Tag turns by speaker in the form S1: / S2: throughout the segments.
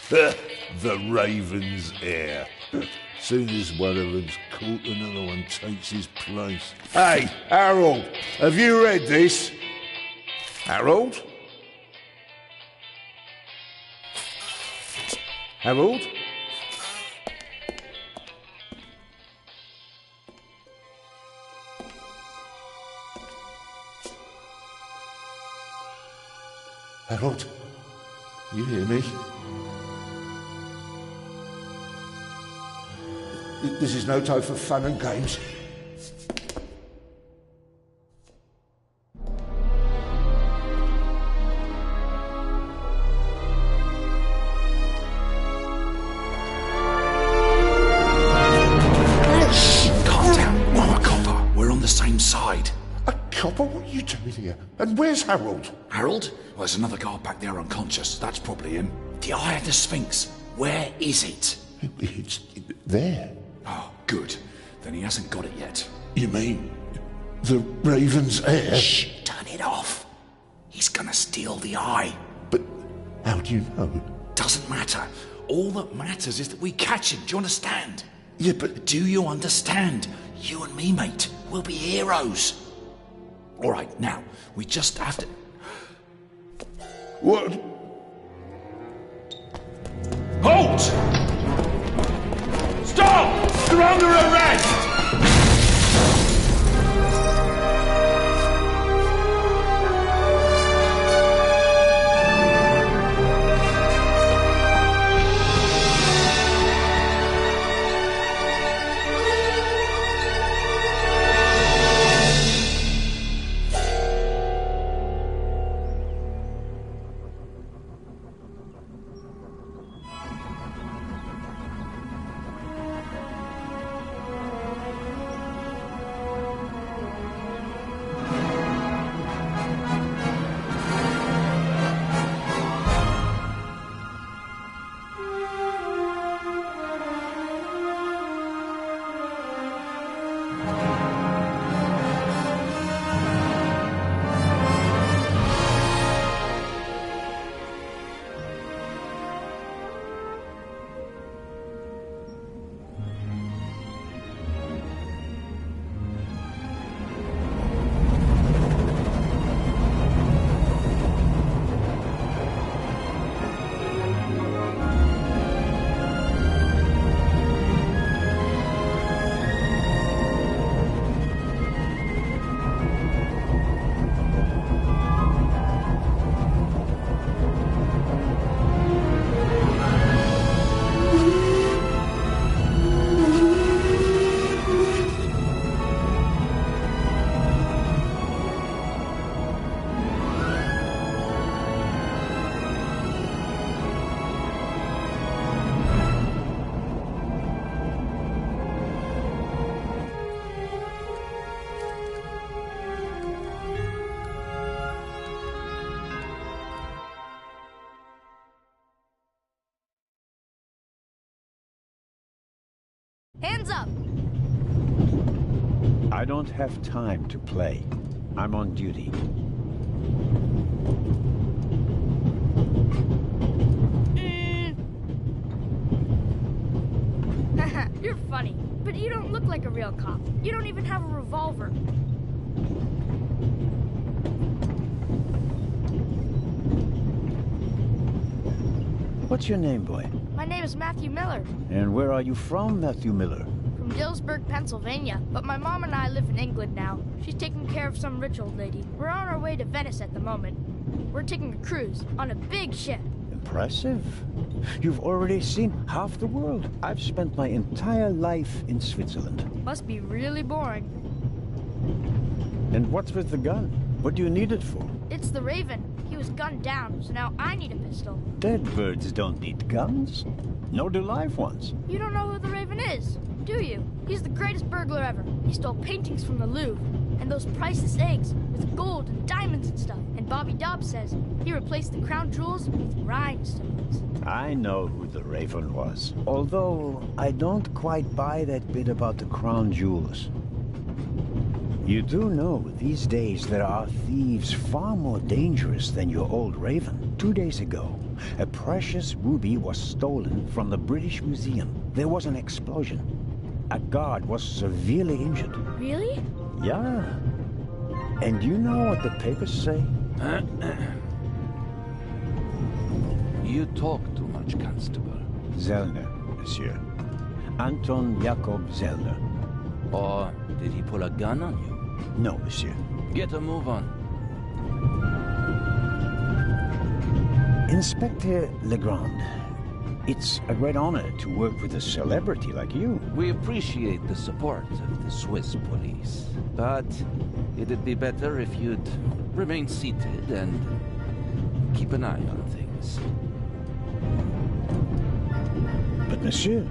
S1: The Raven's heir. Soon as one of them's caught, another one takes his place. Hey, Harold, have you read this? Harold? Harold? Harold? You hear me? This is no time for fun and games.
S2: Calm down. I'm a copper. We're on the same side.
S1: A copper? What are you doing here? And where's Harold?
S2: Harold? Well, there's another guard back there unconscious. That's probably him. The Eye of the Sphinx. Where is it?
S1: It's there.
S2: Oh, good. Then he hasn't got it yet.
S1: You mean the Raven's heir?
S2: Shh! Turn it off. He's gonna steal the eye.
S1: But how do you know?
S2: Doesn't matter. All that matters is that we catch him. Do you understand?
S1: Yeah, but...
S2: Do you understand? You and me, mate. We'll be heroes. All right, now, we just have to...
S1: What?
S3: Halt! Stop! You're under arrest!
S4: Hands up!
S5: I don't have time to play. I'm on duty.
S4: You're funny, but you don't look like a real cop. You don't even have a revolver.
S5: What's your name, boy?
S4: My name is Matthew Miller.
S5: And where are you from, Matthew Miller?
S4: From Dillsburg, Pennsylvania. But my mom and I live in England now. She's taking care of some rich old lady. We're on our way to Venice at the moment. We're taking a cruise on a big ship.
S5: Impressive. You've already seen half the world. I've spent my entire life in Switzerland.
S4: Must be really boring.
S5: And what's with the gun? What do you need it for?
S4: It's the Raven. He was gunned down, so now I need a pistol.
S5: Dead birds don't need guns. Nor do live ones.
S4: You don't know who the Raven is, do you? He's the greatest burglar ever. He stole paintings from the Louvre, and those priceless eggs with gold and diamonds and stuff. And Bobby Dobbs says he replaced the crown jewels with rhinestones.
S5: I know who the Raven was. Although I don't quite buy that bit about the crown jewels. You do know these days there are thieves far more dangerous than your old Raven. 2 days ago, a precious ruby was stolen from the British Museum. There was an explosion. A guard was severely injured.
S4: Really?
S5: Yeah. And you know what the papers say?
S6: You talk too much, Constable.
S5: Zellner, monsieur. Anton Jakob Zellner.
S6: Or did he pull a gun on you?
S5: No, monsieur.
S6: Get a move on.
S5: Inspector Legrand, it's a great honor to work with a celebrity like you.
S6: We appreciate the support of the Swiss police, but it'd be better if you'd remain seated and keep an eye on things.
S5: But monsieur,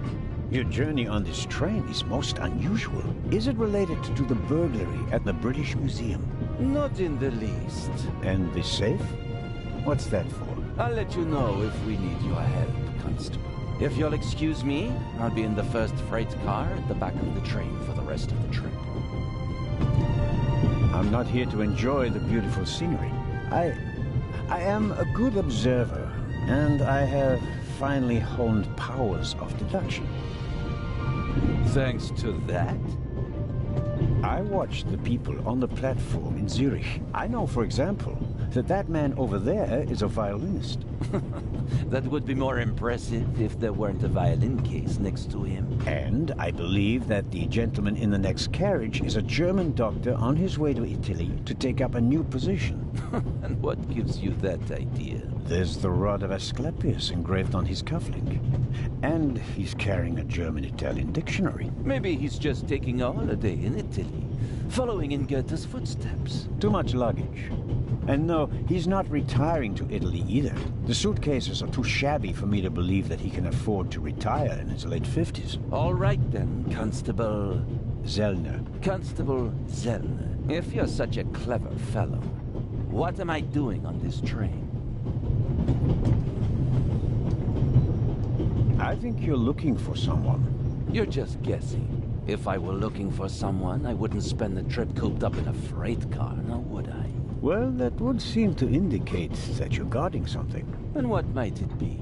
S5: your journey on this train is most unusual. Is it related to the burglary at the British Museum?
S6: Not in the least.
S5: And the safe? What's that for?
S6: I'll let you know if we need your help, Constable. If you'll excuse me, I'll be in the first freight car at the back of the train for the rest of the trip.
S5: I'm not here to enjoy the beautiful scenery. I am a good observer, and I have finally honed powers of deduction.
S6: Thanks to that?
S5: I watched the people on the platform in Zurich. I know, for example, that man over there is a violinist.
S6: That would be more impressive if there weren't a violin case next to him.
S5: And I believe that the gentleman in the next carriage is a German doctor on his way to Italy to take up a new position.
S6: And what gives you that idea?
S5: There's the rod of Asclepius engraved on his cufflink. And he's carrying a German-Italian dictionary.
S6: Maybe he's just taking a holiday in Italy, following in Goethe's footsteps.
S5: Too much luggage. And no, he's not retiring to Italy either. The suitcases are too shabby for me to believe that he can afford to retire in his late 50s.
S6: All right then, Constable...
S5: Zellner.
S6: Constable Zellner. If you're such a clever fellow, what am I doing on this train?
S5: I think you're looking for someone.
S6: You're just guessing. If I were looking for someone, I wouldn't spend the trip cooped up in a freight car, now would I?
S5: Well, that would seem to indicate that you're guarding something.
S6: And what might it be?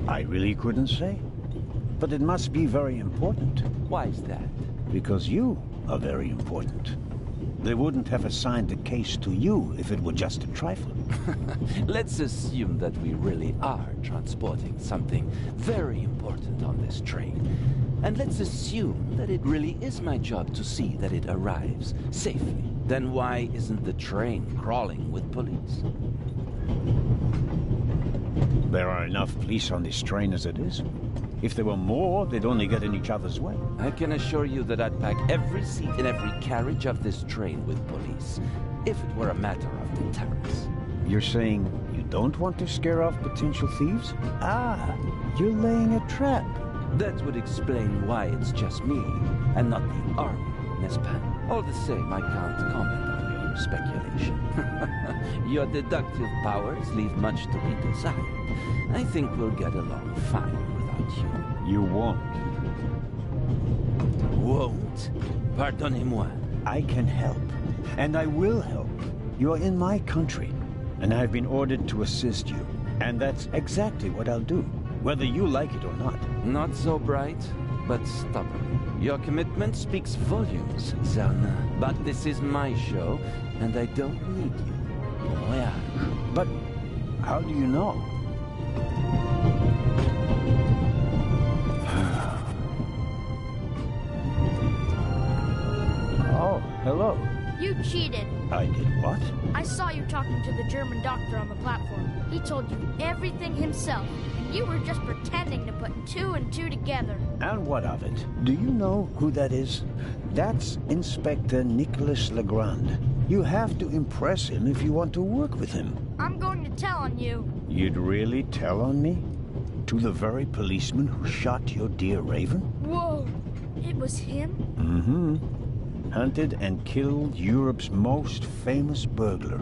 S5: I really couldn't say. But it must be very important.
S6: Why's that?
S5: Because you are very important. They wouldn't have assigned the case to you if it were just a trifle.
S6: Let's assume that we really are transporting something very important on this train. And let's assume that it really is my job to see that it arrives safely. Then why isn't the train crawling with police?
S5: There are enough police on this train as it is. If there were more, they'd only get in each other's way.
S6: I can assure you that I'd pack every seat in every carriage of this train with police, if it were a matter of deterrence.
S5: You're saying you don't want to scare off potential thieves? Ah, you're laying a trap.
S6: That would explain why it's just me, and not the army, n'est-ce pas? All the same, I can't comment on your speculation. Your deductive powers leave much to be desired. I think we'll get along fine without you.
S5: You won't.
S6: Won't? Pardonnez-moi.
S5: I can help, and I will help. You're in my country, and I've been ordered to assist you. And that's exactly what I'll do, whether you like it or not.
S6: Not so bright, but stubborn. Your commitment speaks volumes, Zellner. But this is my show, and I don't need you. Bon voyage.
S5: But how do you know? Oh, hello.
S4: You cheated.
S5: I did what?
S4: I saw you talking to the German doctor on the platform. He told you everything himself, and you were just pretending to put two and two together.
S5: And what of it? Do you know who that is? That's Inspector Nicholas Legrand. You have to impress him if you want to work with him.
S4: I'm going to tell on you.
S5: You'd really tell on me? To the very policeman who shot your dear Raven?
S4: Whoa! It was him?
S5: Mm-hmm. Hunted and killed Europe's most famous burglar.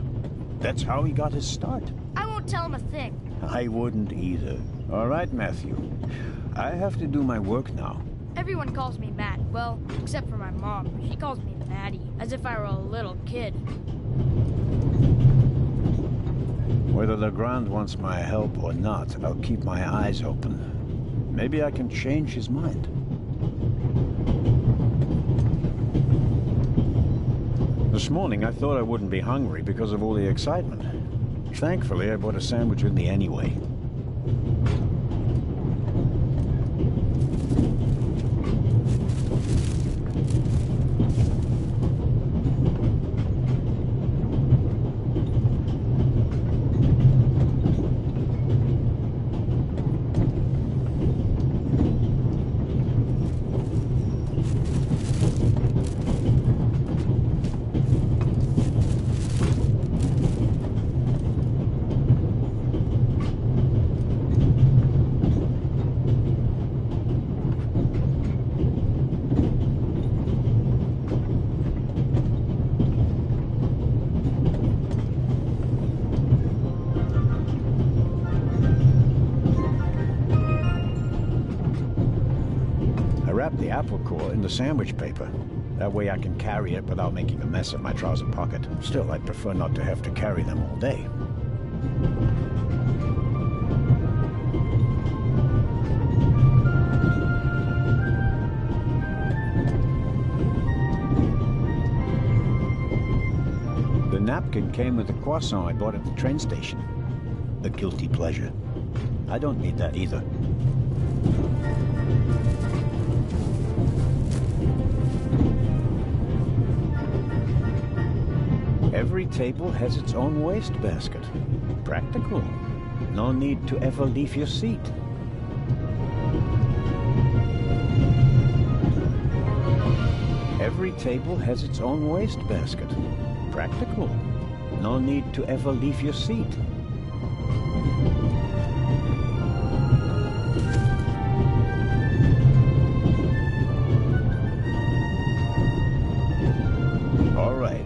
S5: That's how he got his start.
S4: I won't tell him a thing.
S5: I wouldn't either. All right, Matthew. I have to do my work now.
S4: Everyone calls me Matt. Well, except for my mom. She calls me Maddie, as if I were a little kid.
S5: Whether Legrand wants my help or not, I'll keep my eyes open. Maybe I can change his mind. This morning, I thought I wouldn't be hungry because of all the excitement. Thankfully, I bought a sandwich with me anyway. The apple core in the sandwich paper. That way I can carry it without making a mess of my trouser pocket. Still, I'd prefer not to have to carry them all day. The napkin came with the croissant I bought at the train station. A guilty pleasure. I don't need that either. Every table has its own wastebasket. Practical. No need to ever leave your seat. Every table has its own wastebasket. Practical. No need to ever leave your seat. All right.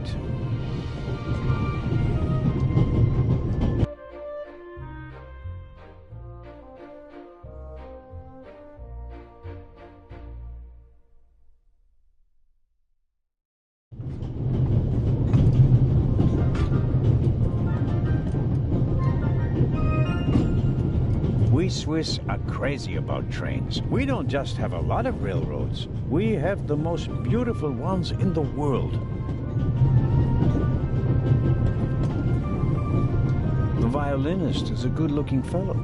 S5: We Swiss are crazy about trains. We don't just have a lot of railroads. We have the most beautiful ones in the world. The violinist is a good-looking fellow,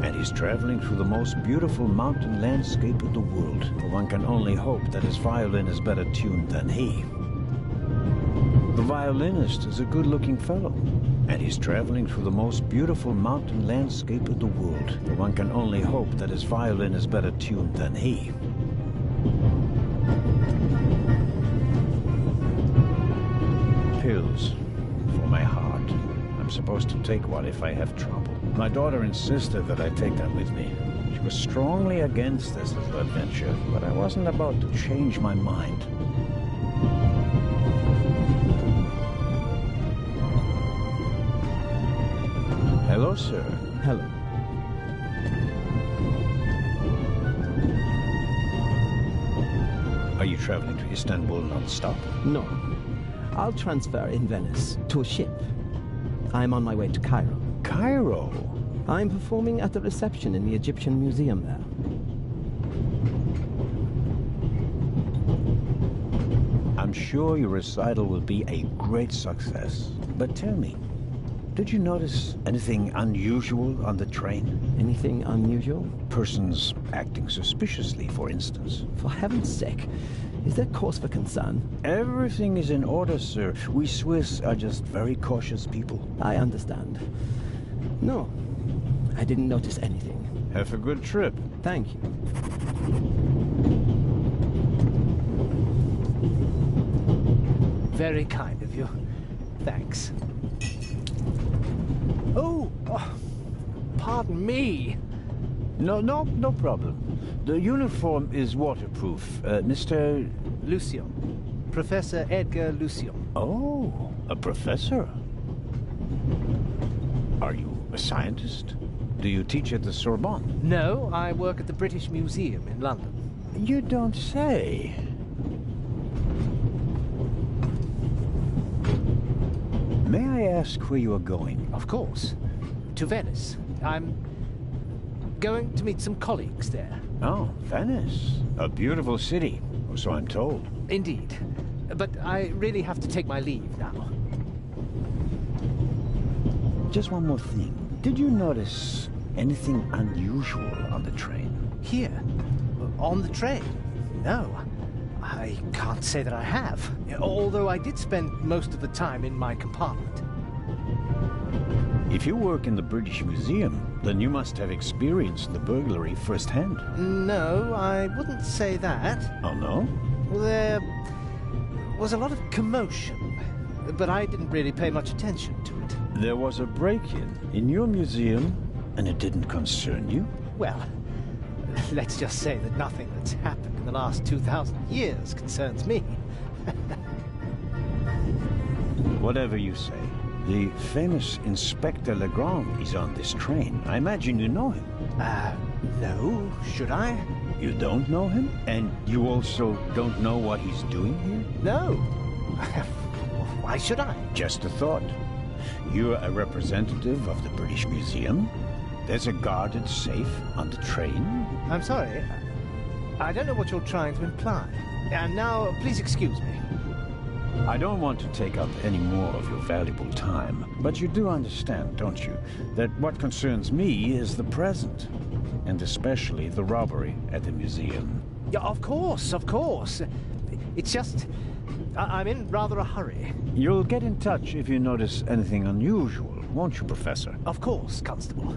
S5: and he's traveling through the most beautiful mountain landscape in the world. One can only hope that his violin is better tuned than he. The violinist is a good-looking fellow, and he's traveling through the most beautiful mountain landscape in the world. One can only hope that his violin is better tuned than he. Pills for my heart. I'm supposed to take one if I have trouble. My daughter insisted that I take that with me. She was strongly against this little adventure, but I wasn't about to change my mind. Hello, sir.
S6: Hello.
S5: Are you traveling to Istanbul non-stop?
S6: No. I'll transfer in Venice to a ship. I'm on my way to Cairo.
S5: Cairo?
S6: I'm performing at the reception in the Egyptian Museum there.
S5: I'm sure your recital will be a great success. But tell me, did you notice anything unusual on the train?
S6: Anything unusual?
S5: Persons acting suspiciously, for instance.
S6: For heaven's sake, is there cause for concern?
S5: Everything is in order, sir. We Swiss are just very cautious people.
S6: I understand. No, I didn't notice anything.
S5: Have a good trip.
S6: Thank you.
S7: Very kind of you. Thanks. Oh, pardon me.
S5: No problem. The uniform is waterproof. Mr.
S7: Lucian. Professor Edgar Lucian.
S5: Oh, a professor. Are you a scientist? Do you teach at the Sorbonne?
S7: No, I work at the British Museum in London.
S5: You don't say. May I ask where you are going?
S7: Of course. To Venice. I'm going to meet some colleagues there.
S5: Oh, Venice. A beautiful city, or so I'm told.
S7: Indeed. But I really have to take my leave now.
S5: Just one more thing. Did you notice anything unusual on the train?
S7: Here? On the train? No. I can't say that I have. Although I did spend most of the time in my compartment.
S5: If you work in the British Museum, then you must have experienced the burglary firsthand.
S7: No, I wouldn't say that.
S5: Oh, no?
S7: There was a lot of commotion, but I didn't really pay much attention to it.
S5: There was a break-in in your museum, and it didn't concern you?
S7: Well, let's just say that nothing that's happened in the last 2,000 years concerns me.
S5: Whatever you say. The famous Inspector Legrand is on this train. I imagine you know him.
S7: No, should I?
S5: You don't know him? And you also don't know what he's doing here?
S7: No. Why should I?
S5: Just a thought. You're a representative of the British Museum. There's a guarded safe on the train.
S7: I'm sorry. I don't know what you're trying to imply. And now, please excuse me.
S5: I don't want to take up any more of your valuable time, but you do understand, don't you, that what concerns me is the present, and especially the robbery at the museum.
S7: Yeah, of course, of course. It's just, I'm in rather a hurry.
S5: You'll get in touch if you notice anything unusual, won't you, Professor?
S7: Of course, Constable.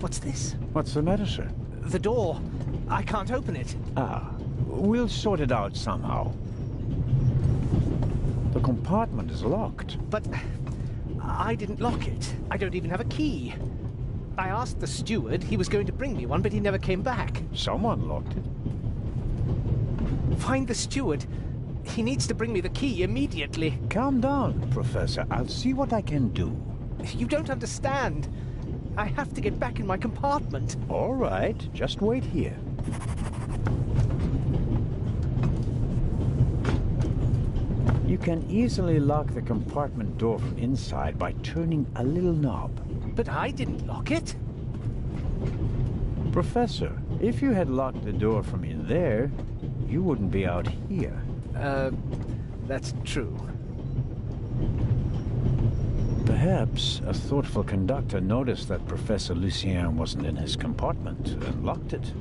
S7: What's this?
S5: What's the matter, sir?
S7: The door. I can't open it.
S5: Ah, we'll sort it out somehow. The compartment is locked.
S7: But I didn't lock it. I don't even have a key. I asked the steward. He was going to bring me one, but he never came back.
S5: Someone locked it.
S7: Find the steward. He needs to bring me the key immediately.
S5: Calm down, Professor. I'll see what I can do.
S7: You don't understand. I have to get back in my compartment.
S5: All right, just wait here. You can easily lock the compartment door from inside by turning a little knob.
S7: But I didn't lock it.
S5: Professor, if you had locked the door from in there, you wouldn't be out here.
S7: That's true.
S5: Perhaps a thoughtful conductor noticed that Professor Lucien wasn't in his compartment and locked it.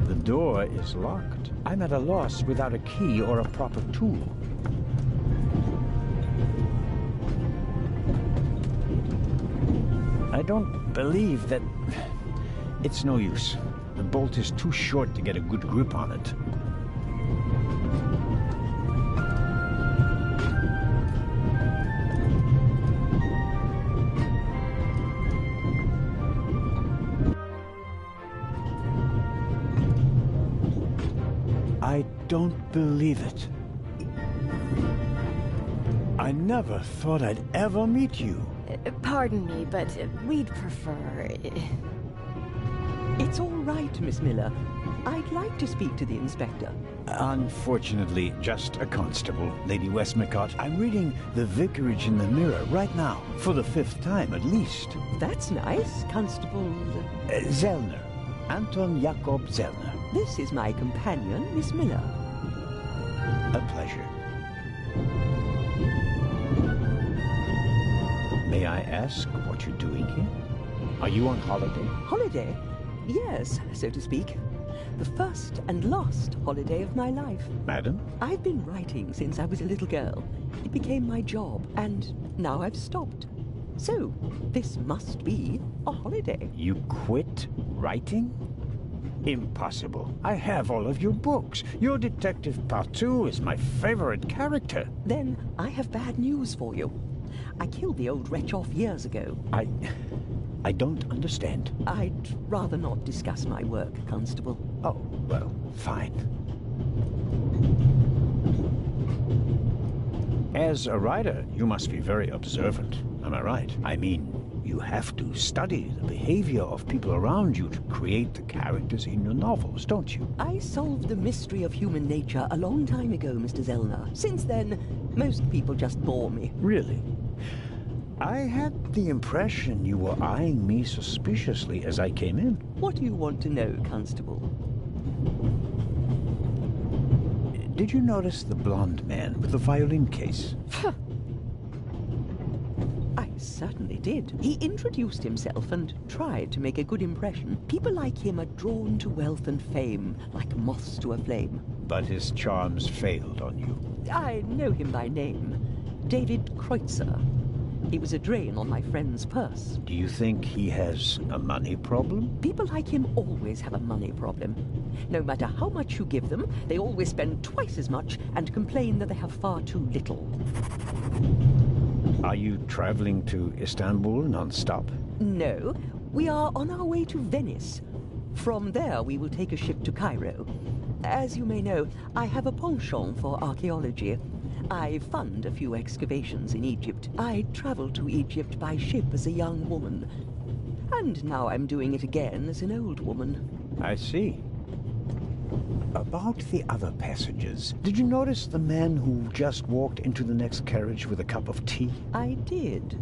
S5: The door is locked. I'm at a loss without a key or a proper tool. I don't believe that... It's no use. The bolt is too short to get a good grip on it. I don't believe it. I never thought I'd ever meet you.
S8: Pardon me, but we'd prefer...
S9: It's all right, Miss Miller. I'd like to speak to the inspector.
S5: Unfortunately, just a constable, Lady Westmacott. I'm reading The Vicarage in the Mirror right now, for the 5th time at least.
S9: That's nice, Constable...
S5: Zellner. Anton Jakob Zellner.
S9: This is my companion, Miss Miller.
S5: A pleasure. May I ask what you're doing here? Are you on holiday?
S9: Holiday? Yes, so to speak. The first and last holiday of my life.
S5: Madam?
S9: I've been writing since I was a little girl. It became my job, and now I've stopped. So, this must be a holiday.
S5: You quit writing? Impossible. I have all of your books. Your Detective Part2 is my favorite character.
S9: Then I have bad news for you. I killed the old wretch off years ago.
S5: I don't understand.
S9: I'd rather not discuss my work, Constable.
S5: Oh, well, fine. As a writer, you must be very observant. Am I right? I mean, You have to study the behavior of people around you to create the characters in your novels, don't you?
S9: I solved the mystery of human nature a long time ago, Mr. Zellner. Since then, most people just bore me.
S5: Really? I had the impression you were eyeing me suspiciously as I came in.
S9: What do you want to know, Constable?
S5: Did you notice the blonde man with the violin case?
S9: I certainly did. He introduced himself and tried to make a good impression. People like him are drawn to wealth and fame, like moths to a flame.
S5: But his charms failed on you.
S9: I know him by name. David Kreutzer. He was a drain on my friend's purse.
S5: Do you think he has a money problem?
S9: People like him always have a money problem. No matter how much you give them, they always spend twice as much and complain that they have far too little.
S5: Are you traveling to Istanbul non-stop?
S9: No, we are on our way to Venice. From there, we will take a ship to Cairo. As you may know, I have a penchant for archaeology. I fund a few excavations in Egypt. I traveled to Egypt by ship as a young woman. And now I'm doing it again as an old woman.
S5: I see. About the other passengers, did you notice the man who just walked into the next carriage with a cup of tea?
S9: I did.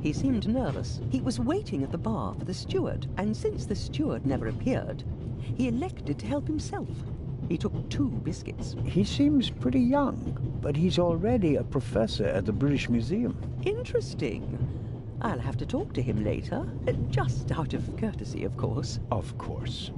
S9: He seemed nervous. He was waiting at the bar for the steward, and since the steward never appeared, he elected to help himself. He took 2 biscuits.
S5: He seems pretty young, but he's already a professor at the British Museum.
S9: Interesting. I'll have to talk to him later. Just out of courtesy, of course.
S5: Of course.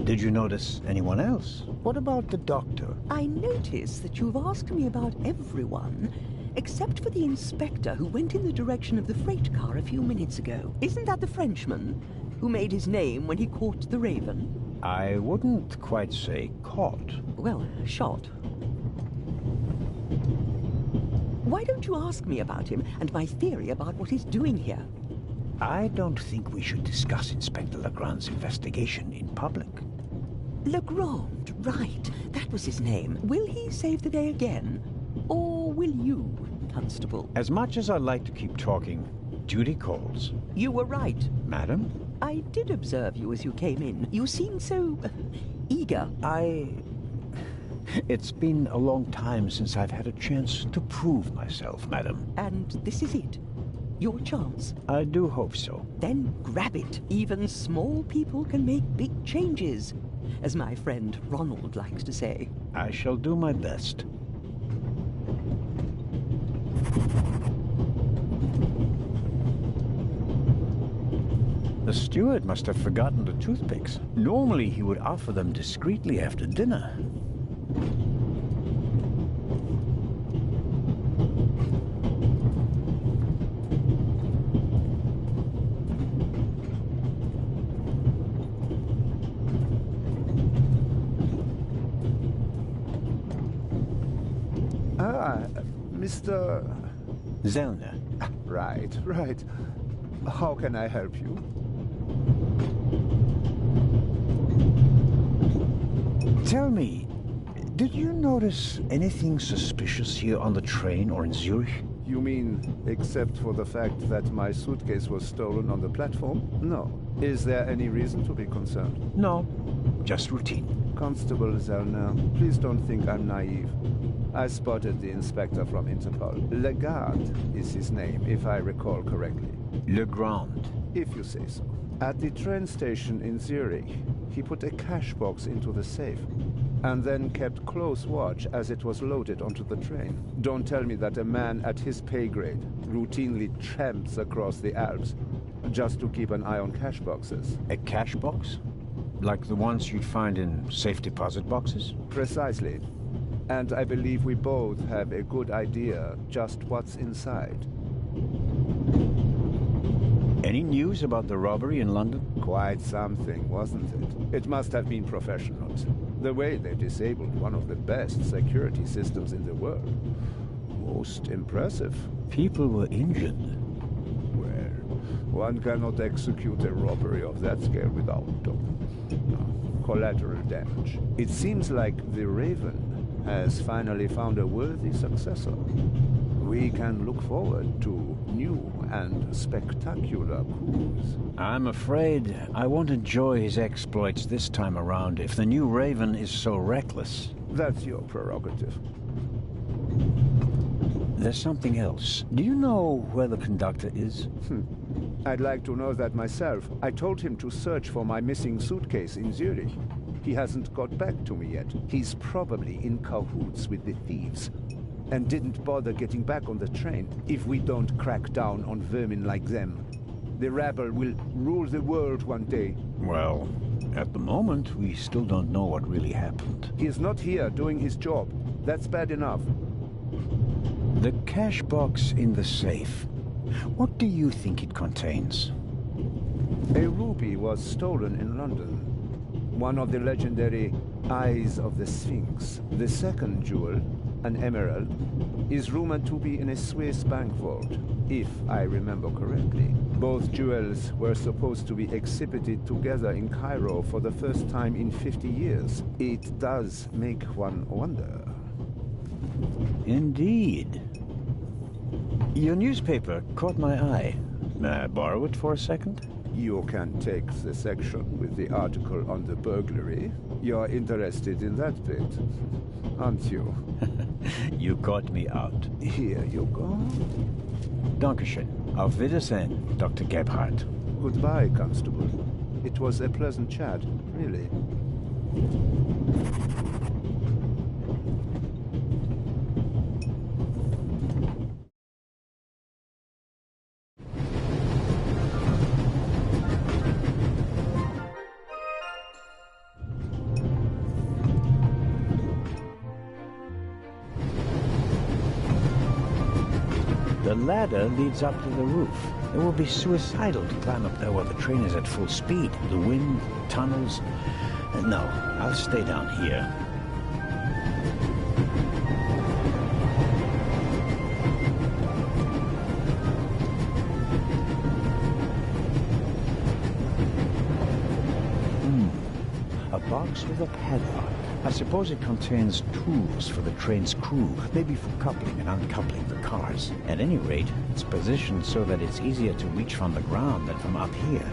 S5: Did you notice anyone else? What about the doctor?
S9: I notice that you've asked me about everyone, except for the inspector who went in the direction of the freight car a few minutes ago. Isn't that the Frenchman who made his name when he caught the Raven?
S5: I wouldn't quite say caught.
S9: Well, shot. Why don't you ask me about him and my theory about what he's doing here?
S5: I don't think we should discuss Inspector Legrand's investigation in public.
S9: Legrand, right. That was his name. Will he save the day again? Or will you, Constable?
S5: As much as I'd like to keep talking, duty calls.
S9: You were right.
S5: Madam?
S9: I did observe you as you came in. You seemed so eager.
S5: It's been a long time since I've had a chance to prove myself, madam.
S9: And this is it? Your chance?
S5: I do hope so.
S9: Then grab it. Even small people can make big changes, as my friend Ronald likes to say.
S5: I shall do my best. The steward must have forgotten the toothpicks. Normally he would offer them discreetly after dinner.
S10: Mr.
S5: Zellner.
S10: Right. How can I help you?
S5: Tell me, did you notice anything suspicious here on the train or in Zurich?
S10: You mean, except for the fact that my suitcase was stolen on the platform? No. Is there any reason to be concerned?
S5: No, just routine.
S10: Constable Zellner, please don't think I'm naive. I spotted the inspector from Interpol. Legarde is his name, if I recall correctly.
S5: Legrand.
S10: If you say so. At the train station in Zurich, he put a cash box into the safe, and then kept close watch as it was loaded onto the train. Don't tell me that a man at his pay grade routinely tramps across the Alps just to keep an eye on cash boxes.
S5: A cash box? Like the ones you'd find in safe deposit boxes?
S10: Precisely. And I believe we both have a good idea just what's inside.
S5: Any news about the robbery in London?
S10: Quite something, wasn't it? It must have been professionals. The way they disabled one of the best security systems in the world. Most impressive.
S5: People were injured.
S10: Well, one cannot execute a robbery of that scale without collateral damage. It seems like the Raven has finally found a worthy successor. We can look forward to new and spectacular coups.
S5: I'm afraid I won't enjoy his exploits this time around if the new Raven is so reckless.
S10: That's your prerogative.
S5: There's something else. Do you know where the conductor is?
S10: I'd like to know that myself. I told him to search for my missing suitcase in Zurich. He hasn't got back to me yet. He's probably in cahoots with the thieves. And didn't bother getting back on the train. If we don't crack down on vermin like them, the rabble will rule the world one day.
S5: Well, at the moment, we still don't know what really happened.
S10: He is not here doing his job. That's bad enough.
S5: The cash box in the safe. What do you think it contains?
S10: A ruby was stolen in London. One of the legendary Eyes of the Sphinx. The second jewel, an emerald, is rumored to be in a Swiss bank vault, if I remember correctly. Both jewels were supposed to be exhibited together in Cairo for the first time in 50 years. It does make one wonder.
S5: Indeed. Your newspaper caught my eye. May I borrow it for a second?
S10: You can take the section with the article on the burglary. You're interested in that bit, aren't you?
S5: You caught me out.
S10: Here you go.
S5: Dankeschön. Auf Wiedersehen, Dr. Gebhardt.
S10: Goodbye, Constable. It was a pleasant chat, really.
S5: The ladder leads up to the roof. It will be suicidal to climb up there while the train is at full speed. The wind, tunnels... No, I'll stay down here. A box with a padlock. I suppose it contains tools for the train's crew, maybe for coupling and uncoupling the cars. At any rate, it's positioned so that it's easier to reach from the ground than from up here.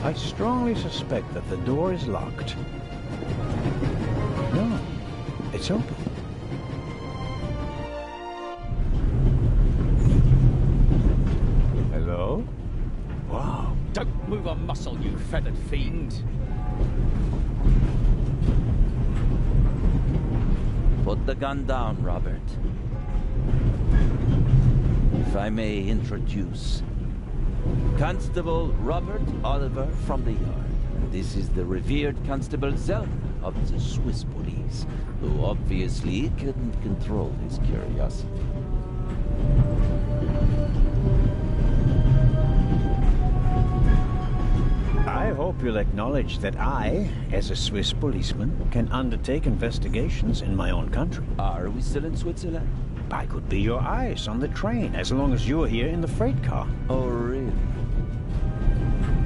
S5: I strongly suspect that the door is locked. No, it's open. Hello? Wow.
S11: Don't move a muscle, you feathered fiend.
S6: Put the gun down, Robert. If I may introduce... Constable Robert Oliver from the Yard. And this is the revered Constable Zellner of the Swiss police, who obviously couldn't control his curiosity.
S5: I hope you'll acknowledge that I, as a Swiss policeman, can undertake investigations in my own country.
S6: Are we still in Switzerland?
S5: I could be your eyes on the train, as long as you're here in the freight car.
S6: Oh, really?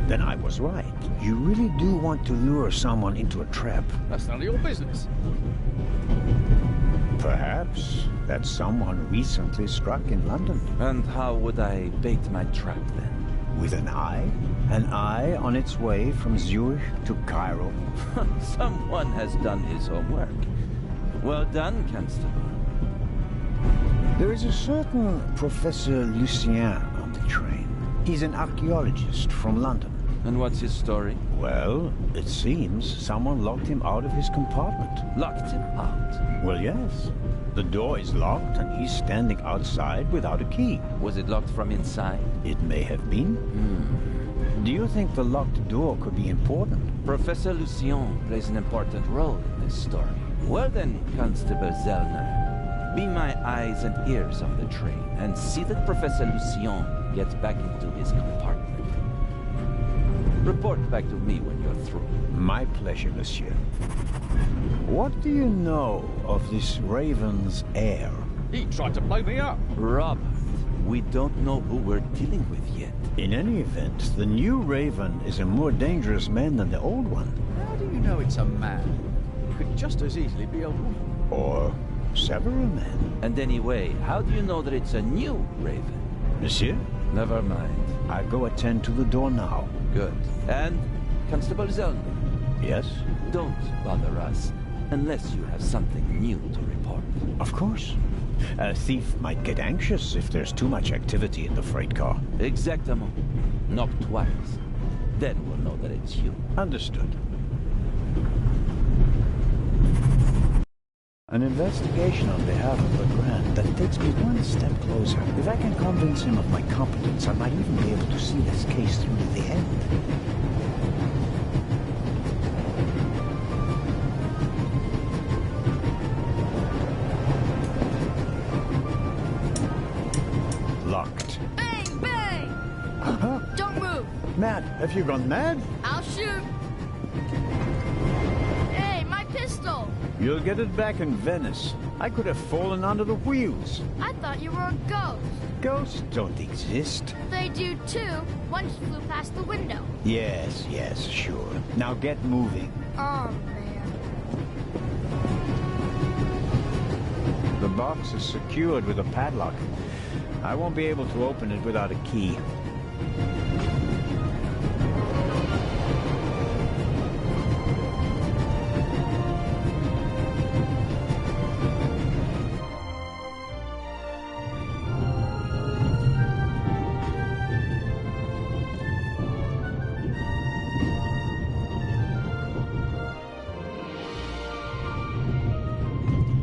S5: Then I was right. You really do want to lure someone into a trap.
S11: That's none of your business.
S5: Perhaps that someone recently struck in London.
S6: And how would I bait my trap then?
S5: With an eye? An eye on its way from Zurich to Cairo.
S6: Someone has done his homework. Well done, Constable.
S5: There is a certain Professor Lucien on the train. He's an archaeologist from London.
S6: And what's his story?
S5: Well, it seems someone locked him out of his compartment.
S6: Locked him out?
S5: Well, yes. The door is locked and he's standing outside without a key.
S6: Was it locked from inside?
S5: It may have been. Do you think the locked door could be important?
S6: Professor Lucien plays an important role in this story. Well then, Constable Zellner, be my eyes and ears on the train and see that Professor Lucien gets back into his compartment. Report back to me when you're through.
S5: My pleasure, monsieur. What do you know of this Raven's heir?
S11: He tried to blow me up.
S6: Robert, we don't know who we're dealing with yet.
S5: In any event, the new Raven is a more dangerous man than the old one.
S11: How do you know it's a man? It could just as easily be a woman.
S5: Or several men.
S6: And anyway, how do you know that it's a new Raven?
S5: Monsieur?
S6: Never mind.
S5: I'll go attend to the door now.
S6: Good. And, Constable Zellner?
S5: Yes?
S6: Don't bother us, unless you have something new to report.
S5: Of course. A thief might get anxious if there's too much activity in the freight car.
S6: Exactement. Knock twice. Then we'll know that it's you.
S5: Understood. An investigation on behalf of the Grand that takes me one step closer. If I can convince him of my competence, I might even be able to see this case through to the end. Locked.
S4: Bang, bang!
S5: Huh?
S4: Don't move!
S5: Mad? Have you gone mad?
S4: I'll shoot! Hey, my pistol!
S5: You'll get it back in Venice. I could have fallen under the wheels.
S4: I thought you were a ghost.
S5: Ghosts don't exist.
S4: They do too. One just flew past the window.
S5: Yes, sure. Now get moving.
S4: Oh, man.
S5: The box is secured with a padlock. I won't be able to open it without a key.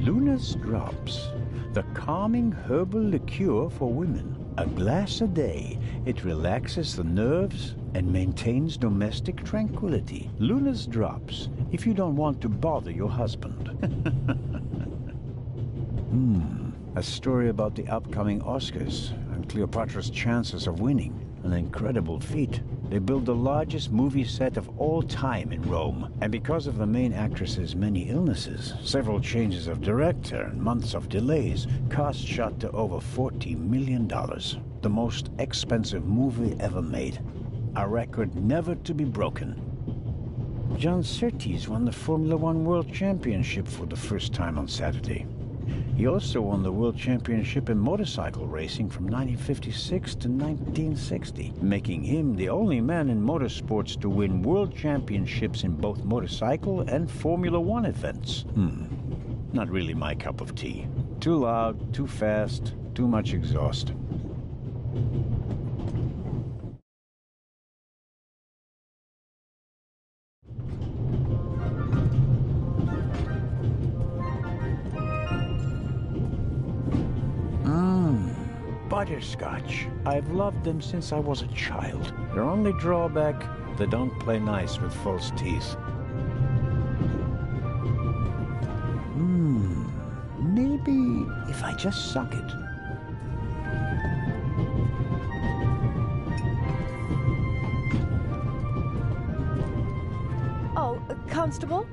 S5: Luna's Drops. The calming herbal liqueur for women. A glass a day. It relaxes the nerves and maintains domestic tranquility. Luna's Drops, if you don't want to bother your husband. A story about the upcoming Oscars and Cleopatra's chances of winning. An incredible feat. They built the largest movie set of all time in Rome. And because of the main actress's many illnesses, several changes of director and months of delays, cost shot to over $40 million. The most expensive movie ever made. A record never to be broken. John Surtees won the Formula One World Championship for the first time on Saturday. He also won the World Championship in motorcycle racing from 1956 to 1960, making him the only man in motorsports to win world championships in both motorcycle and Formula One events. Not really my cup of tea. Too loud, too fast, too much exhaust. Butterscotch. I've loved them since I was a child. Their only drawback, they don't play nice with false teeth. Maybe if I just suck it.
S8: Oh, Constable?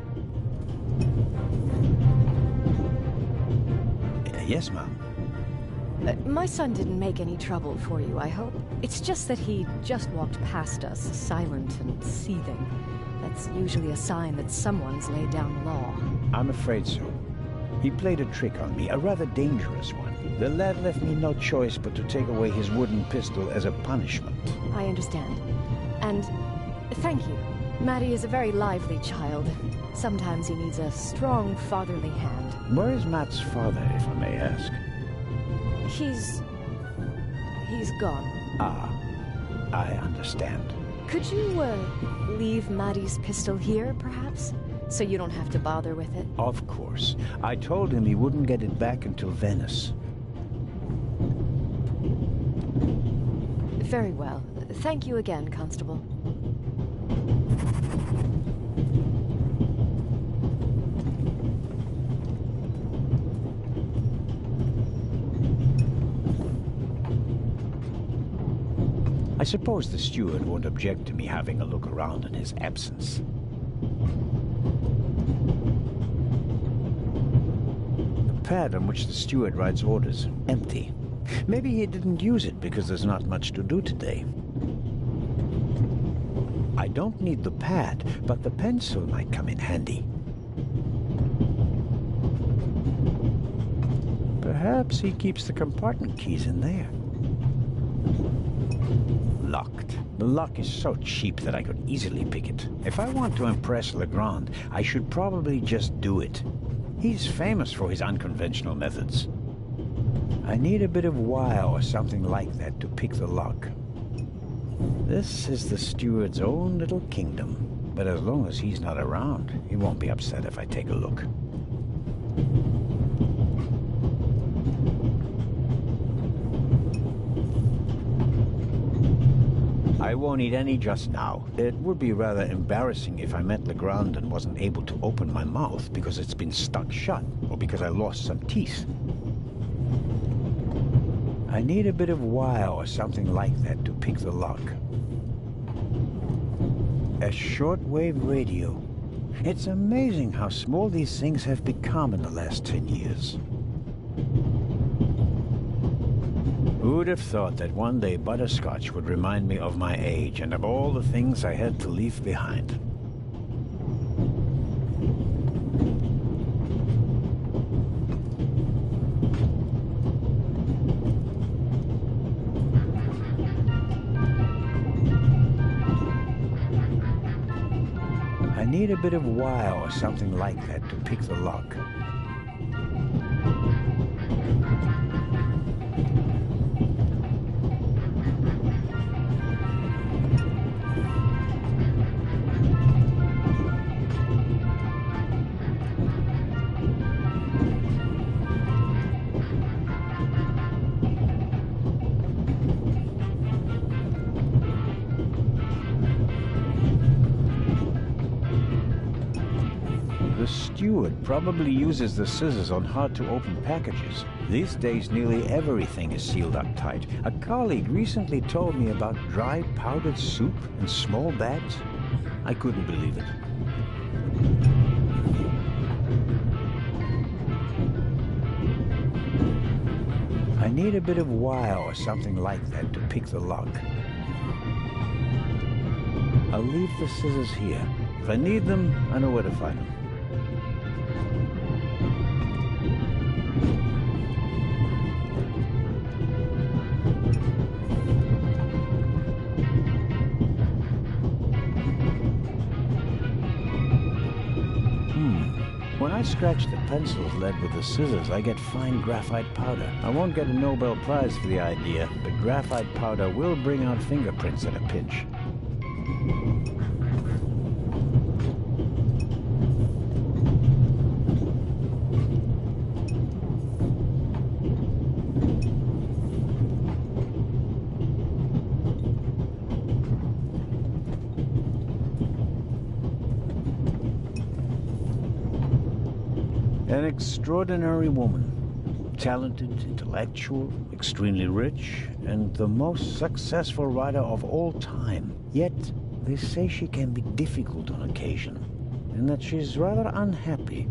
S5: Yes, ma'am.
S8: My son didn't make any trouble for you, I hope. It's just that he just walked past us, silent and seething. That's usually a sign that someone's laid down the law.
S5: I'm afraid so. He played a trick on me, a rather dangerous one. The lad left me no choice but to take away his wooden pistol as a punishment.
S8: I understand. And thank you. Maddie is a very lively child. Sometimes he needs a strong fatherly hand.
S5: Where is Matt's father, if I may ask?
S8: He's gone.
S5: Ah, I understand.
S8: Could you, leave Maddie's pistol here, perhaps? So you don't have to bother with it?
S5: Of course. I told him he wouldn't get it back until Venice.
S8: Very well. Thank you again, Constable.
S5: I suppose the steward won't object to me having a look around in his absence. The pad on which the steward writes orders, empty. Maybe he didn't use it because there's not much to do today. I don't need the pad, but the pencil might come in handy. Perhaps he keeps the compartment keys in there. Locked. The lock is so cheap that I could easily pick it. If I want to impress Legrand, I should probably just do it. He's famous for his unconventional methods. I need a bit of wire or something like that to pick the lock. This is the steward's own little kingdom. But as long as he's not around, he won't be upset if I take a look. I won't eat any just now. It would be rather embarrassing if I met Legrand and wasn't able to open my mouth because it's been stuck shut, or because I lost some teeth. I need a bit of wire or something like that to pick the lock. A shortwave radio. It's amazing how small these things have become in the last 10 years. Who'd have thought that one day butterscotch would remind me of my age and of all the things I had to leave behind? I need a bit of wire or something like that to pick the lock. The steward probably uses the scissors on hard-to-open packages. These days, nearly everything is sealed up tight. A colleague recently told me about dry powdered soup in small bags. I couldn't believe it. I need a bit of wire or something like that to pick the lock. I'll leave the scissors here. If I need them, I know where to find them. When I scratch the pencil's lead with the scissors, I get fine graphite powder. I won't get a Nobel Prize for the idea, but graphite powder will bring out fingerprints at a pinch. An extraordinary woman. Talented, intellectual, extremely rich, and the most successful writer of all time. Yet, they say she can be difficult on occasion, and that she's rather unhappy.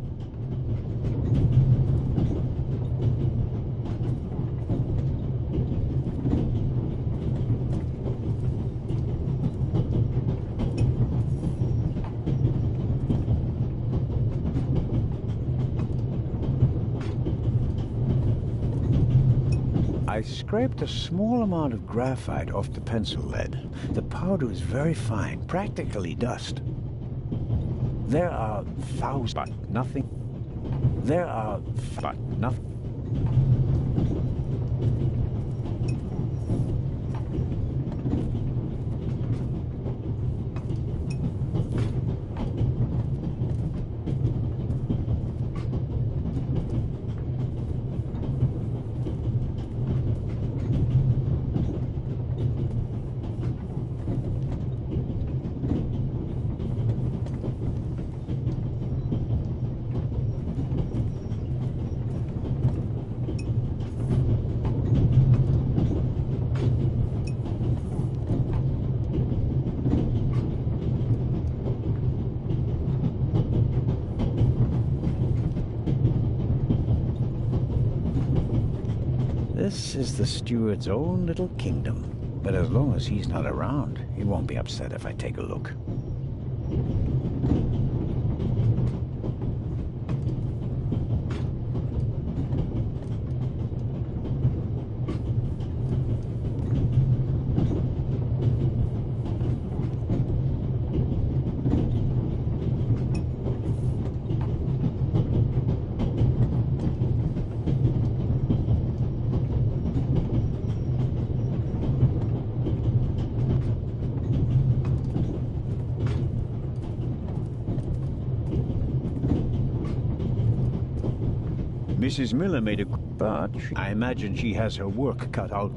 S5: I scraped a small amount of graphite off the pencil lead. The powder is very fine, practically dust. There are thousands, but nothing. There are, but nothing. This is the steward's own little kingdom. But as long as he's not around, he won't be upset if I take a look. Mrs. Miller made a... but I imagine she has her work cut out.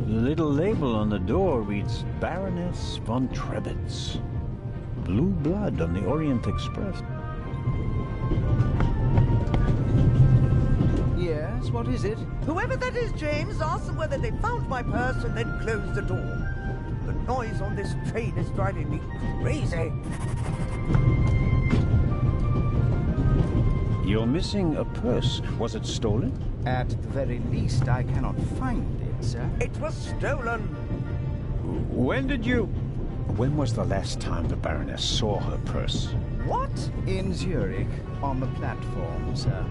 S5: The little label on the door reads Baroness von Trebitz. Blue blood on the Orient Express.
S12: Yes, what is it?
S13: Whoever that is, James, ask them whether they found my purse and then closed the door. The noise on this train is driving me crazy.
S5: You're missing a purse. Was it stolen?
S12: At the very least, I cannot find it, sir.
S13: It was stolen.
S5: When did you... When was the last time the Baroness saw her purse?
S13: What?
S12: In Zurich, on the platform, sir.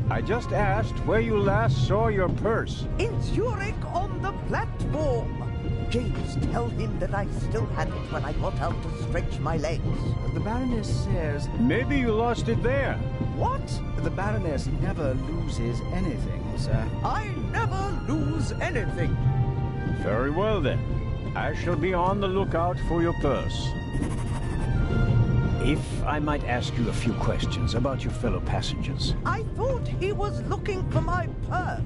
S5: I just asked where you last saw your purse.
S13: In Zurich on the platform. James, tell him that I still had it when I got out to stretch my legs.
S12: The Baroness says...
S5: Maybe you lost it there.
S13: What?
S12: The Baroness never loses anything, sir.
S13: I never lose anything.
S5: Very well then. I shall be on the lookout for your purse. If I might ask you a few questions about your fellow passengers.
S13: I thought he was looking for my purse.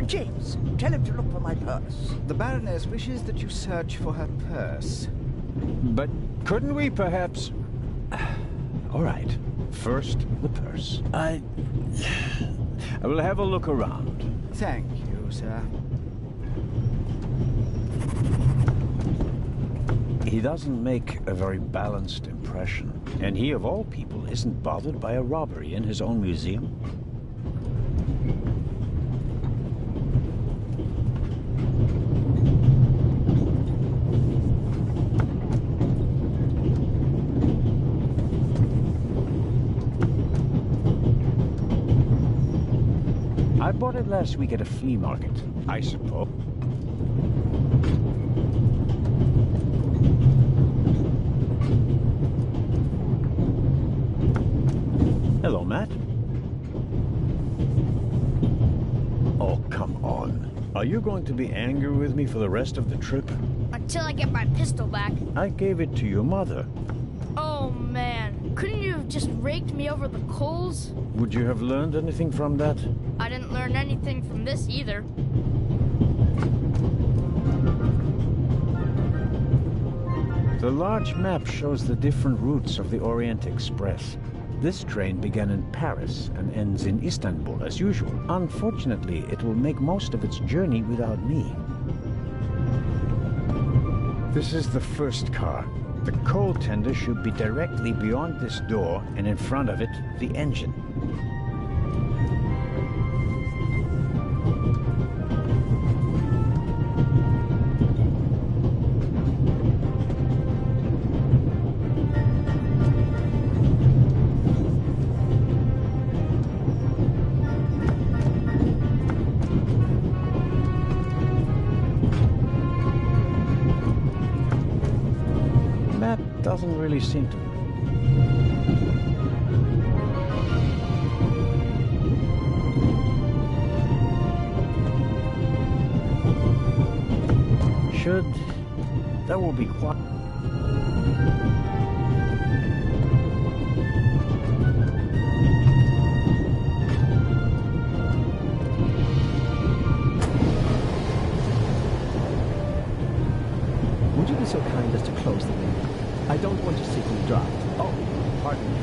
S13: James, tell him to look for my purse.
S12: The Baroness wishes that you search for her purse.
S5: But couldn't we perhaps... All right. First, the purse. I will have a look around.
S12: Thank you, sir.
S5: He doesn't make a very balanced impression. And he, of all people, isn't bothered by a robbery in his own museum. I bought it last week at a flea market, I suppose. Hello, Matt. Oh, come on. Are you going to be angry with me for the rest of the trip?
S4: Until I get my pistol back.
S5: I gave it to your mother.
S4: Oh, man. Couldn't you have just raked me over the coals?
S5: Would you have learned anything from that?
S4: I didn't learn anything from this either.
S5: The large map shows the different routes of the Orient Express. This train began in Paris and ends in Istanbul, as usual. Unfortunately, it will make most of its journey without me. This is the first car. The coal tender should be directly beyond this door, and in front of it, the engine. Doesn't really seem to... That will be quiet.
S14: Would you be so kind as to close the window? I don't want to sit in the draft. Oh, pardon me.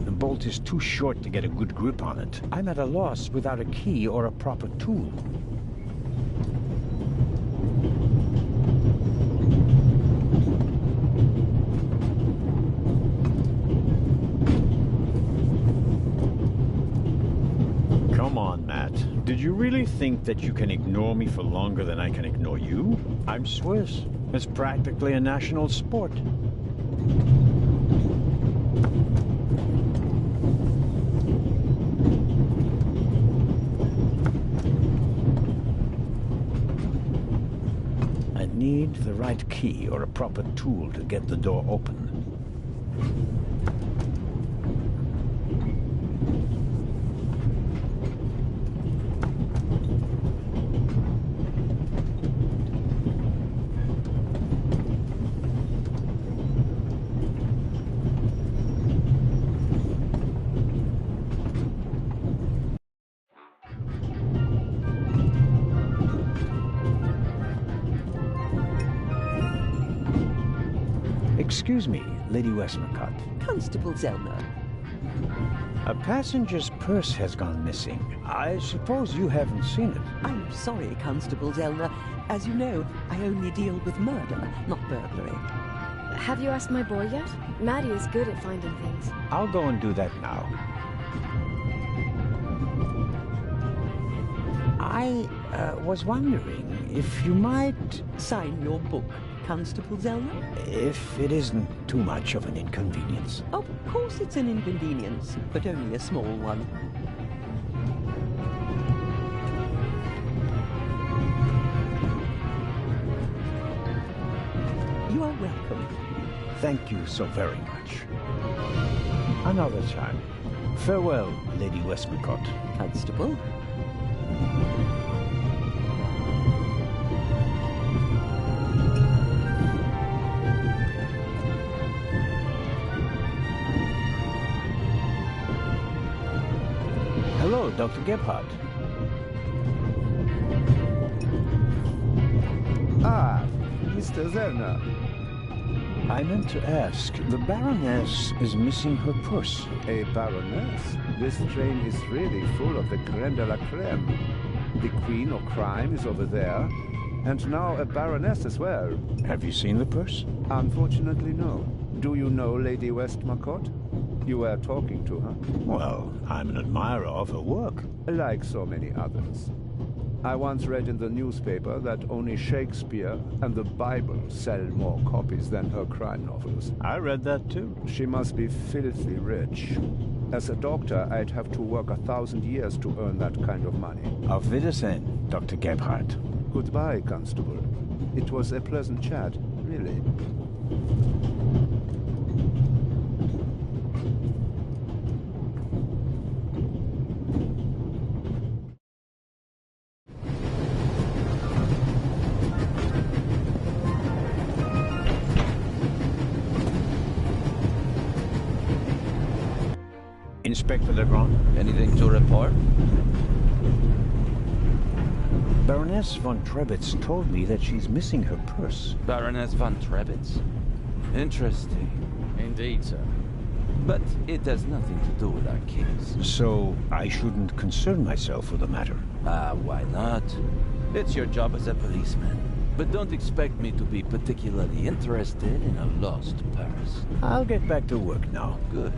S5: The bolt is too short to get a good grip on it. I'm at a loss without a key or a proper tool. Come on, Matt. Did you really think that you can ignore me for longer than I can ignore you? I'm Swiss. It's practically a national sport. right key or a proper tool to get the door open. Excuse me, Lady Westmacott.
S9: Constable Zellner.
S5: A passenger's purse has gone missing. I suppose you haven't seen it.
S9: I'm sorry, Constable Zellner. As you know, I only deal with murder, not burglary.
S8: Have you asked my boy yet? Maddie is good at finding things.
S5: I'll go and do that now. I was wondering if you might...
S9: Sign your book, Constable Zellner?
S5: If it isn't too much of an inconvenience.
S9: Of course it's an inconvenience, but only a small one. You are welcome.
S5: Thank you so very much. Another time. Farewell, Lady Westmacott.
S9: Constable.
S5: Hello, Dr. Gebhardt.
S10: Ah, Mr. Zellner.
S5: I meant to ask, the Baroness is missing her purse.
S10: A Baroness? This train is really full of the creme de la creme. The Queen of Crime is over there, and now a Baroness as well.
S5: Have you seen the purse?
S10: Unfortunately, no. Do you know Lady Westmacott? You were talking to her.
S5: Well, I'm an admirer of her work.
S10: Like so many others. I once read in the newspaper that only Shakespeare and the Bible sell more copies than her crime novels.
S5: I read that too.
S10: She must be filthy rich. As a doctor, I'd have to work 1,000 years to earn that kind of money.
S5: Auf Wiedersehen, Dr. Gebhardt.
S10: Goodbye, Constable. It was a pleasant chat, really.
S5: Inspector Legrand?
S6: Anything to report?
S5: Baroness von Trebitz told me that she's missing her purse.
S6: Baroness von Trebitz? Interesting.
S11: Indeed, sir.
S6: But it has nothing to do with our case.
S5: So I shouldn't concern myself with the matter?
S6: Why not? It's your job as a policeman. But don't expect me to be particularly interested in a lost purse.
S5: I'll get back to work now.
S6: Good.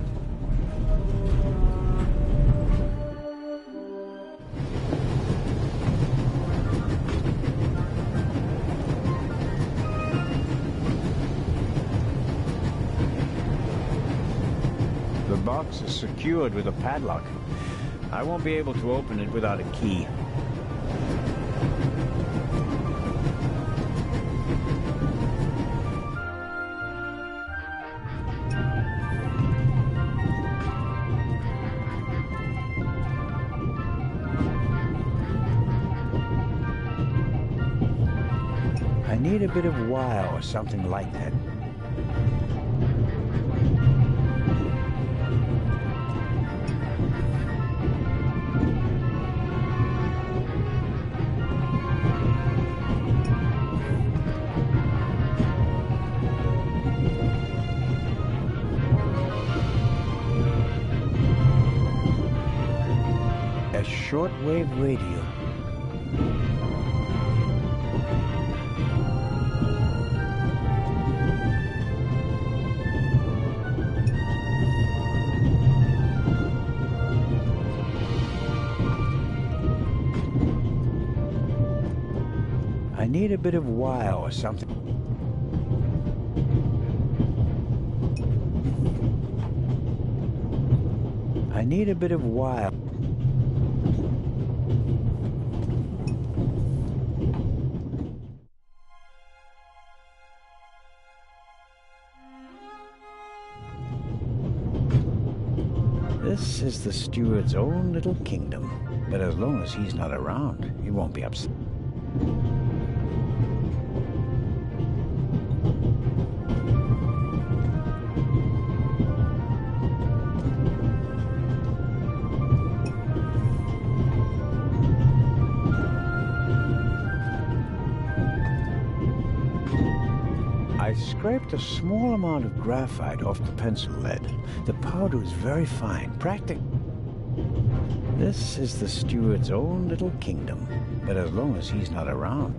S5: The box is secured with a padlock. I won't be able to open it without a key. I need a bit of wire or something like that. A shortwave radio. I need a bit of wire or something. I need a bit of wire. This is the steward's own little kingdom. But as long as he's not around, he won't be upset. I scraped a small amount of graphite off the pencil lead. The powder is very fine, practical. This is the steward's own little kingdom, but as long as he's not around.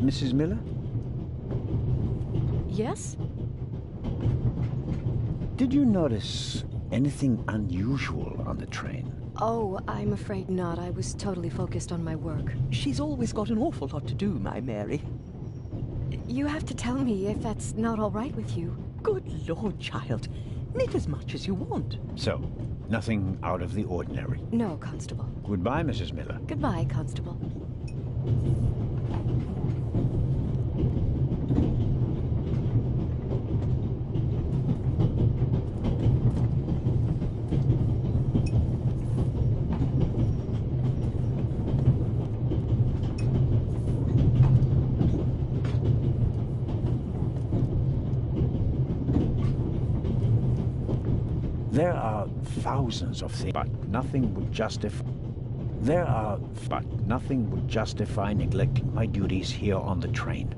S5: Mrs. Miller?
S8: Yes?
S5: Did you notice anything unusual on the train?
S8: Oh, I'm afraid not. I was totally focused on my work.
S9: She's always got an awful lot to do, my Mary.
S8: You have to tell me if that's not all right with you.
S9: Good Lord, child. Knit as much as you want.
S5: So, nothing out of the ordinary?
S8: No, Constable.
S5: Goodbye, Mrs. Miller.
S8: Goodbye, Constable.
S5: There are thousands of things, but nothing would justify... nothing would justify neglecting my duties here on the train.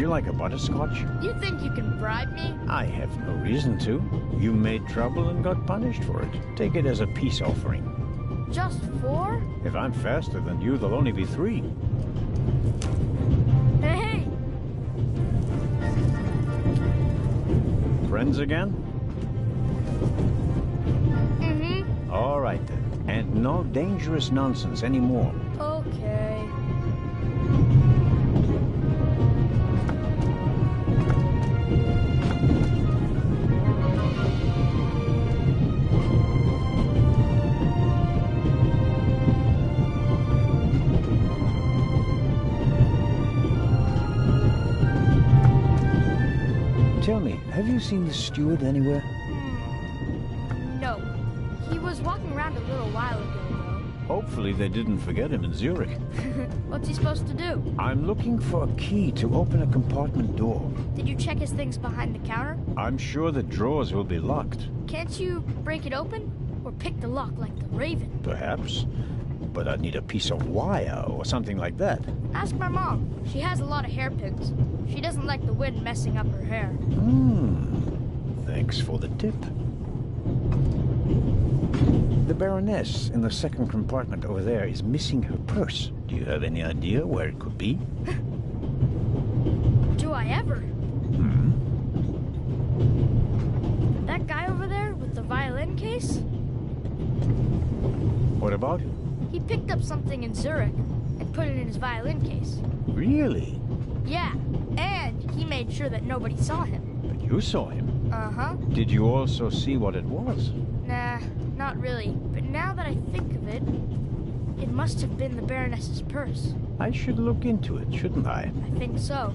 S5: Like a butterscotch?
S4: You think you can bribe me?
S5: I have no reason to. You made trouble and got punished for it. Take it as a peace offering.
S4: Just 4?
S5: If I'm faster than you, there'll only be 3.
S4: Hey!
S5: Friends again?
S4: Mm-hmm.
S5: All right then. And no dangerous nonsense anymore.
S4: Okay.
S5: Tell me, have you seen the steward anywhere?
S4: No. He was walking around a little while ago, though.
S5: Hopefully they didn't forget him in Zurich.
S4: What's he supposed to do?
S5: I'm looking for a key to open a compartment door.
S4: Did you check his things behind the counter?
S5: I'm sure the drawers will be locked.
S4: Can't you break it open? Or pick the lock like the Raven?
S5: Perhaps. But I'd need a piece of wire or something like that.
S4: Ask my mom. She has a lot of hairpins. She doesn't like the wind messing up her hair.
S5: Thanks for the tip. The Baroness in the second compartment over there is missing her purse. Do you have any idea where it could be?
S4: Do I ever? That guy over there with the violin case?
S5: What about him?
S4: He picked up something in Zurich and put it in his violin case.
S5: Really?
S4: Yeah, and he made sure that nobody saw him.
S5: But you saw him.
S4: Uh-huh.
S5: Did you also see what it was?
S4: Nah, not really. But now that I think of it, it must have been the Baroness's purse.
S5: I should look into it, shouldn't I?
S4: I think so.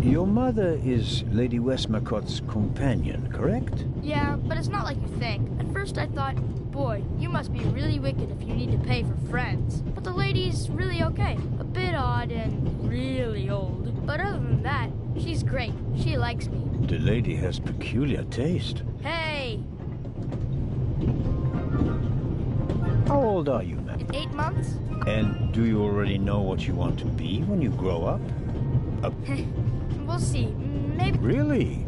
S5: Your mother is Lady Westmacott's companion, correct?
S4: Yeah, but it's not like you think. At first I thought, boy, you must be really wicked if you need to pay for friends. But the lady's really okay. A bit odd and really old. But other than that, she's great. She likes me.
S5: The lady has peculiar taste.
S4: Hey!
S5: How old are you, ma'am?
S4: In 8 months?
S5: And do you already know what you want to be when you grow up?
S4: We'll see. Maybe...
S5: Really?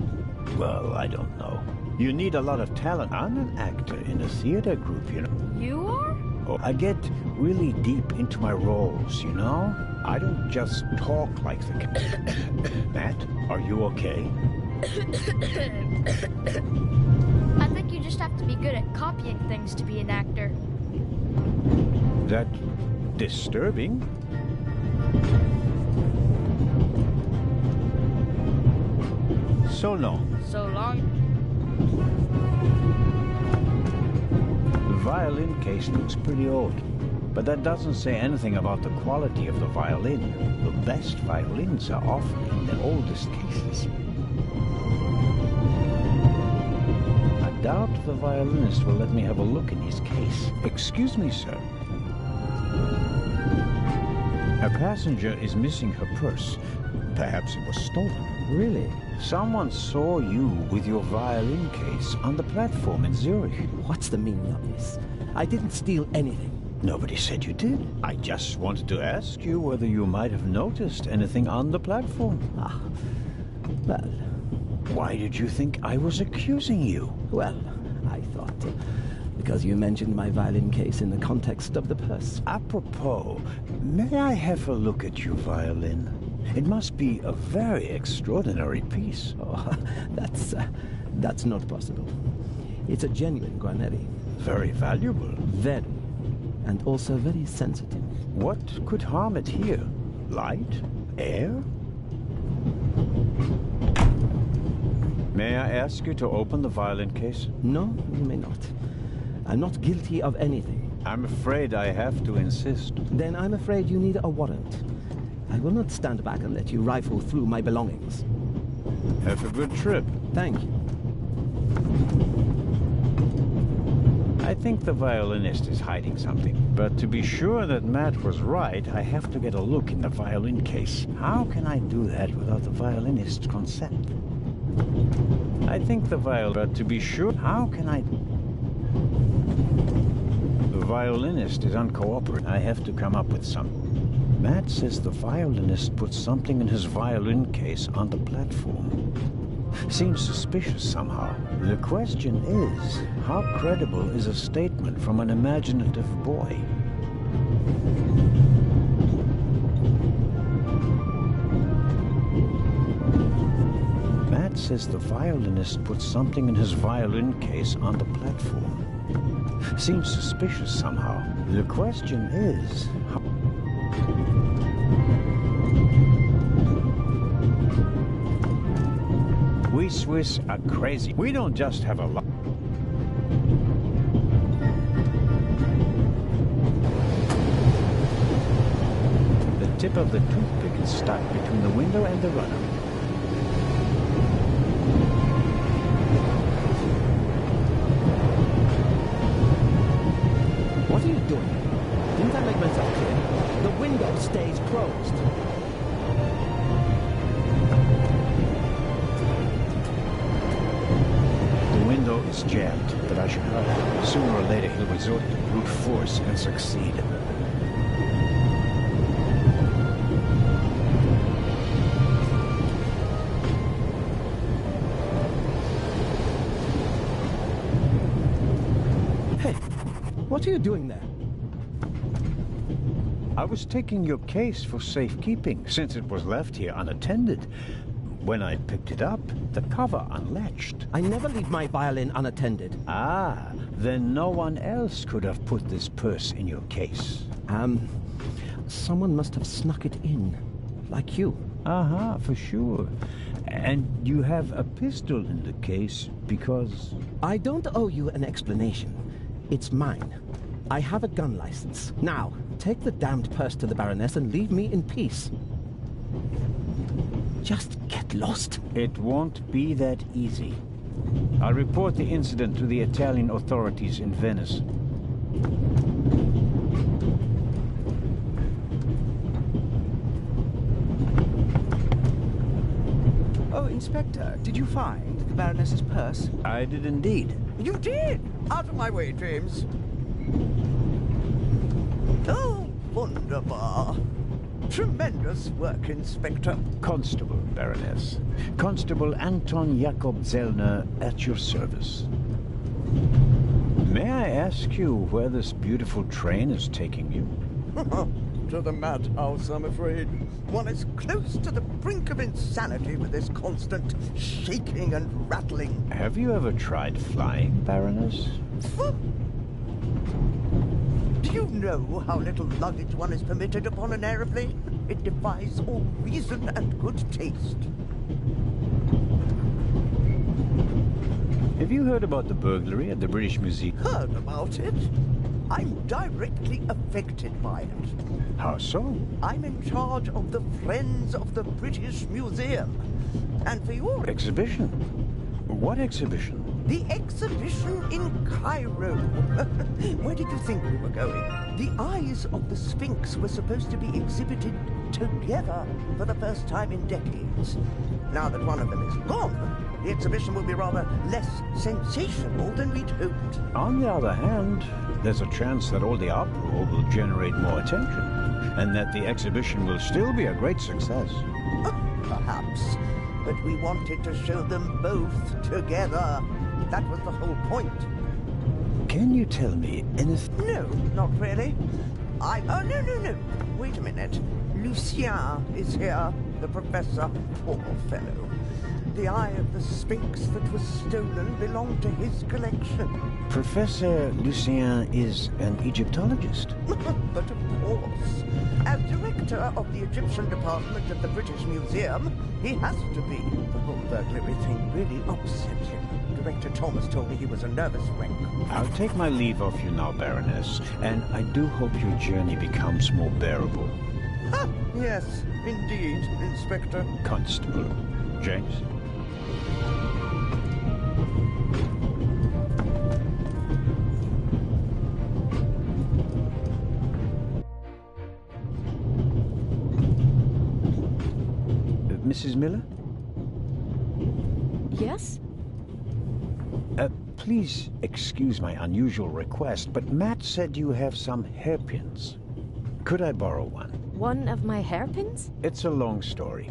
S5: Well, I don't know. You need a lot of talent. I'm an actor in a theater group, you know.
S4: You are?
S5: Oh, I get really deep into my roles, you know? I don't just talk like the... Matt, are you okay?
S4: I think you just have to be good at copying things to be an actor.
S5: That disturbing? So long.
S4: So long.
S5: The violin case looks pretty old, but that doesn't say anything about the quality of the violin. The best violins are often in the oldest cases. I doubt the violinist will let me have a look in his case. Excuse me, sir. A passenger is missing her purse. Perhaps it was stolen.
S14: Really?
S5: Someone saw you with your violin case on the platform in Zurich.
S14: What's the meaning of this? I didn't steal anything.
S5: Nobody said you did. I just wanted to ask you whether you might have noticed anything on the platform.
S14: Ah, well...
S5: Why did you think I was accusing you?
S14: Well, I thought... because you mentioned my violin case in the context of the purse.
S5: Apropos, may I have a look at your violin? It must be a very extraordinary piece.
S14: Oh, that's not possible. It's a genuine Guarneri.
S5: Very valuable.
S14: Very. And also very sensitive.
S5: What could harm it here? Light? Air? May I ask you to open the violin case?
S14: No, you may not. I'm not guilty of anything.
S5: I'm afraid I have to insist.
S14: Then I'm afraid you need a warrant. I will not stand back and let you rifle through my belongings.
S5: Have a good trip.
S14: Thank you.
S5: I think the violinist is hiding something. But to be sure that Matt was right, I have to get a look in the violin case. How can I do that without the violinist's consent? I think the but to be sure, how can I... The violinist is uncooperative. I have to come up with something. Matt says the violinist put something in his violin case on the platform. Seems suspicious somehow. The question is, how credible is a statement from an imaginative boy? Matt says the violinist put something in his violin case on the platform. Seems suspicious somehow. The question is, how... We Swiss are crazy. We don't just have a lot. The tip of the toothpick is stuck between the window and the runner.
S14: What are you doing? Didn't I make myself clear? The window stays closed.
S5: The window is jammed, but I should hurry. Sooner or later he'll resort to brute force and succeed.
S14: Hey, what are you doing there?
S5: I was taking your case for safekeeping, since it was left here unattended. When I picked it up, the cover unlatched.
S14: I never leave my violin unattended.
S5: Ah, then no one else could have put this purse in your case.
S14: Someone must have snuck it in. Like you.
S5: Uh-huh, for sure. And you have a pistol in the case because...
S14: I don't owe you an explanation. It's mine. I have a gun license. Now, take the damned purse to the Baroness and leave me in peace. Just get lost.
S5: It won't be that easy. I'll report the incident to the Italian authorities in Venice.
S12: Oh, Inspector, did you find the Baroness's purse?
S5: I did indeed.
S13: You did? Out of my way, James. Oh, wonderful. Tremendous work, Inspector.
S5: Constable, Baroness. Constable Anton Jakob Zellner at your service. May I ask you where this beautiful train is taking you?
S13: To the madhouse, I'm afraid. One is close to the brink of insanity with this constant shaking and rattling.
S5: Have you ever tried flying, Baroness?
S13: Do you know how little luggage one is permitted upon an aeroplane? It defies all reason and good taste.
S5: Have you heard about the burglary at the British Museum?
S13: Heard about it? I'm directly affected by it.
S5: How so?
S13: I'm in charge of the Friends of the British Museum. And for your...
S5: Exhibition? What exhibition?
S13: The exhibition in Cairo. Where did you think we were going? The eyes of the Sphinx were supposed to be exhibited together for the first time in decades. Now that one of them is gone, the exhibition will be rather less sensational than we'd hoped.
S5: On the other hand, there's a chance that all the uproar will generate more attention, and that the exhibition will still be a great success.
S13: Perhaps. But we wanted to show them both together. That was the whole point.
S5: Can you tell me anything?
S13: No, not really. Oh, no. Wait a minute. Lucien is here, the professor. Poor fellow. The eye of the Sphinx that was stolen belonged to his collection.
S5: Professor Lucien is an Egyptologist.
S13: But of course. As director of the Egyptian department of the British Museum, he has to be. The whole burglary thing really upset him. Director Thomas told me he was a nervous wreck.
S5: I'll take my leave of you now, Baroness, and I do hope your journey becomes more bearable.
S13: Yes, indeed, Inspector.
S5: Constable. James? Mrs. Miller?
S8: Yes?
S5: Please excuse my unusual request, but Matt said you have some hairpins. Could I borrow one?
S8: One of my hairpins?
S5: It's a long story.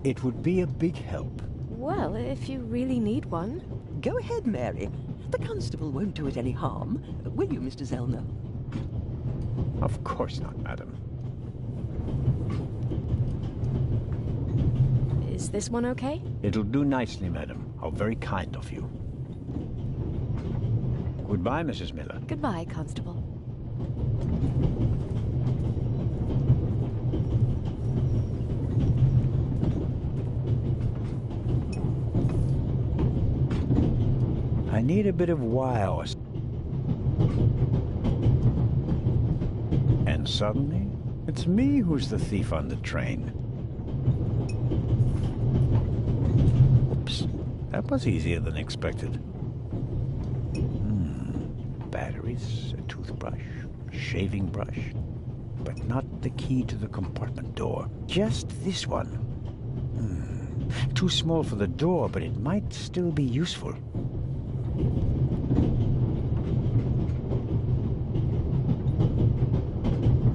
S5: It would be a big help.
S8: Well, if you really need one.
S9: Go ahead, Mary. The constable won't do it any harm. Will you, Mr. Zellner?
S5: Of course not, madam.
S8: Is this one okay?
S5: It'll do nicely, madam. How very kind of you. Goodbye, Mrs. Miller.
S8: Goodbye, Constable.
S5: I need a bit of wow. And suddenly, it's me who's the thief on the train. Oops, that was easier than expected. Batteries, a toothbrush, a shaving brush, but not the key to the compartment door. Just this one. Too small for the door, but it might still be useful.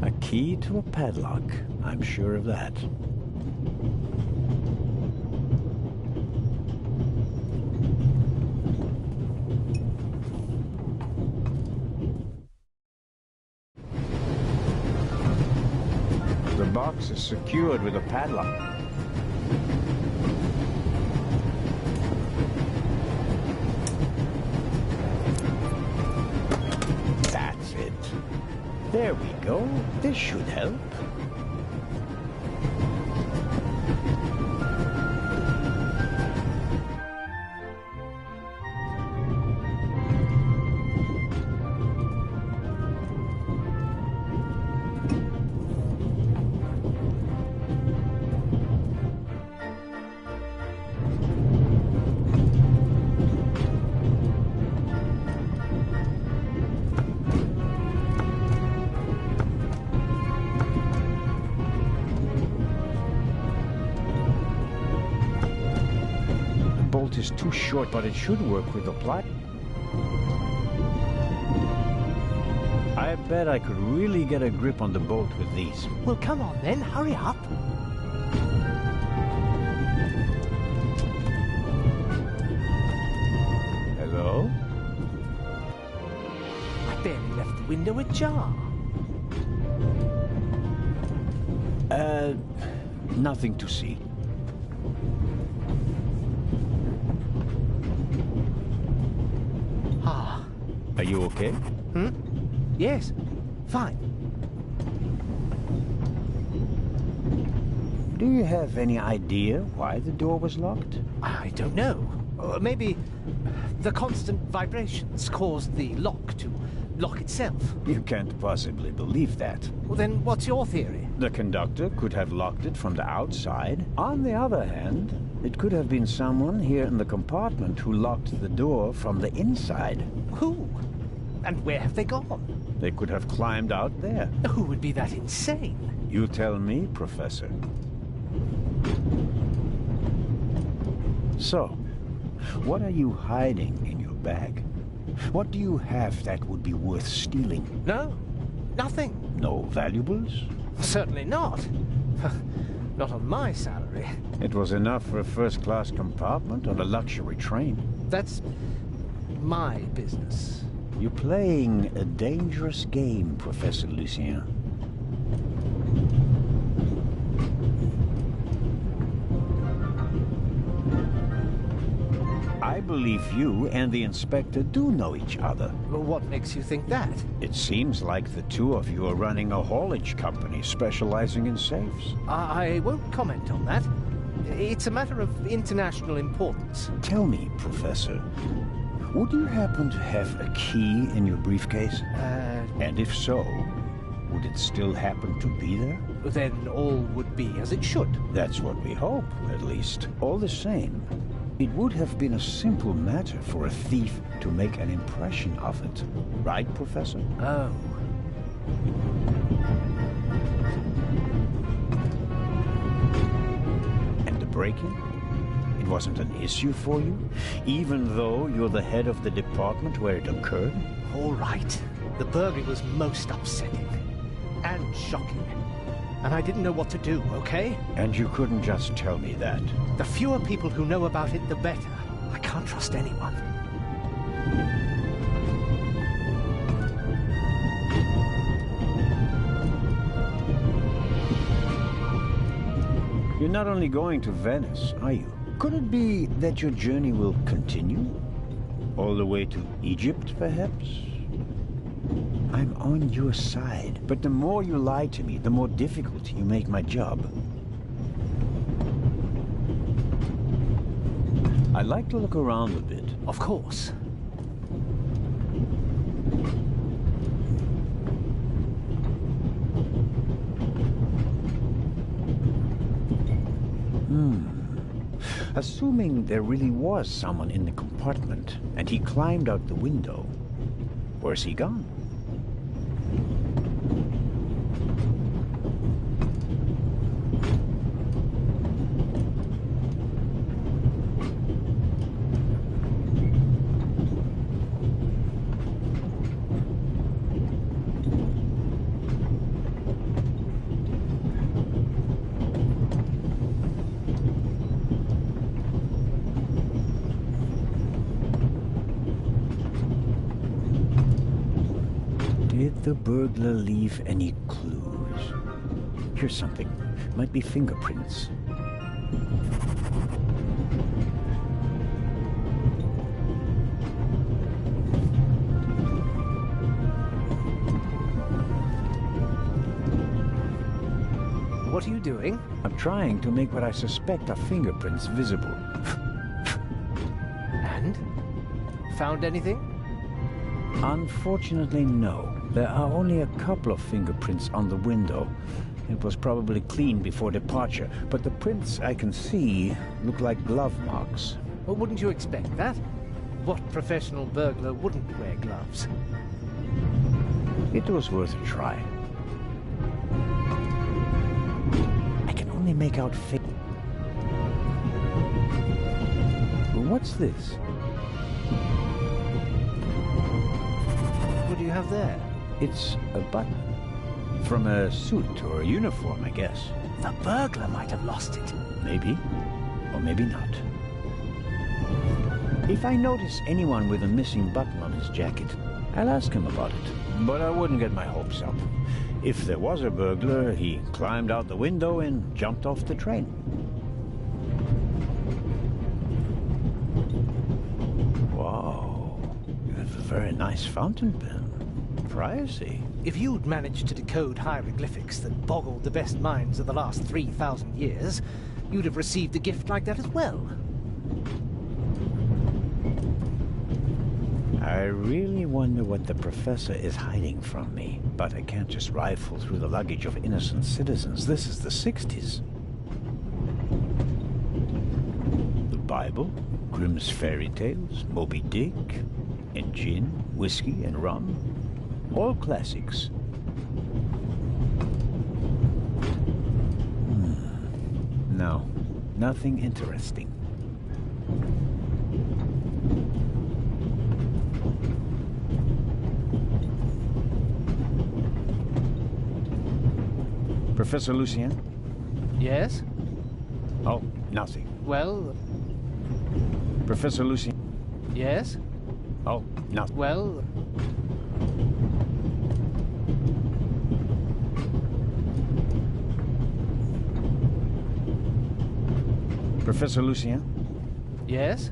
S5: A key to a padlock. I'm sure of that. The box is secured with a padlock. That's it. There we go. This should help. bolt is too short, but it should work with the plot. I bet I could really get a grip on the bolt with these.
S7: Well, come on then, hurry up.
S5: Hello?
S7: I barely left the window ajar.
S5: Nothing to see.
S7: Ah.
S5: Are you okay?
S7: Hmm? Yes, fine.
S5: Do you have any idea why the door was locked?
S7: I don't know. Maybe the constant vibrations caused the lock to lock itself.
S5: You can't possibly believe that.
S7: Well, then what's your theory?
S5: The conductor could have locked it from the outside. On the other hand, it could have been someone here in the compartment who locked the door from the inside.
S7: Who? And where have they gone?
S5: They could have climbed out there.
S7: Who would be that insane?
S5: You tell me, Professor. So, what are you hiding in your bag? What do you have that would be worth stealing?
S7: No, nothing.
S5: No valuables?
S7: Certainly not. Not on my salary.
S5: It was enough for a first-class compartment on a luxury train.
S7: That's my business.
S5: You're playing a dangerous game, Professor Lucien. I believe you and the inspector do know each other.
S7: What makes you think that?
S5: It seems like the two of you are running a haulage company specializing in safes.
S7: I won't comment on that. It's a matter of international importance.
S5: Tell me, Professor, would you happen to have a key in your briefcase? And if so, would it still happen to be there?
S7: Then all would be as it should.
S5: That's what we hope, at least. All the same, it would have been a simple matter for a thief to make an impression of it. Right, Professor?
S7: Oh.
S5: And the break-in? It wasn't an issue for you? Even though you're the head of the department where it occurred?
S7: All right. The burglary was most upsetting. And shocking. And I didn't know what to do, okay?
S5: And you couldn't just tell me that.
S7: The fewer people who know about it, the better. I can't trust anyone.
S5: You're not only going to Venice, are you? Could it be that your journey will continue? All the way to Egypt, perhaps? I'm on your side, but the more you lie to me, the more difficult you make my job. I'd like to look around a bit.
S7: Of course.
S5: Assuming there really was someone in the compartment, and he climbed out the window, where's he gone? Did the burglar leave any clues? Here's something. Might be fingerprints.
S7: What are you doing?
S5: I'm trying to make what I suspect are fingerprints visible.
S7: And? Found anything?
S5: Unfortunately, no. There are only a couple of fingerprints on the window. It was probably cleaned before departure, but the prints I can see look like glove marks.
S7: Well, wouldn't you expect that? What professional burglar wouldn't wear gloves?
S5: It was worth a try. I can only make out What's this?
S7: What do you have there?
S5: It's a button. From a suit or a uniform, I guess.
S7: The burglar might have lost it.
S5: Maybe. Or maybe not. If I notice anyone with a missing button on his jacket, I'll ask him about it. But I wouldn't get my hopes up. If there was a burglar, he climbed out the window and jumped off the train. Wow. You have a very nice fountain pen. Pricey.
S7: If you'd managed to decode hieroglyphics that boggled the best minds of the last 3,000 years, you'd have received a gift like that as well.
S5: I really wonder what the professor is hiding from me. But I can't just rifle through the luggage of innocent citizens. This is the 60s. The Bible, Grimm's fairy tales, Moby Dick, and gin, whiskey, and rum. All classics. No, nothing interesting. Professor Lucien?
S7: Yes?
S5: Oh, nothing.
S7: Well...
S5: Professor Lucien?
S7: Yes?
S5: Oh, nothing.
S7: Well...
S5: Professor Lucien?
S7: Yes?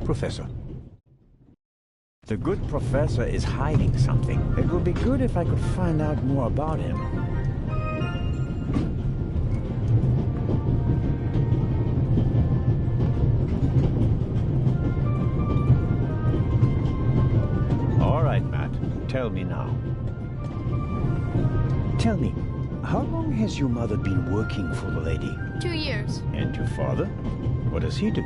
S5: Professor. The good professor is hiding something. It would be good if I could find out more about him. All right, Matt. Tell me now. Tell me, how long has your mother been working for the lady?
S4: 2 years.
S5: And your father? What does he do?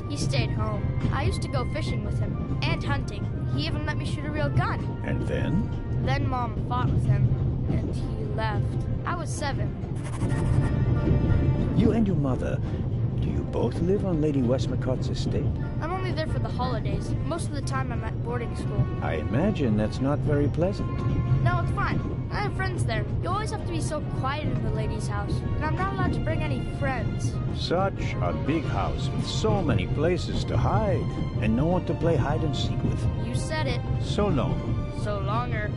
S4: He stayed home. I used to go fishing with him, and hunting. He even let me shoot a real gun.
S5: And then?
S4: Then Mom fought with him, and he left. I was 7.
S5: You and your mother, do you both live on Lady Westmacott's estate?
S4: I'm only there for the holidays. Most of the time I'm at boarding school.
S5: I imagine that's not very pleasant.
S4: No, it's fine. I have friends there. You always have to be so quiet in the lady's house, and I'm not allowed to bring any friends.
S5: Such a big house with so many places to hide, and no one to play hide and seek with.
S4: You said it.
S5: So long.
S4: So longer.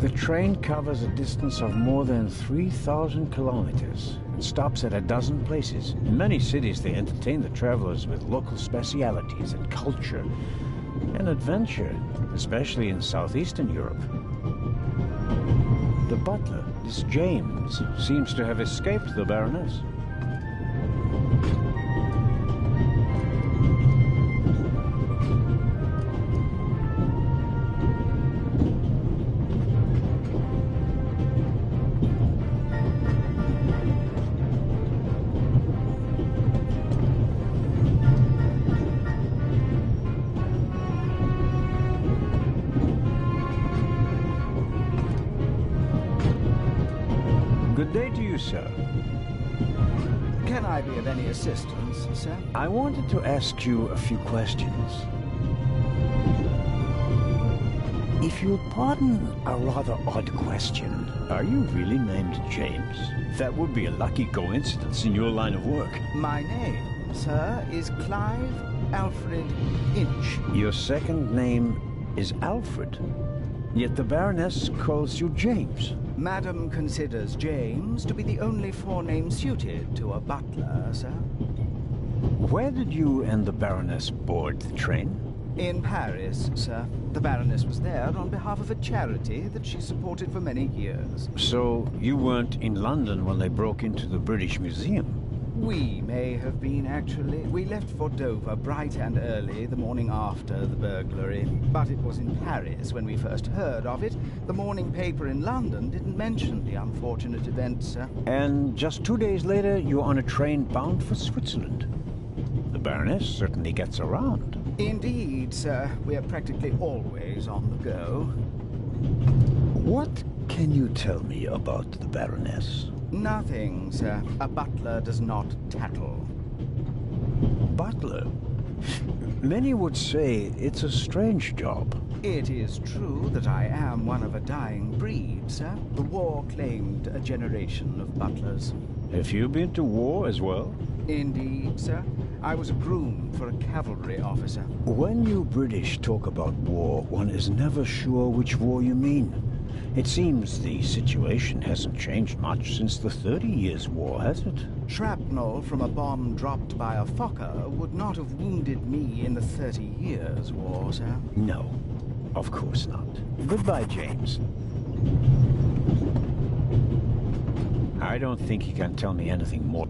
S5: The train covers a distance of more than 3,000 kilometers and stops at a dozen places. In many cities, they entertain the travelers with local specialities and culture and adventure, especially in southeastern Europe. The butler, this James, seems to have escaped the Baroness. Good day to you, sir.
S12: Can I be of any assistance, sir?
S5: I wanted to ask you a few questions. If you'll pardon a rather odd question, are you really named James? That would be a lucky coincidence in your line of work.
S12: My name, sir, is Clive Alfred Inch.
S5: Your second name is Alfred, yet the Baroness calls you James.
S12: Madam considers James to be the only forename suited to a butler, sir.
S5: Where did you and the Baroness board the train?
S12: In Paris, sir. The Baroness was there on behalf of a charity that she supported for many years.
S5: So you weren't in London when they broke into the British Museum?
S12: We may have been, actually. We left for Dover bright and early the morning after the burglary. But it was in Paris when we first heard of it. The morning paper in London didn't mention the unfortunate event, sir.
S5: And just 2 days later, you're on a train bound for Switzerland. The Baroness certainly gets around.
S12: Indeed, sir. We are practically always on the go.
S5: What can you tell me about the Baroness?
S12: Nothing, sir. A butler does not tattle.
S5: Butler? Many would say it's a strange job.
S12: It is true that I am one of a dying breed, sir. The war claimed a generation of butlers.
S5: Have you been to war as well?
S12: Indeed, sir. I was a groom for a cavalry officer.
S5: When you British talk about war, one is never sure which war you mean. It seems the situation hasn't changed much since the 30 Years' War, has it?
S12: Shrapnel from a bomb dropped by a Fokker would not have wounded me in the 30 Years' War, sir.
S5: No, of course not. Goodbye, James. I don't think he can tell me anything more.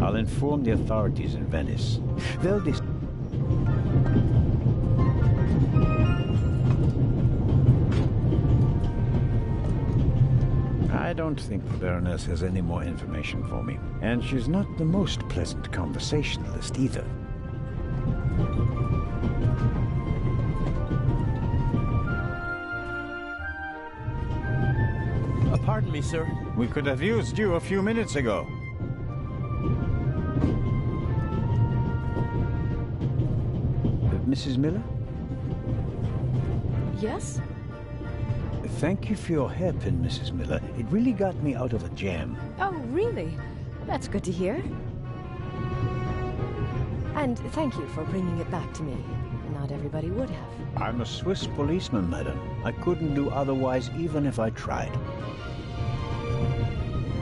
S5: I'll inform the authorities in Venice. They'll I don't think the Baroness has any more information for me. And she's not the most pleasant conversationalist either.
S15: Pardon me, sir.
S5: We could have used you a few minutes ago. Mrs. Miller?
S8: Yes?
S5: Thank you for your hairpin, Mrs. Miller. It really got me out of a jam.
S8: Oh, really? That's good to hear. And thank you for bringing it back to me. Not everybody would have.
S5: I'm a Swiss policeman, madam. I couldn't do otherwise even if I tried.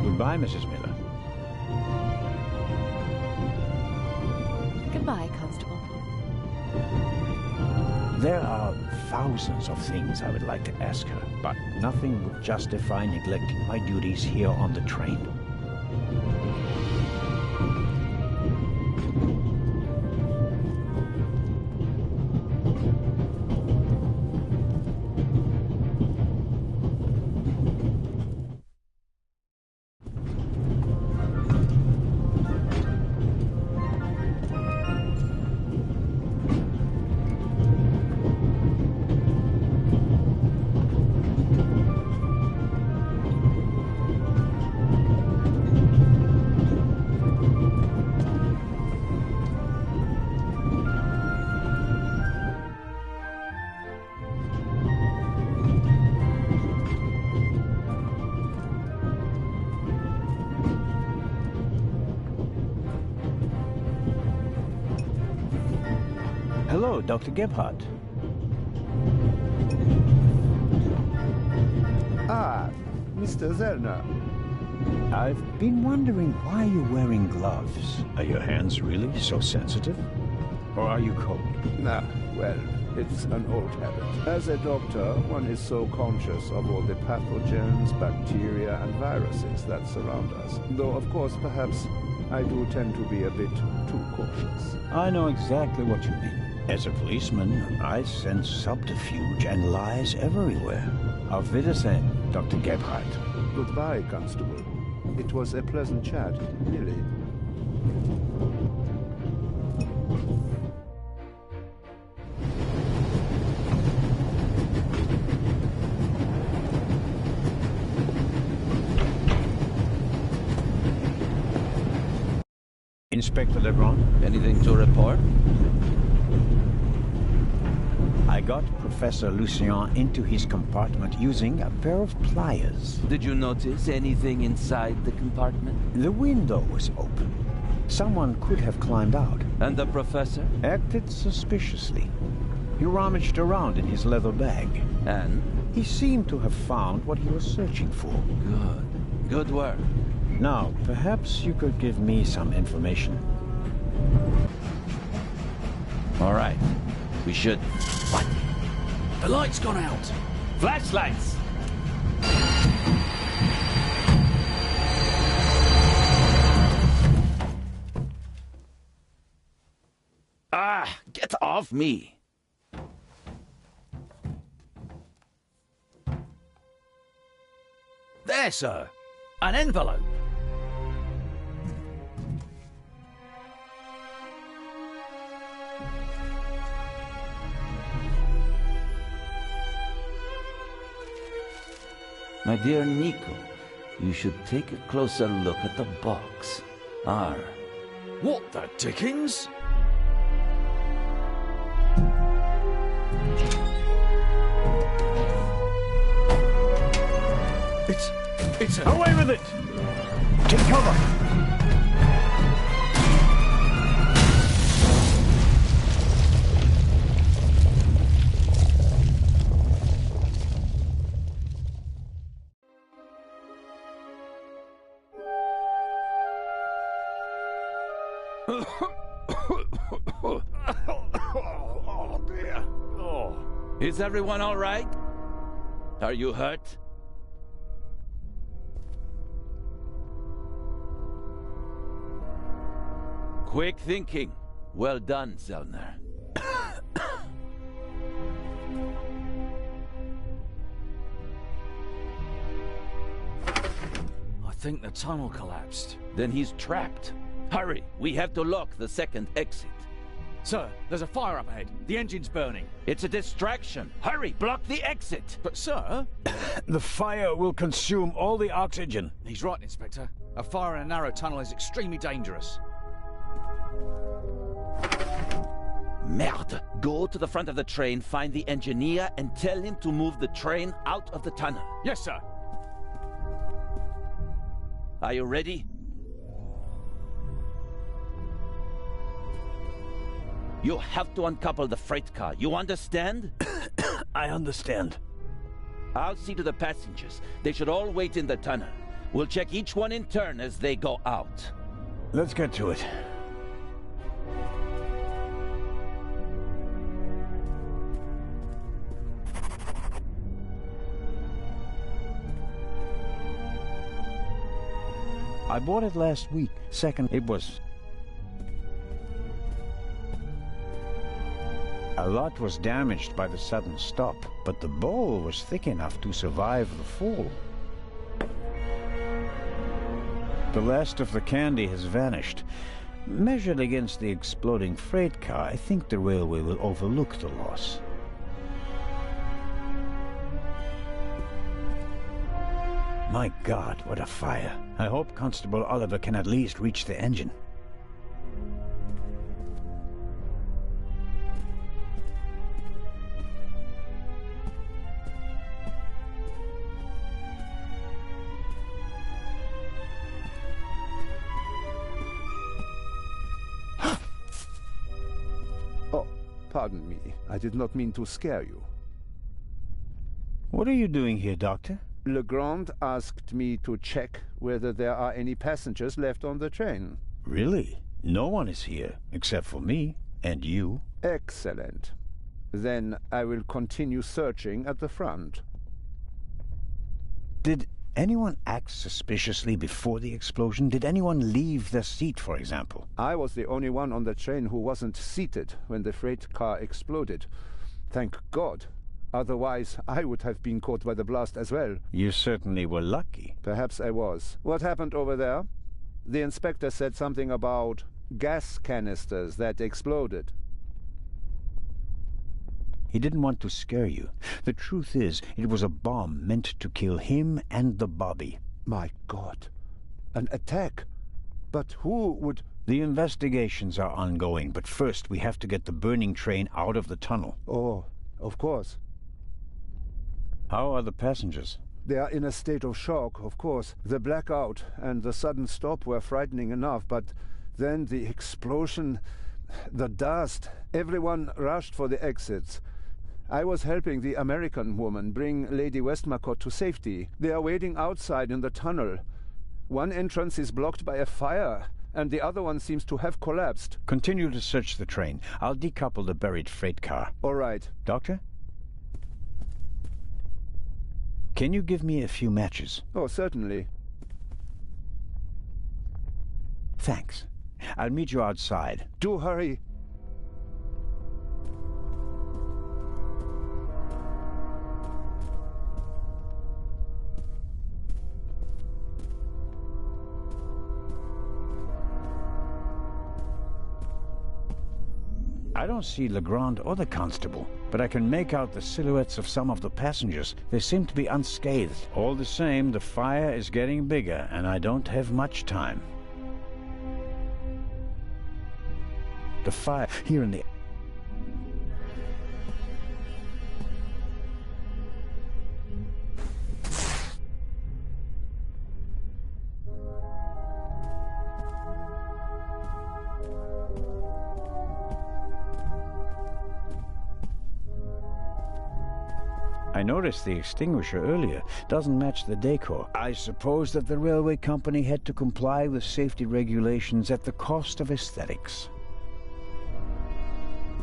S5: Goodbye, Mrs. Miller.
S8: Goodbye, Constable.
S5: There are thousands of things I would like to ask her, but nothing would justify neglecting my duties here on the train. Hello, Dr. Gebhardt.
S10: Ah, Mr. Zellner.
S5: I've been wondering why you're wearing gloves. Are your hands really so sensitive? Or are you cold?
S10: Nah, well, it's an old habit. As a doctor, one is so conscious of all the pathogens, bacteria, and viruses that surround us. Though, of course, perhaps I do tend to be a bit too cautious.
S5: I know exactly what you mean. As a policeman, I sense subterfuge and lies everywhere. Auf Wiedersehen, Dr. Gebhardt.
S10: Goodbye, Constable. It was a pleasant chat, really.
S5: Inspector Lebron?
S15: Anything to report?
S5: I got Professor Lucien into his compartment using a pair of pliers.
S15: Did you notice anything inside the compartment?
S5: The window was open. Someone could have climbed out.
S6: And the professor?
S5: Acted suspiciously. He rummaged around in his leather bag.
S6: And?
S5: He seemed to have found what he was searching for.
S6: Good. Good work.
S5: Now, perhaps you could give me some information.
S6: All right. We should...
S2: What? The light's gone out.
S3: Flashlights!
S6: Ah! Get off me!
S2: There, sir. An envelope.
S6: My dear Nico, you should take a closer look at the box. R.
S2: What the dickens? It's a...
S3: Away with it!
S5: Take cover!
S3: Oh, dear. Oh.
S6: Is everyone all right? Are you hurt? Quick thinking. Well done, Zellner.
S2: I think the tunnel collapsed.
S6: Then he's trapped. Hurry, we have to lock the second exit.
S11: Sir, there's a fire up ahead. The engine's burning.
S6: It's a distraction. Hurry, block the exit.
S11: But, sir...
S5: The fire will consume all the oxygen.
S11: He's right, Inspector. A fire in a narrow tunnel is extremely dangerous.
S6: Merde! Go to the front of the train, find the engineer, and tell him to move the train out of the tunnel.
S11: Yes, sir.
S6: Are you ready? You have to uncouple the freight car. You understand?
S5: I understand.
S6: I'll see to the passengers. They should all wait in the tunnel. We'll check each one in turn as they go out.
S5: Let's get to it. I bought it last week. Second, it was... A lot was damaged by the sudden stop, but the bowl was thick enough to survive the fall. The last of the candy has vanished. Measured against the exploding freight car, I think the railway will overlook the loss. My God, what a fire. I hope Constable Oliver can at least reach the engine.
S10: Oh, pardon me. I did not mean to scare you.
S5: What are you doing here, Doctor?
S10: Legrand asked me to check whether there are any passengers left on the train.
S5: Really? No one is here, except for me and you.
S10: Excellent. Then I will continue searching at the front.
S5: Did anyone act suspiciously before the explosion? Did anyone leave their seat, for example?
S10: I was the only one on the train who wasn't seated when the freight car exploded. Thank God. Otherwise, I would have been caught by the blast as well.
S5: You certainly were lucky.
S10: Perhaps I was. What happened over there? The inspector said something about gas canisters that exploded.
S5: He didn't want to scare you. The truth is, it was a bomb meant to kill him and the Bobby.
S10: My God. An attack? But who would...
S5: The investigations are ongoing, but first we have to get the burning train out of the tunnel.
S10: Oh, of course.
S5: How are the passengers?
S10: They are in a state of shock, of course. The blackout and the sudden stop were frightening enough, but Then the explosion, the dust. Everyone rushed for the exits. I was helping the American woman bring Lady Westmacott to safety. They are waiting outside in the tunnel. One entrance is blocked by a fire, and the other one seems to have collapsed.
S5: Continue to search the train. I'll decouple the buried freight car.
S10: All right.
S5: Doctor? Can you give me a few matches?
S10: Oh, certainly.
S5: Thanks. I'll meet you outside.
S10: Do hurry.
S5: I don't see Legrand or the constable, but I can make out the silhouettes of some of the passengers. They seem to be unscathed. All the same, the fire is getting bigger, and I don't have much time. The fire here in the... I noticed the extinguisher earlier. Doesn't match the decor. I suppose that the railway company had to comply with safety regulations at the cost of aesthetics.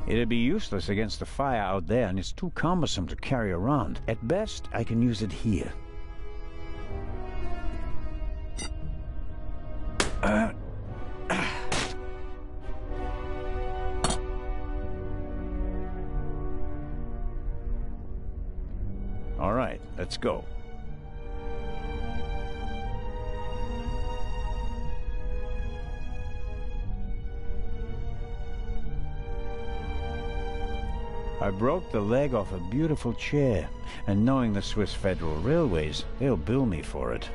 S5: It'd be useless against the fire out there, and it's too cumbersome to carry around. At best, I can use it here. All right, let's go. I broke the leg off a beautiful chair, and knowing the Swiss Federal Railways, they'll bill me for it.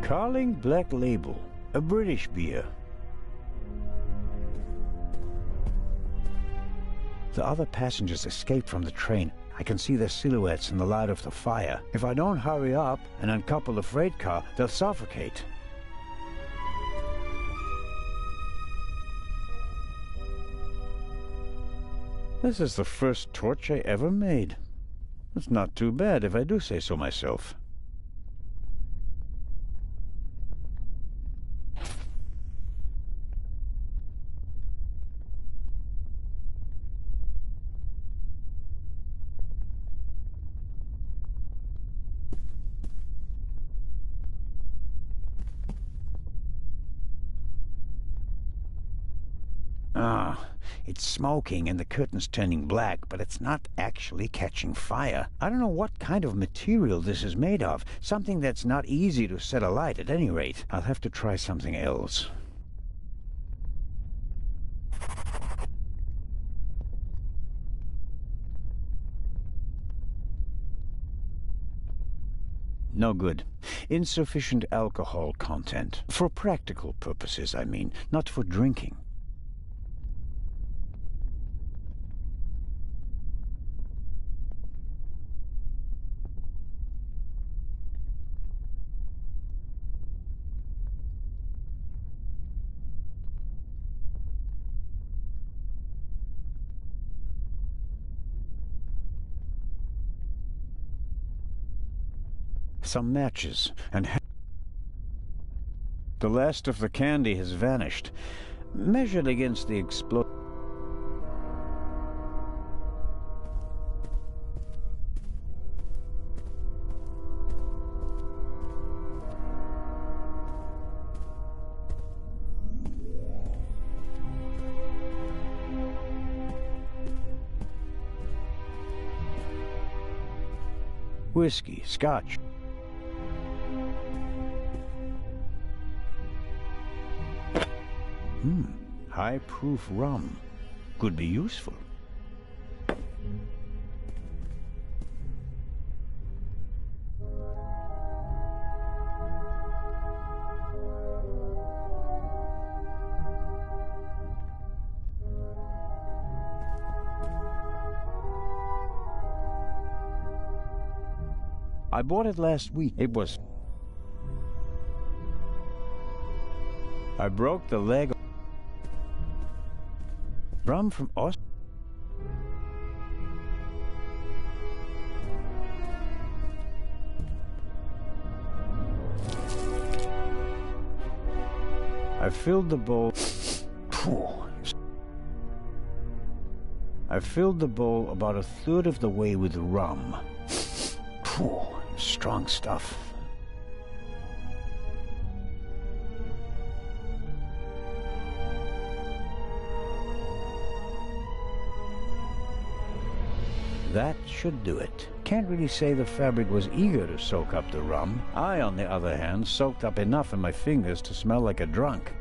S5: Carling Black Label, a British beer. The other passengers escaped from the train. I can see their silhouettes in the light of the fire. If I don't hurry up and uncouple the freight car, they'll suffocate. This is the first torch I ever made. It's not too bad if I do say so myself. It's smoking and the curtain's turning black, but it's not actually catching fire. I don't know what kind of material this is made of. Something that's not easy to set alight at any rate. I'll have to try something else. No good. Insufficient alcohol content. For practical purposes, I mean, not for drinking. Some matches, and the last of the candy has vanished. Measured against the explosion. Whiskey, scotch. High-proof rum. Could be useful. I bought it last week. It was... I broke the leg... Rum from Aust... I filled the bowl... I filled the bowl about a third of the way with rum. Strong stuff. That should do it. Can't really say the fabric was eager to soak up the rum. I, on the other hand, soaked up enough in my fingers to smell like a drunk.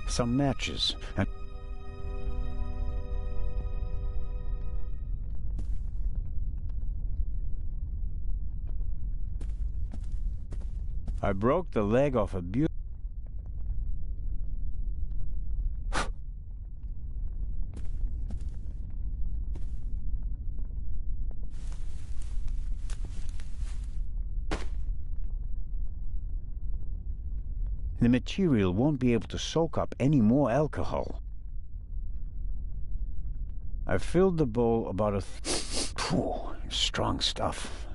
S5: Some matches, and I broke the leg off a beautiful... The material won't be able to soak up any more alcohol. I filled the bowl about a... strong stuff.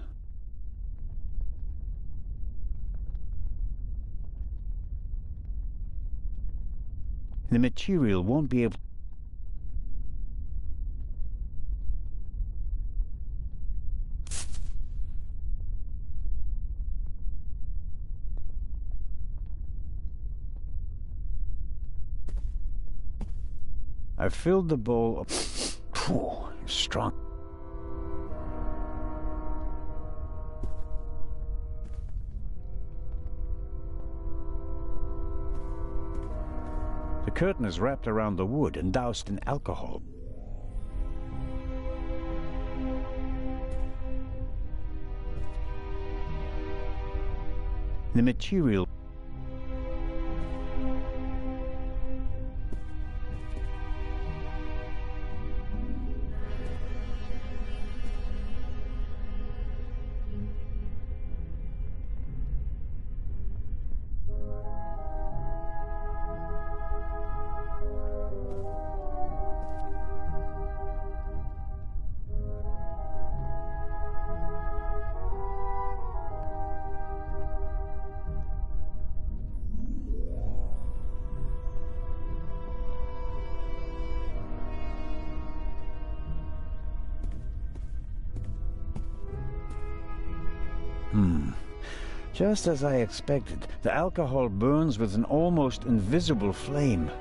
S5: The material won't be able... I filled the bowl up... strong. The curtain is wrapped around the wood and doused in alcohol. The material... Just as I expected, the alcohol burns with an almost invisible flame.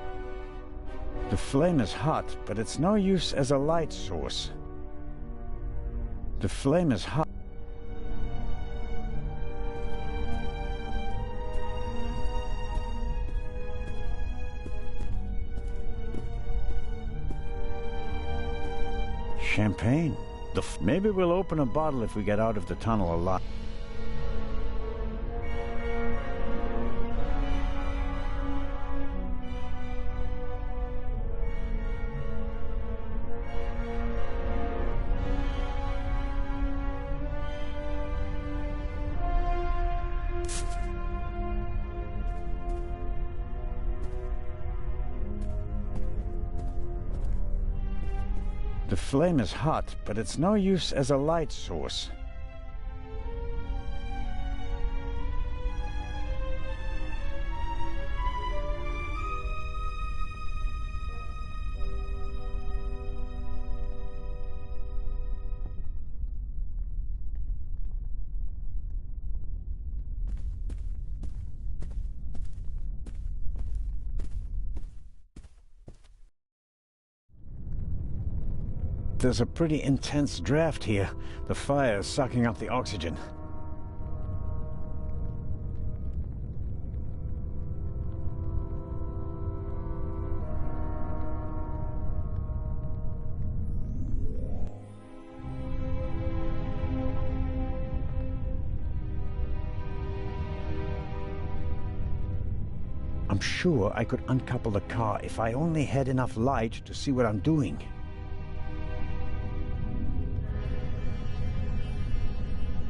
S5: The flame is hot, but it's no use as a light source. The flame is hot. Champagne. Maybe we'll open a bottle if we get out of the tunnel alive. The flame is hot, but it's no use as a light source. There's a pretty intense draft here. The fire is sucking up the oxygen. I'm sure I could uncouple the car if I only had enough light to see what I'm doing.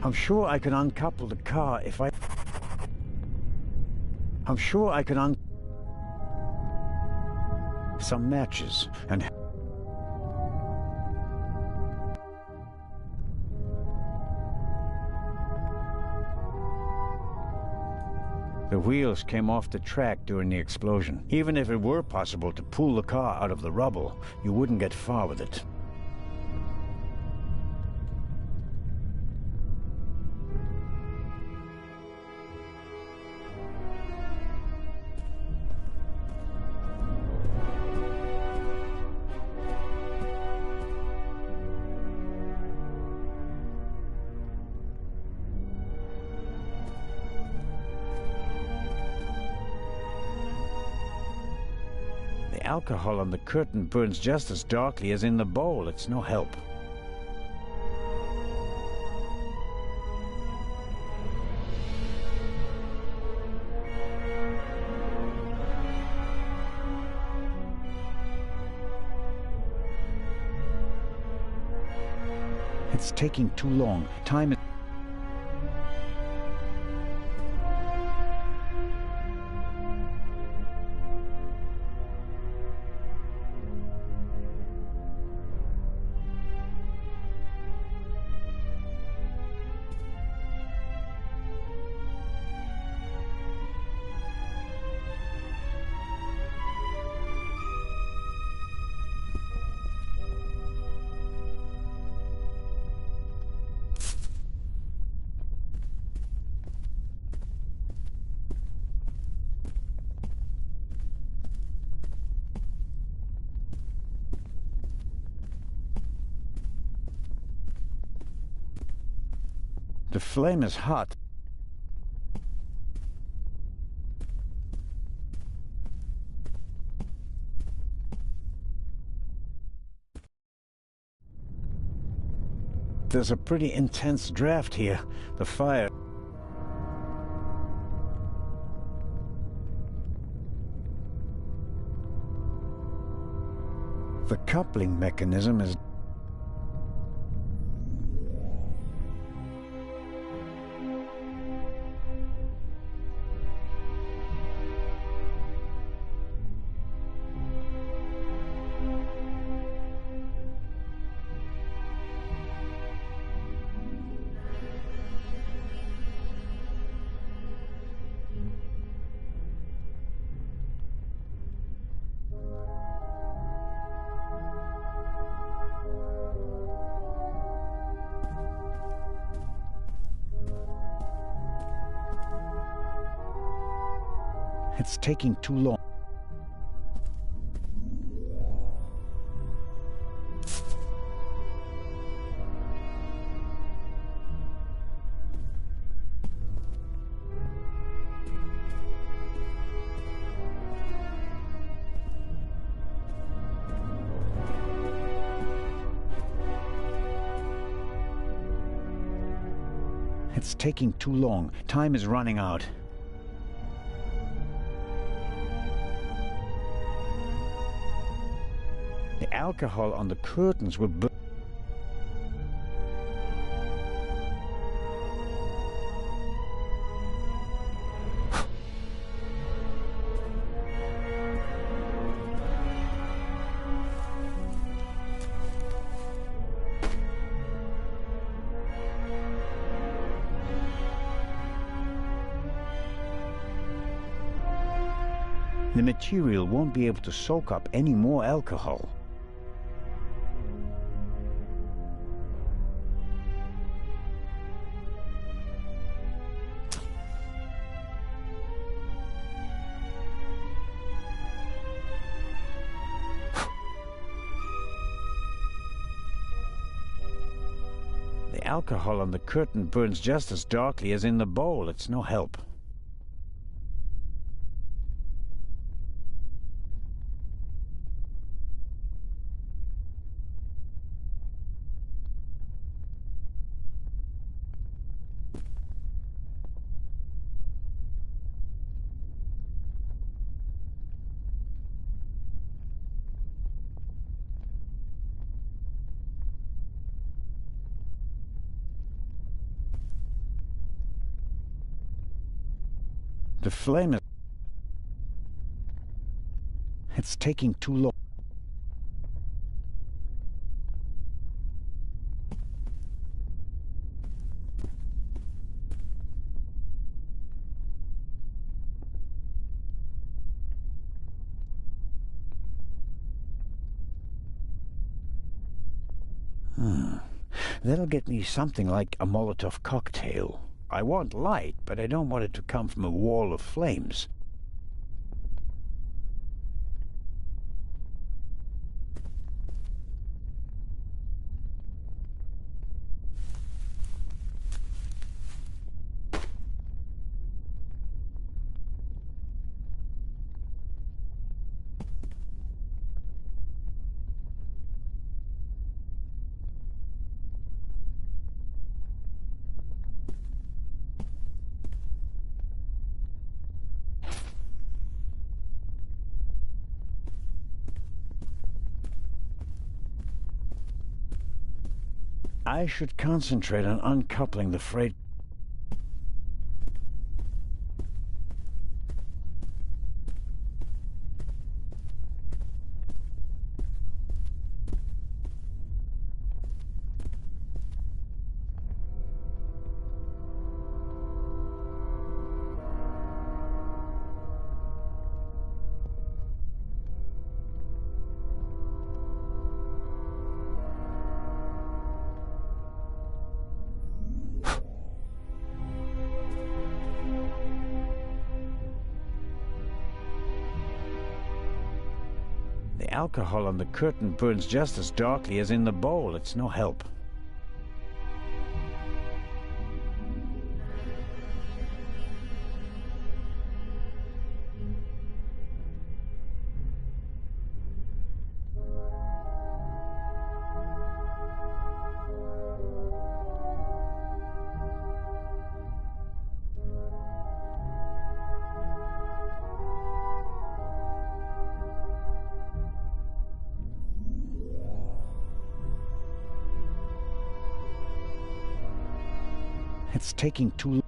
S5: I'm sure I can uncouple the car if I... I'm sure I can some matches and... The wheels came off the track during the explosion. Even if it were possible to pull the car out of the rubble, you wouldn't get far with it. The alcohol on the curtain burns just as darkly as in the bowl. It's no help. It's taking too long. Time is... The flame is hot. There's a pretty intense draft here. The fire... The coupling mechanism is... It's taking too long. It's taking too long. Time is running out. The alcohol on the curtains will burn. The material won't be able to soak up any more alcohol. The alcohol on the curtain burns just as darkly as in the bowl. It's no help. The flame is... It's taking too long. That'll get me something like a Molotov cocktail. I want light, but I don't want it to come from a wall of flames. I should concentrate on uncoupling the freight. The alcohol on the curtain burns just as darkly as in the bowl. It's no help. It's taking too long.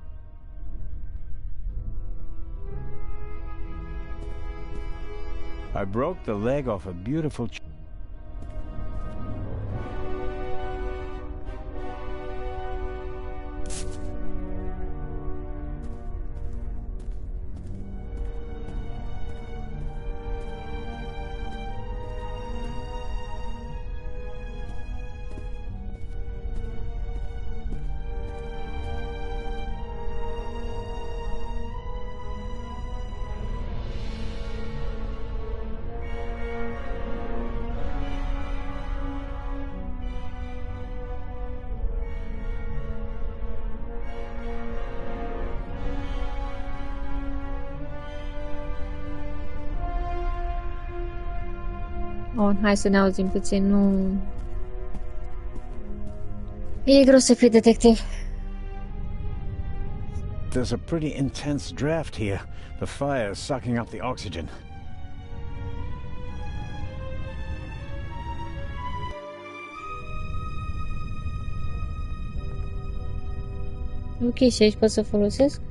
S5: I broke the leg off a beautiful
S16: hai să ne auzim puțin, nu... E greu să fii detectiv.
S5: There's a pretty intense draft here. The fire is sucking up the oxygen.
S16: Ok, și aici pot să folosesc?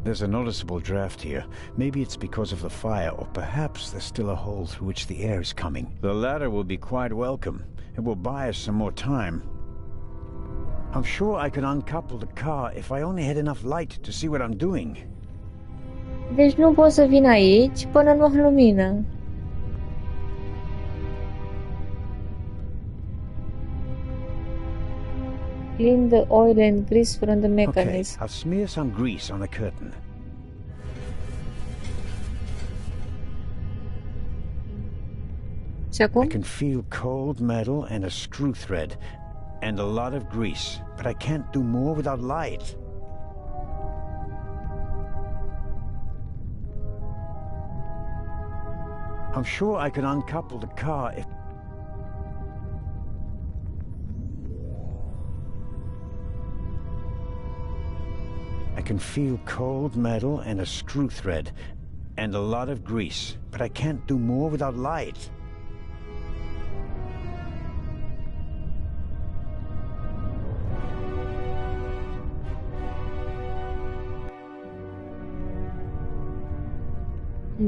S5: There's a noticeable draft here. Maybe it's because of the fire, or perhaps there's still a hole through which the air is coming. The latter will be quite welcome. It will buy us some more time. I'm sure I could uncouple the car if I only had enough light to see what I'm doing.
S16: Deci nu pot să vin aici până nu am lumină. Clean the oil and grease from the mechanism.
S5: Okay, I'll smear some grease on the curtain.
S16: Și acum?
S5: I can feel cold metal and a screw thread, and a lot of grease, but I can't do more without light. I'm sure I could uncouple the car if... I can feel cold metal and a screw thread, and a lot of grease, but I can't do more without light.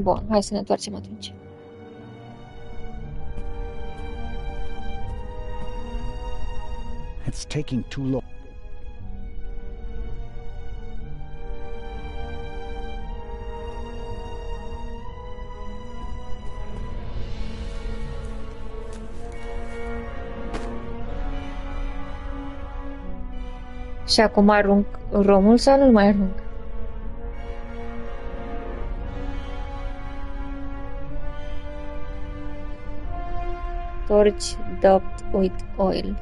S16: Bun, hai să ne întoarcem atunci.
S5: It's taking too long.
S16: Și acum arunc romul sau nu-l mai arunc? Torch duct with oil.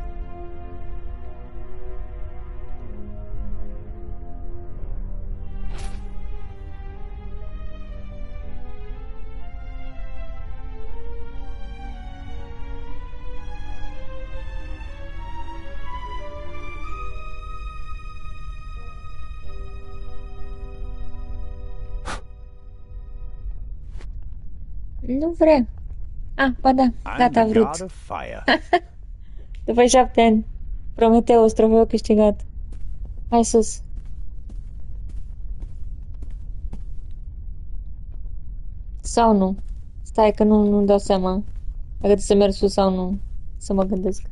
S16: Nu vrea. Ba da, gata, a vrut. După 7 ani. Prometeus, trofeu câștigat. Hai sus. Sau nu? Stai că nu dau seama. Dacă trebuie să merg sus sau nu. Să mă gândesc.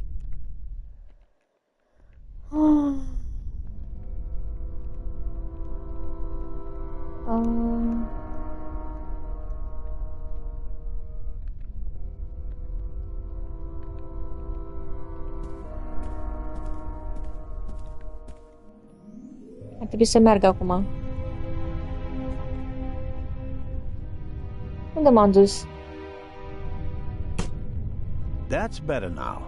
S16: Ar trebui să meargă acum. Unde m-am dus?
S5: That's better now.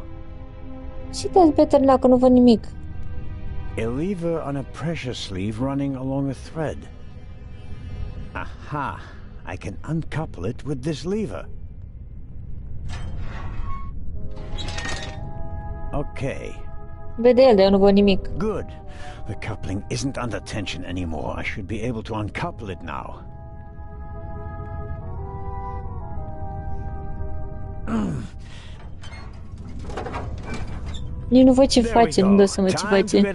S16: Și that's better now, că nu văd nimic.
S5: A lever on a pressure sleeve running along a thread. Aha! I can uncouple it with this lever. Okay.
S16: Vede el, dar eu nu văd nimic.
S5: Good. The coupling isn't under tension anymore. I should be able to uncouple it now.
S16: Nici nu văd ce face, nu dă să văd ce face.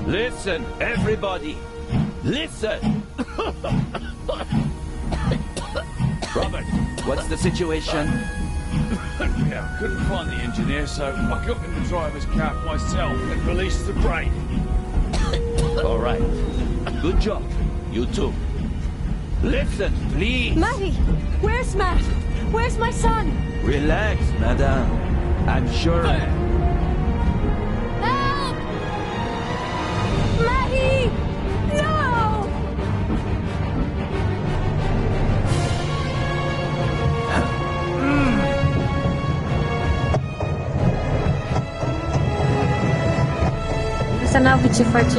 S6: Listen, everybody! Listen! Robert, what's the situation?
S3: Yeah, I couldn't find the engineer, so I got in the driver's cab myself and released the brake.
S6: All right. Good job. You too. Listen, please.
S8: Matty! Where's Matt? Where's my son?
S6: Relax, madame. I'm sure...
S8: Help! Matty! No!
S16: Asta n-a avut ce face.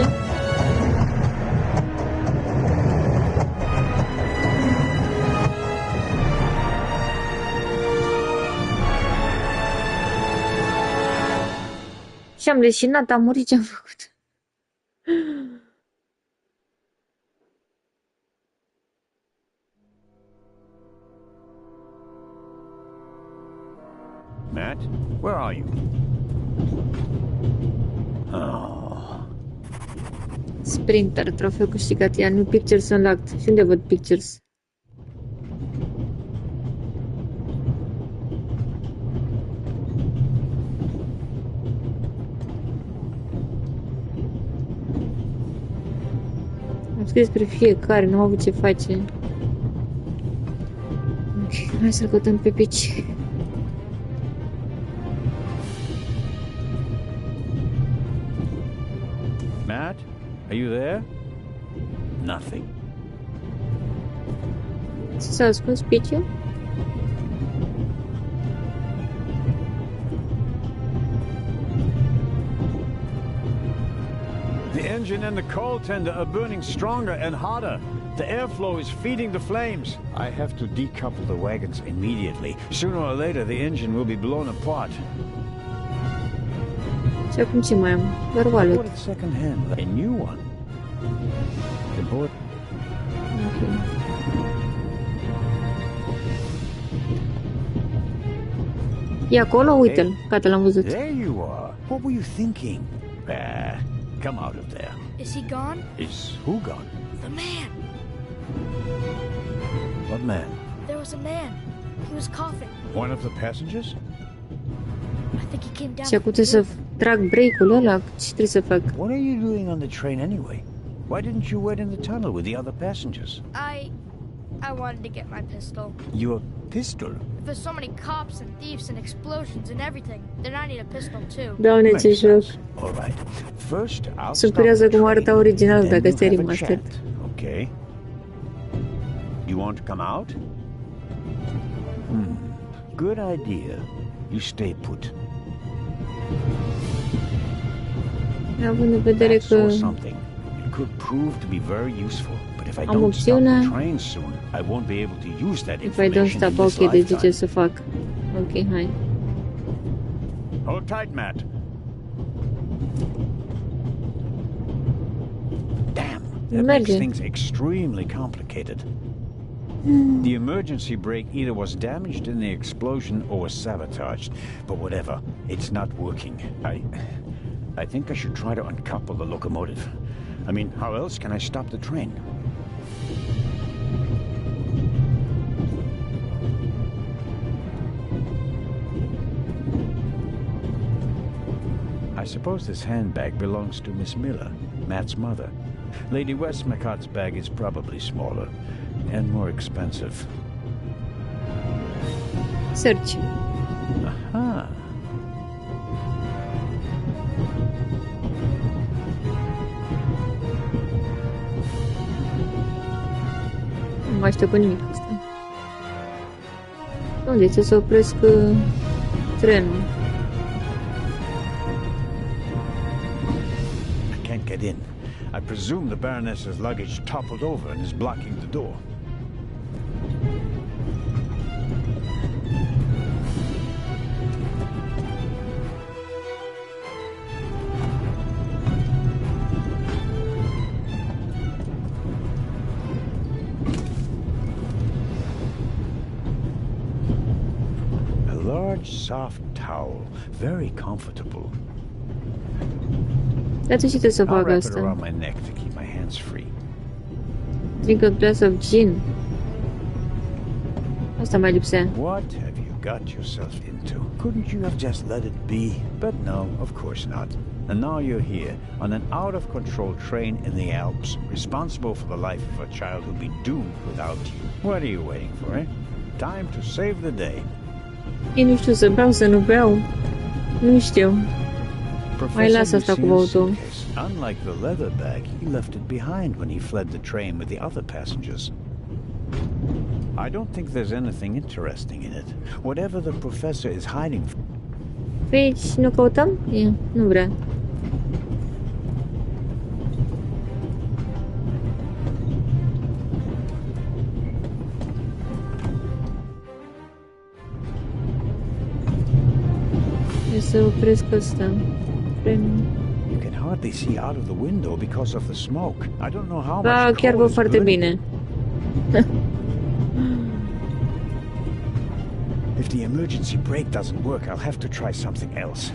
S16: Și am leșinat, am murit, ce-am făcut.
S10: Matt, where are you?
S16: Sprinter, trofeu câștigat, iar nu Pictures Unlocked. Și unde văd Pictures? Am scris despre fiecare, nu am avut ce face. Ok, hai să-l căutăm pe pici.
S10: Matt, are you there? Nothing.
S16: S-a ascuns piciul?
S10: The engine and the coal tender are burning stronger and hotter. The airflow is feeding the flames. I have to decouple the wagons immediately. Sooner or later, the engine will be blown apart.
S16: Și acum ce mai am? Doar wallet.
S10: Bought it second hand, a new one.
S16: Ok. E acolo, uite-l, gata, l-am văzut.
S5: There you are. What were you thinking? Come out of there.
S4: Is he gone?
S5: Is who gone?
S4: The man.
S5: What man?
S4: There was a man. He was coughing.
S5: One of the passengers?
S4: I think he came down.
S16: Și acum trebuie să trag break-ul ăla. Ce trebuie să fac?
S5: What are you doing on the train anyway? Why didn't you wait in the tunnel with the other passengers?
S4: I wanted to get my pistol.
S5: Your pistol?
S4: If there's so many cops and thieves and explosions and everything, then I need a pistol too.
S16: Doamne, ce joc.
S5: All right. First, I'll
S16: Sunt curioasă cum arăta original
S5: then
S16: dacă
S5: you
S16: este
S5: have a
S16: remastered.
S5: chat, okay? You want to come out? Good idea. You stay put.
S16: Având în vedere
S5: That's
S16: că
S5: or something. It could prove to be very useful. But if I
S16: am
S5: don't stop the
S16: opțiunea,
S5: train soon, I won't be able to use that
S16: if I don't
S5: information
S16: stop,
S5: in this
S16: ok, deci ce
S5: lifetime.
S16: să fac? Ok, hai.
S5: Hold tight, Matt. Damn, that makes
S16: Merge.
S5: things extremely complicated. The emergency brake either was damaged in the explosion or was sabotaged. But whatever, it's not working. I think I should try to uncouple the locomotive. I mean, how else can I stop the train? I suppose this handbag belongs to Miss Miller, Matt's mother. Lady Westmacott's bag is probably smaller and more expensive.
S16: Search.
S5: Aha.
S16: Nu mai știu cu nimic asta. Unde ce să opresc trenul?
S5: I can't get in. I presume the Baroness's luggage toppled over and is blocking the door. A large, soft towel, very comfortable.
S16: Dar ce trebuie să
S5: I'll
S16: fac
S5: wrap it
S16: asta?
S5: around my neck to keep my hands free.
S16: Drink a glass of gin. Asta mai lipsea.
S5: What have you got yourself into? Couldn't you have just let it be? But no, of course not. And now you're here, on an out-of-control train in the Alps, responsible for the life of a child who'll be doomed without you. What are you waiting for, eh? Time to save the day.
S16: Ei, nu știu să beau, să nu beau. Nu știu. Mai las
S5: Professor
S16: asta cu
S5: Lucien's
S16: băutul.
S5: suitcase. Unlike the leather bag, he left it behind when he fled the train with the other passengers. I don't think there's anything interesting in it. Whatever the professor is hiding from.
S16: Păi, și nu căutăm? E, nu vrea. Trebuie să opresc asta. Trenul.
S5: You can hardly see out of the window because of the smoke. I don't know how
S16: Da,
S5: much
S16: chiar
S5: coal
S16: văd
S5: is
S16: foarte
S5: burning.
S16: bine.
S5: If the emergency brake doesn't work, I'll have to try something else.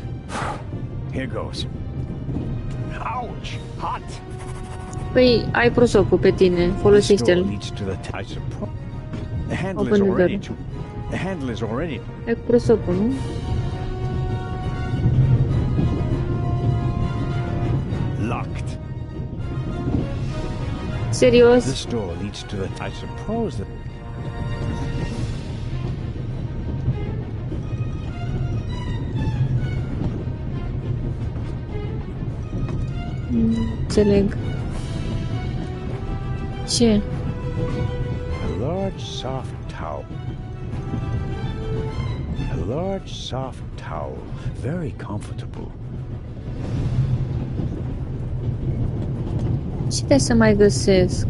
S5: Here goes. Ouch! Hot!
S16: Păi, ai prosopul pe tine.
S5: This door
S16: Folosește-l.
S5: leads to the I suppose the handle
S16: Open
S5: is
S16: the
S5: already
S16: door.
S5: the handle is already
S16: Ai cu prosopul, nu?
S5: locked.
S16: Serios?
S5: This door leads to the I suppose that
S16: Înțeleg. Ce?
S5: a large soft towel. A large soft towel, very comfortable.
S16: Ce trebuie să mai găsesc?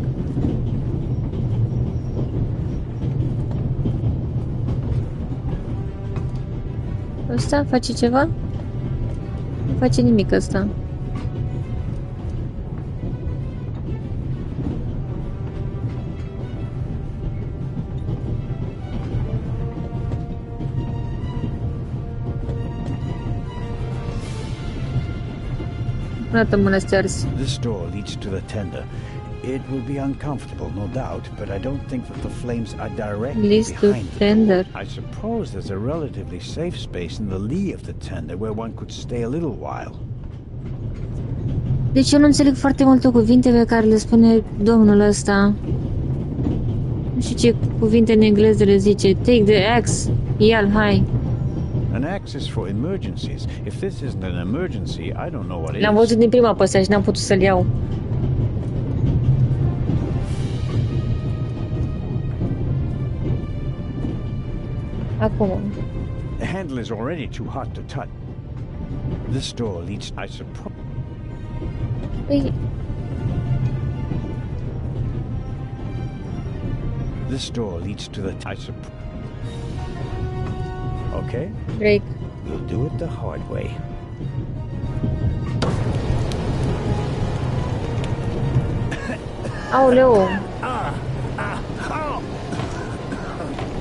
S16: Ăsta face ceva? Nu face nimic ăsta. Una mână stears.
S5: This door leads to the tender. It will be uncomfortable, no doubt, but I don't think that the flames are directly
S16: Leads to
S5: behind the
S16: tender.
S5: door. I suppose there's a relatively safe space in the lee of the tender where one could stay a little while.
S16: Deci eu nu înțeleg foarte multe cuvinte pe care le spune domnul ăsta. Nu știu ce cuvinte în engleză le zice. Take the axe. Ia-l, hai.
S5: An axe is for emergencies. If this isn't an emergency, I don't know what
S16: L-am
S5: is.
S16: văzut din prima pe ăsta și n-am putut să-l iau. Acum.
S5: The handle is already too hot to touch. This door leads, I suppose.
S16: Păi,
S5: This door leads to the. I suppose. Okay.
S16: break.
S5: We'll do it the hard way.
S16: Aoleu.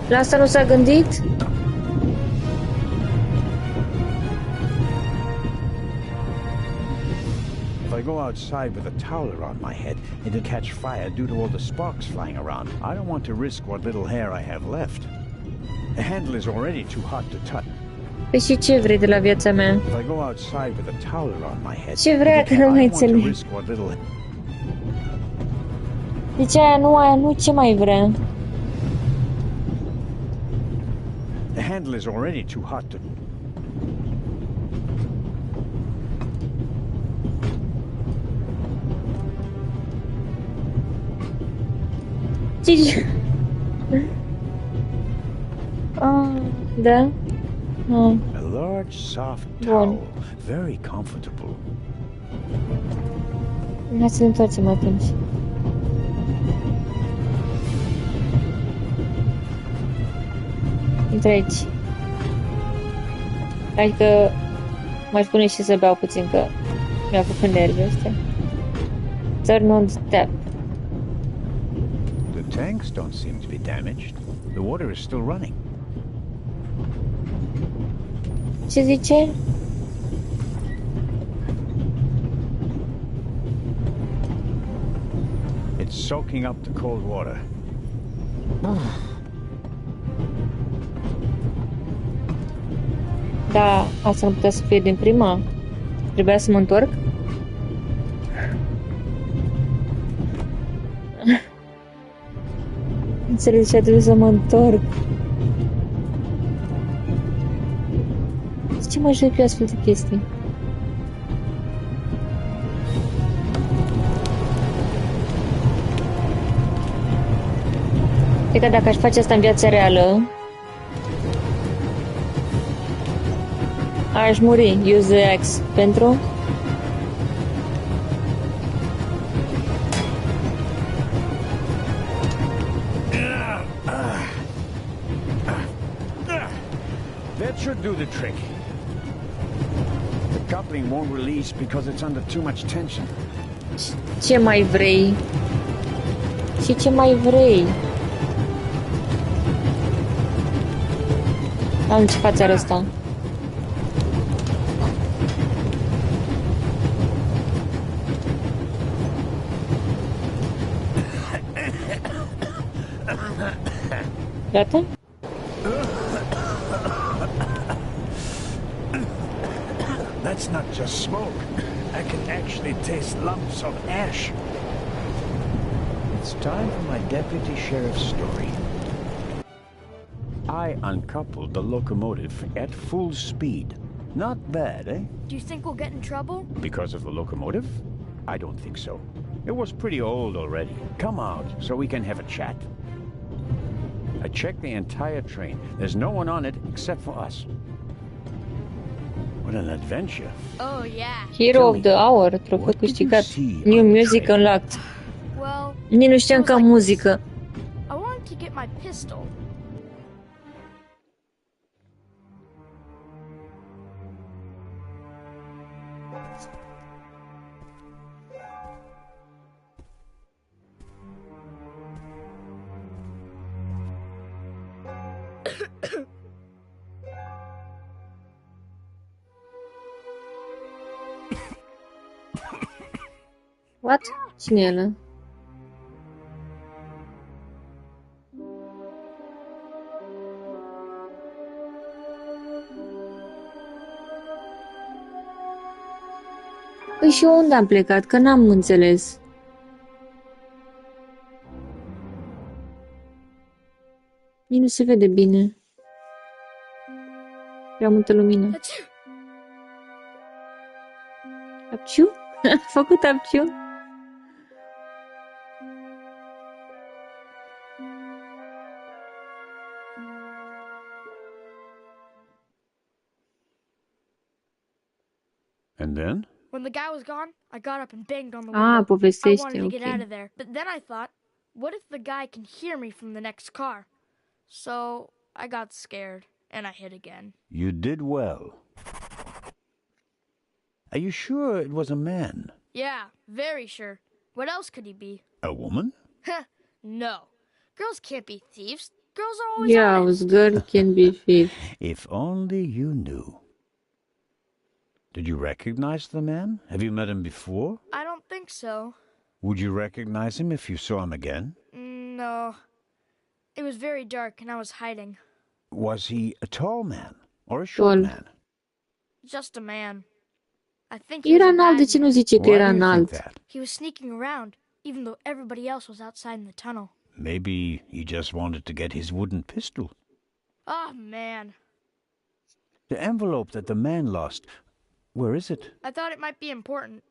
S16: La asta nu s-a gândit?
S5: If I go outside with a towel around my head, it'll catch fire due to all the sparks flying around. I don't want to risk what little hair I have left. The handle is already too hot to touch.
S16: Păi și ce vrei de la viața mea?
S5: If I go outside with a towel around my head,
S16: Ce vrea că nu mai
S5: I don't want to
S16: înțeleg?
S5: risk what little.
S16: Deci aia nu, ce mai vrea?
S5: The handle is already too hot to.
S16: Ce... Da?
S5: A large, soft towel, very comfortable.
S16: Hai să ne întoarcem atunci. Intră aici. Adică m-aș pune și să beau puțin, că mi-a făcut nervii ăstea. Turn on the tap.
S5: The tanks don't seem to be damaged. The water is still running.
S16: Ce zice?
S5: It's soaking up the cold water.
S16: Da, asta nu putea să fie din prima. Trebuia să mă întorc. Înțeleg ce trebuie să mă întorc. De ce mă joc eu astfel de chestii? Cred că dacă aș face asta în viața reală, aș muri. Use the axe pentru...
S5: That should do the trick. The coupling won't release because it's under too much tension.
S16: Ce mai vrei? Și ce mai vrei? Am ce față are ăsta? Gata?
S5: That's not just smoke. I can actually taste lumps of ash. It's time for my deputy sheriff's story. I uncoupled the locomotive at full speed. Not bad, eh?
S4: Do you think we'll get in trouble?
S5: Because of the locomotive? I don't think so. It was pretty old already. Come out so we can have a chat. I checked the entire train. There's no one on it except for us. What an adventure.
S4: Oh, yeah.
S16: Hero of the Hour, trofeu câștigat. New music unlocked.
S4: Well,
S16: Nici nu știam că am muzică.
S4: I wanted to get my pistol.
S16: What? Cine e ăla? Păi și eu unde am plecat? Că n-am înțeles. Nici nu se vede bine. Prea multă lumină. Apciu? A făcut apciu?
S10: And then?
S4: When the guy was gone, I got up and banged on the window. I
S16: povestește,
S4: wanted to get
S16: ok.
S4: out of there. But then I thought, what if the guy can hear me from the next car? So I got scared, and I hid again.
S5: You did well. Are you sure it was a man?
S4: Yeah, very sure. What else could he be?
S5: A woman?
S4: No. Girls can't be thieves. Girls are always
S16: Yeah, I
S4: honest.
S16: was girl can be thief.
S5: If only you knew. Did you recognize the man? Have you met him before?
S4: I don't think so.
S5: Would you recognize him if you saw him again?
S4: No. It was very dark and I was hiding.
S5: Was he a tall man or a short man?
S4: Just a man. I think he was
S16: Era
S4: a
S16: înalt, de
S4: bad
S16: ce nu
S4: man.
S16: zice că era înalt?
S4: He was sneaking around, even though everybody else was outside in the tunnel.
S5: Maybe he just wanted to get his wooden pistol.
S4: Oh, man.
S5: The envelope that the man lost, where is it?
S4: I thought it might be important.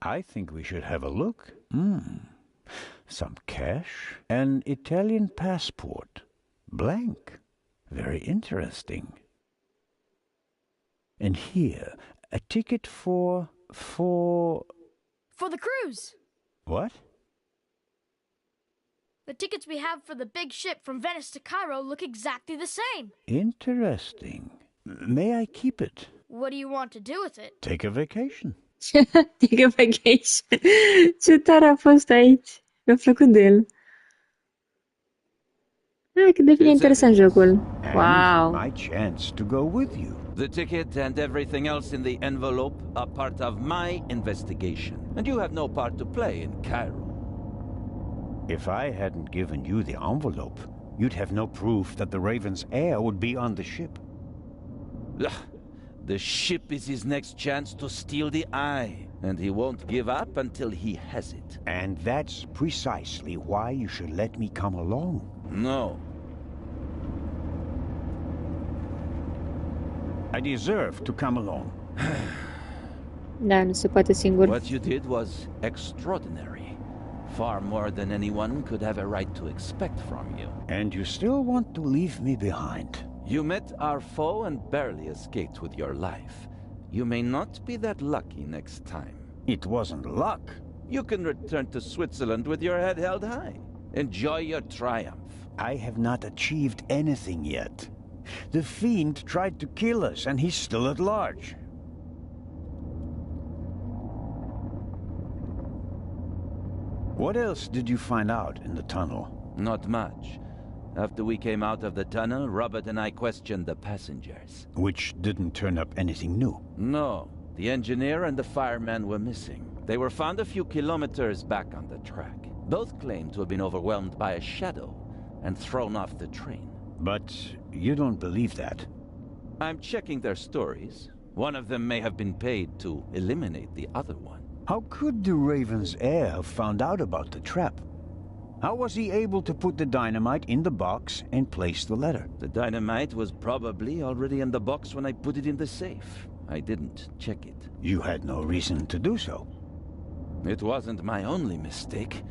S5: I think we should have a look. Some cash, an Italian passport, blank. Very interesting. And here, a ticket for...
S4: For the cruise!
S5: What?
S4: The tickets we have for the big ship from Venice to Cairo look exactly the same.
S5: Interesting. May I keep it?
S4: What do you want to do with it?
S5: Take a vacation.
S16: Take a vacation. Ce tare a fost aici. Mi-a plăcut de el. Hai că devine interesant jocul. Wow.
S5: My chance to go with you.
S6: The ticket and everything else in the envelope are part of my investigation, and you have no part to play in Cairo.
S5: If I hadn't given you the envelope, you'd have no proof that the Raven's heir would be on the ship.
S6: The ship is his next chance to steal the eye, and he won't give up until he has it.
S5: And that's precisely why you should let me come along.
S6: No.
S5: I deserve to come along.
S16: Da, nu se poate singur.
S6: What you did was extraordinary. Far more than anyone could have a right to expect from you.
S5: And you still want to leave me behind?
S6: You met our foe and barely escaped with your life. You may not be that lucky next time.
S5: It wasn't luck.
S6: You can return to Switzerland with your head held high. Enjoy your triumph.
S5: I have not achieved anything yet. The Fiend tried to kill us, and he's still at large. What else did you find out in the tunnel?
S6: Not much. After we came out of the tunnel, Robert and I questioned the passengers.
S5: Which didn't turn up anything new.
S6: No. The engineer and the fireman were missing. They were found a few kilometers back on the track. Both claimed to have been overwhelmed by a shadow and thrown off the train.
S5: But you don't believe that.
S6: I'm checking their stories. One of them may have been paid to eliminate the other one.
S5: How could the Raven's heir have found out about the trap? How was he able to put the dynamite in the box and place the letter?
S6: The dynamite was probably already in the box when I put it in the safe. I didn't check it.
S5: You had no reason to do so.
S6: It wasn't my only mistake.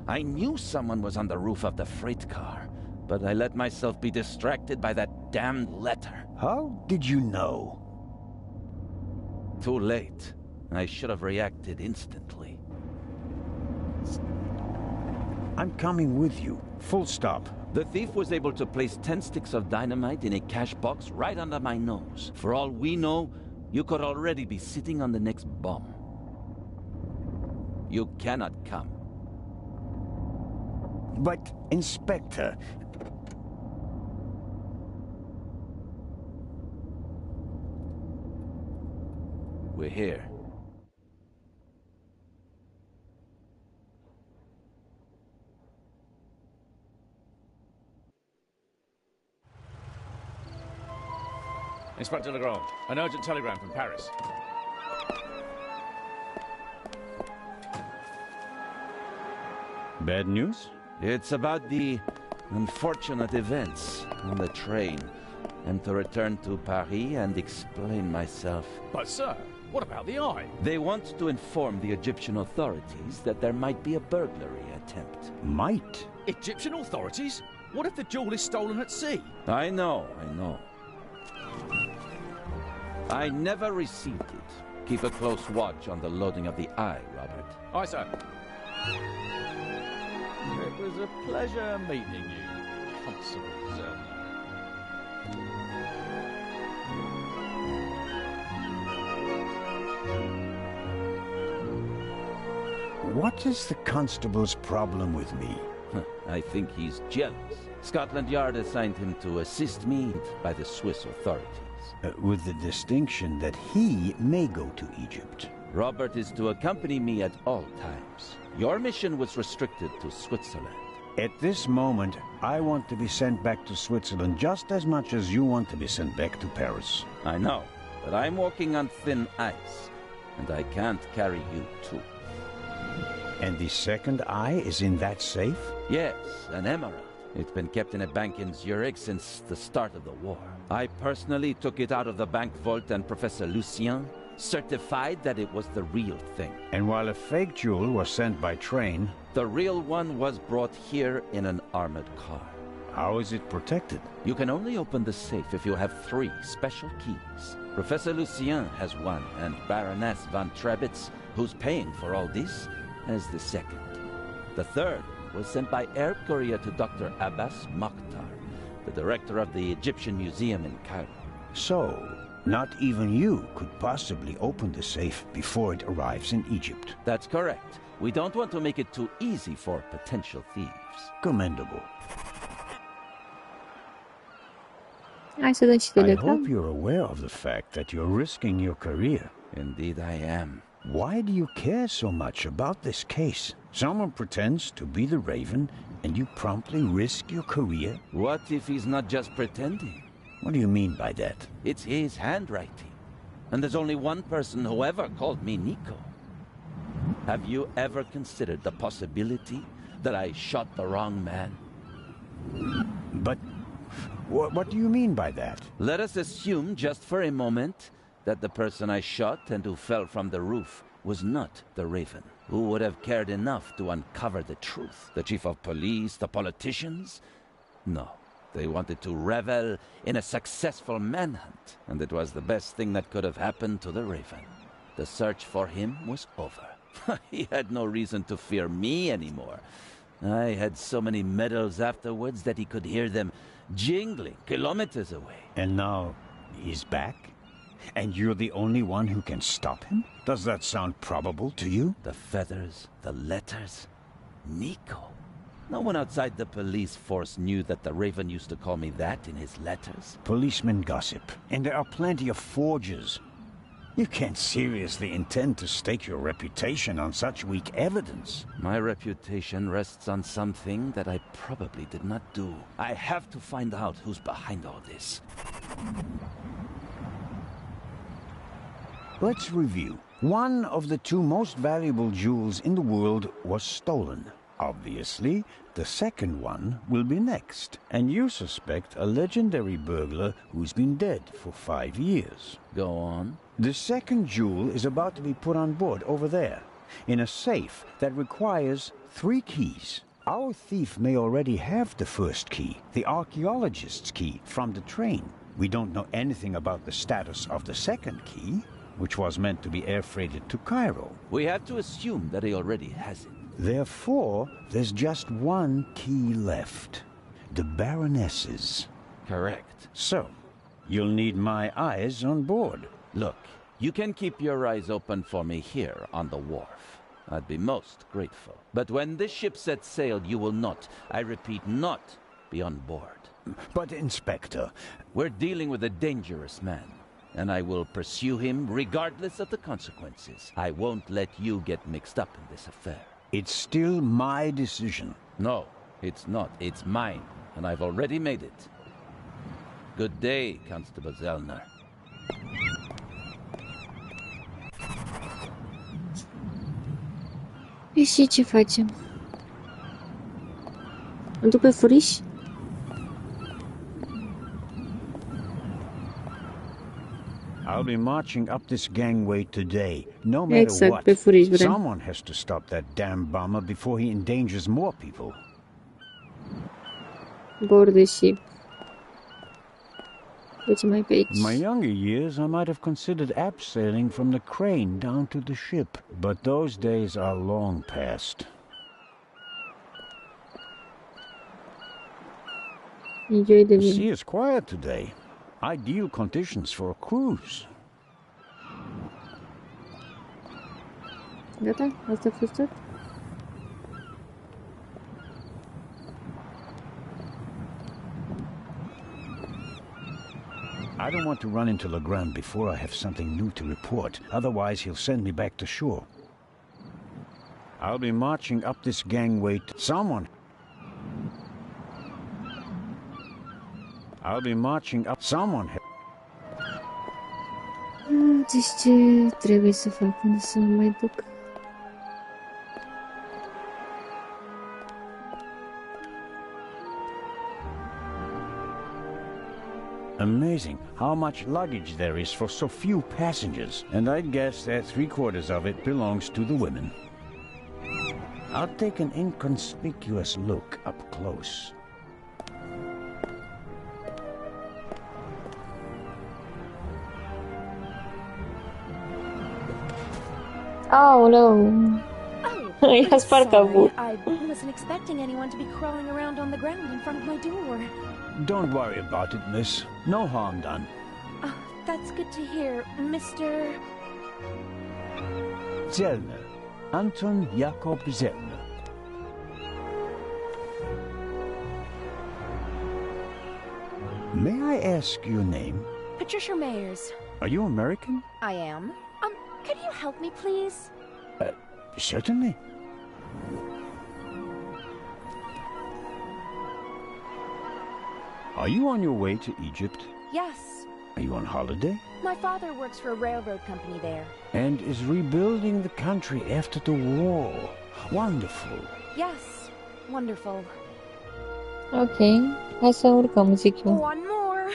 S6: I knew someone was on the roof of the freight car, but I let myself be distracted by that damned letter.
S5: How did you know?
S6: Too late. I should have reacted instantly.
S5: I'm coming with you. Full stop.
S6: The thief was able to place 10 sticks of dynamite in a cash box right under my nose. For all we know, you could already be sitting on the next bomb. You cannot come.
S5: But, Inspector...
S6: We're here.
S11: Inspector Legrand, an urgent telegram from Paris.
S6: Bad news? It's about the unfortunate events on the train. I'm to return to Paris and explain myself.
S11: But sir, what about the eye?
S6: They want to inform the Egyptian authorities that there might be a burglary attempt.
S14: Might?
S11: Egyptian authorities? What if the jewel is stolen at sea?
S6: I know. I never received it. Keep a close watch on the loading of the eye, Robert.
S11: Aye, sir. It was a pleasure meeting you, Constable Zellner.
S5: What is the constable's problem with me?
S6: I think he's jealous. Scotland Yard assigned him to assist me by the Swiss authorities.
S5: With the distinction that he may go to Egypt.
S6: Robert is to accompany me at all times. Your mission was restricted to Switzerland.
S5: At this moment, I want to be sent back to Switzerland just as much as you want to be sent back to Paris.
S6: I know, but I'm walking on thin ice, and I can't carry you too.
S5: And the second eye is in that safe?
S6: Yes, an emerald. It's been kept in a bank in Zurich since the start of the war. I personally took it out of the bank vault, and Professor Lucien certified that it was the real thing.
S5: And while a fake jewel was sent by train,
S6: the real one was brought here in an armored car.
S5: How is it protected?
S6: You can only open the safe if you have 3 special keys. Professor Lucien has one, and Baroness von Trebitz, who's paying for all this, has the second. The third was sent by air courier to Dr. Abbas Mokhtar, the director of the Egyptian Museum in Cairo.
S5: So, not even you could possibly open the safe before it arrives in Egypt.
S6: That's correct. We don't want to make it too easy for potential thieves.
S5: Commendable.
S16: Hai să dăm și
S5: I
S16: telegram.
S5: hope you're aware of the fact that you're risking your career.
S6: Indeed I am.
S5: Why do you care so much about this case? Someone pretends to be the Raven, and you promptly risk your career?
S6: What if he's not just pretending?
S5: What do you mean by that?
S6: It's his handwriting. And there's only one person who ever called me Nico. Have you ever considered the possibility that I shot the wrong man?
S5: But what do you mean by that?
S6: Let us assume just for a moment that the person I shot and who fell from the roof was not the Raven. Who would have cared enough to uncover the truth? The chief of police, the politicians? No. They wanted to revel in a successful manhunt, and it was the best thing that could have happened to the Raven. The search for him was over. He had no reason to fear me anymore. I had so many medals afterwards that he could hear them jingling kilometers away.
S5: And now he's back? And you're the only one who can stop him? Does that sound probable to you?
S6: The feathers, the letters. Nico. No one outside the police force knew that the Raven used to call me that in his letters.
S5: Policemen gossip, and there are plenty of forgers. You can't seriously intend to stake your reputation on such weak evidence.
S6: My reputation rests on something that I probably did not do. I have to find out who's behind all this.
S5: Let's review. One of the 2 most valuable jewels in the world was stolen. Obviously, the second one will be next. And you suspect a legendary burglar who's been dead for 5 years.
S6: Go on.
S5: The second jewel is about to be put on board over there, in a safe that requires 3 keys. Our thief may already have the first key, the archaeologist's key, from the train. We don't know anything about the status of the second key, which was meant to be air freighted to Cairo.
S6: We have to assume that he already has it.
S5: Therefore, there's just 1 key left. The Baroness's.
S6: Correct.
S5: So, you'll need my eyes on board.
S6: Look, you can keep your eyes open for me here on the wharf. I'd be most grateful. But when this ship sets sail, you will not, I repeat, not be on board.
S5: But, Inspector...
S6: We're dealing with a dangerous man, and I will pursue him regardless of the consequences. I won't let you get mixed up in this affair.
S5: It's still my decision.
S6: No, it's not. It's mine, and I've already made it. Good day, Constable Zellner.
S16: Și ce facem? Îl duc pe furiș?
S5: I'll be marching up this gangway today, no matter what.
S16: Pe furiș vrem.
S5: Someone has to stop that damn bomber before he endangers more people.
S16: Borde și... Ce mai pe aici?
S5: In my younger years, I might have considered abseiling from the crane down to the ship, but those days are long past. The sea is quiet today. Ideal conditions for a cruise.
S16: Gata? Asta a fost tot?
S5: I don't want to run into Legrand before I have something new to report. Otherwise, he'll send me back to shore. I'll be marching up this gangway to someone. I'll be marching up someone.
S16: Deci ce trebuie să fac? Unde să mă mai duc?
S5: Amazing how much luggage there is for so few passengers, and I'd guess that 3/4 of it belongs to the women. I'll take an inconspicuous look up close.
S16: Aoleu! I spart capul.
S17: I wasn't expecting anyone to be crawling around on the ground in front of my door.
S5: Don't worry about it, miss. No harm done.
S17: That's good to hear, Mr.
S5: Zellner. Anton Jakob Zellner. May I ask your name?
S17: Patricia Mayers.
S5: Are you American?
S17: I am. Could you help me, please?
S5: Certainly. Are you on your way to Egypt?
S17: Yes.
S5: Are you on holiday?
S17: My father works for a railroad company there.
S5: And is rebuilding the country after the war. Wonderful.
S17: Yes. Wonderful.
S16: Ok. Hai să urcăm, zic eu.
S17: One more.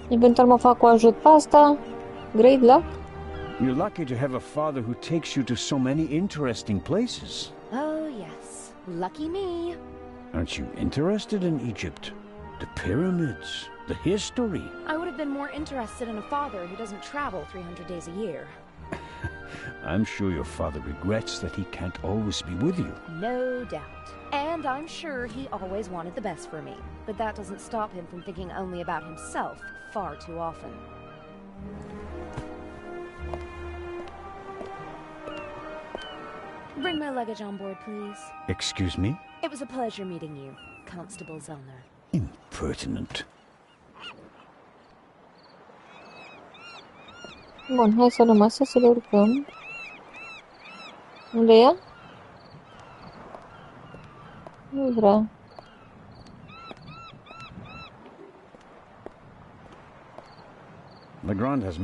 S16: Eventual mă fac cu ajut pe asta. Great luck.
S5: You're lucky to have a father who takes you to so many interesting places.
S17: Oh, yes. Lucky me.
S5: Aren't you interested in Egypt? The pyramids, the history.
S17: I would have been more interested in a father who doesn't travel 300 days a year.
S5: I'm sure your father regrets that he can't always be with you.
S17: No doubt. And I'm sure he always wanted the best for me. But that doesn't stop him from thinking only about himself far too often. Bring my luggage on board, please.
S5: Excuse me?
S17: It was a pleasure meeting you, Constable Zellner.
S5: Impertinent.
S16: Bun, hai să luăm astea, să le urcăm. Unde e? Nu vrea.
S5: Legrand has...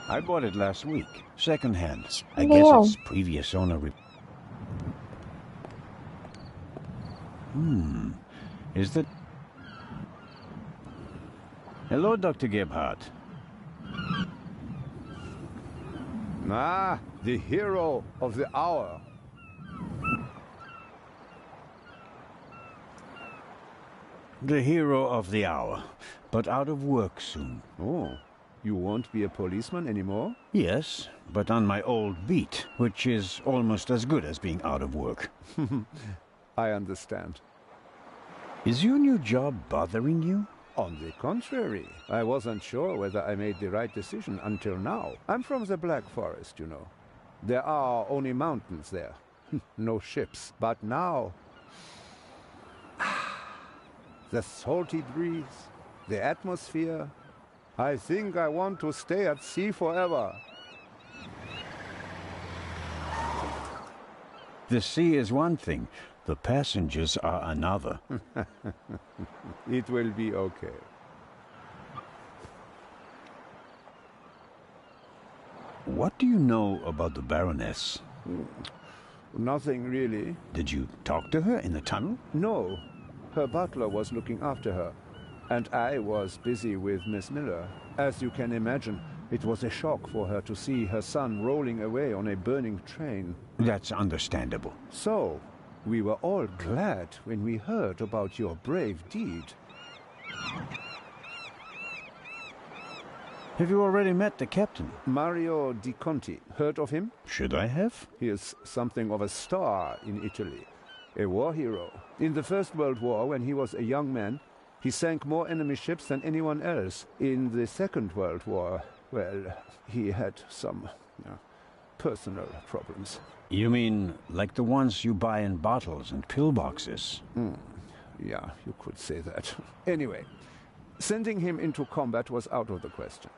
S5: I bought it last week. Second hand. I
S16: Unde
S5: guess
S16: e?
S5: its previous owner... Is that... Hello, Dr. Gebhardt.
S10: Ah, the hero of the hour.
S5: The hero of the hour, but out of work soon.
S10: Oh, you won't be a policeman anymore?
S5: Yes, but on my old beat, which is almost as good as being out of work.
S10: I understand.
S5: Is your new job bothering you?
S10: On the contrary, I wasn't sure whether I made the right decision until now. I'm from the Black Forest, you know. There are only mountains there. No ships. But now... the salty breeze, the atmosphere... I think I want to stay at sea forever.
S5: The sea is one thing, the passengers are another.
S10: It will be okay.
S5: What do you know about the Baroness?
S10: Nothing really.
S5: Did you talk to her in the tunnel?
S10: No. Her butler was looking after her, and I was busy with Miss Miller. As you can imagine, it was a shock for her to see her son rolling away on a burning train.
S5: That's understandable.
S10: So, we were all glad when we heard about your brave deed.
S5: Have you already met the captain?
S10: Mario Di Conti. Heard of him?
S5: Should I have?
S10: He is something of a star in Italy. A war hero. In the First World War, when he was a young man, he sank more enemy ships than anyone else. In the Second World War, well, he had some personal problems.
S5: You mean like the ones you buy in bottles and pillboxes?
S10: Yeah, you could say that. Anyway, sending him into combat was out of the question.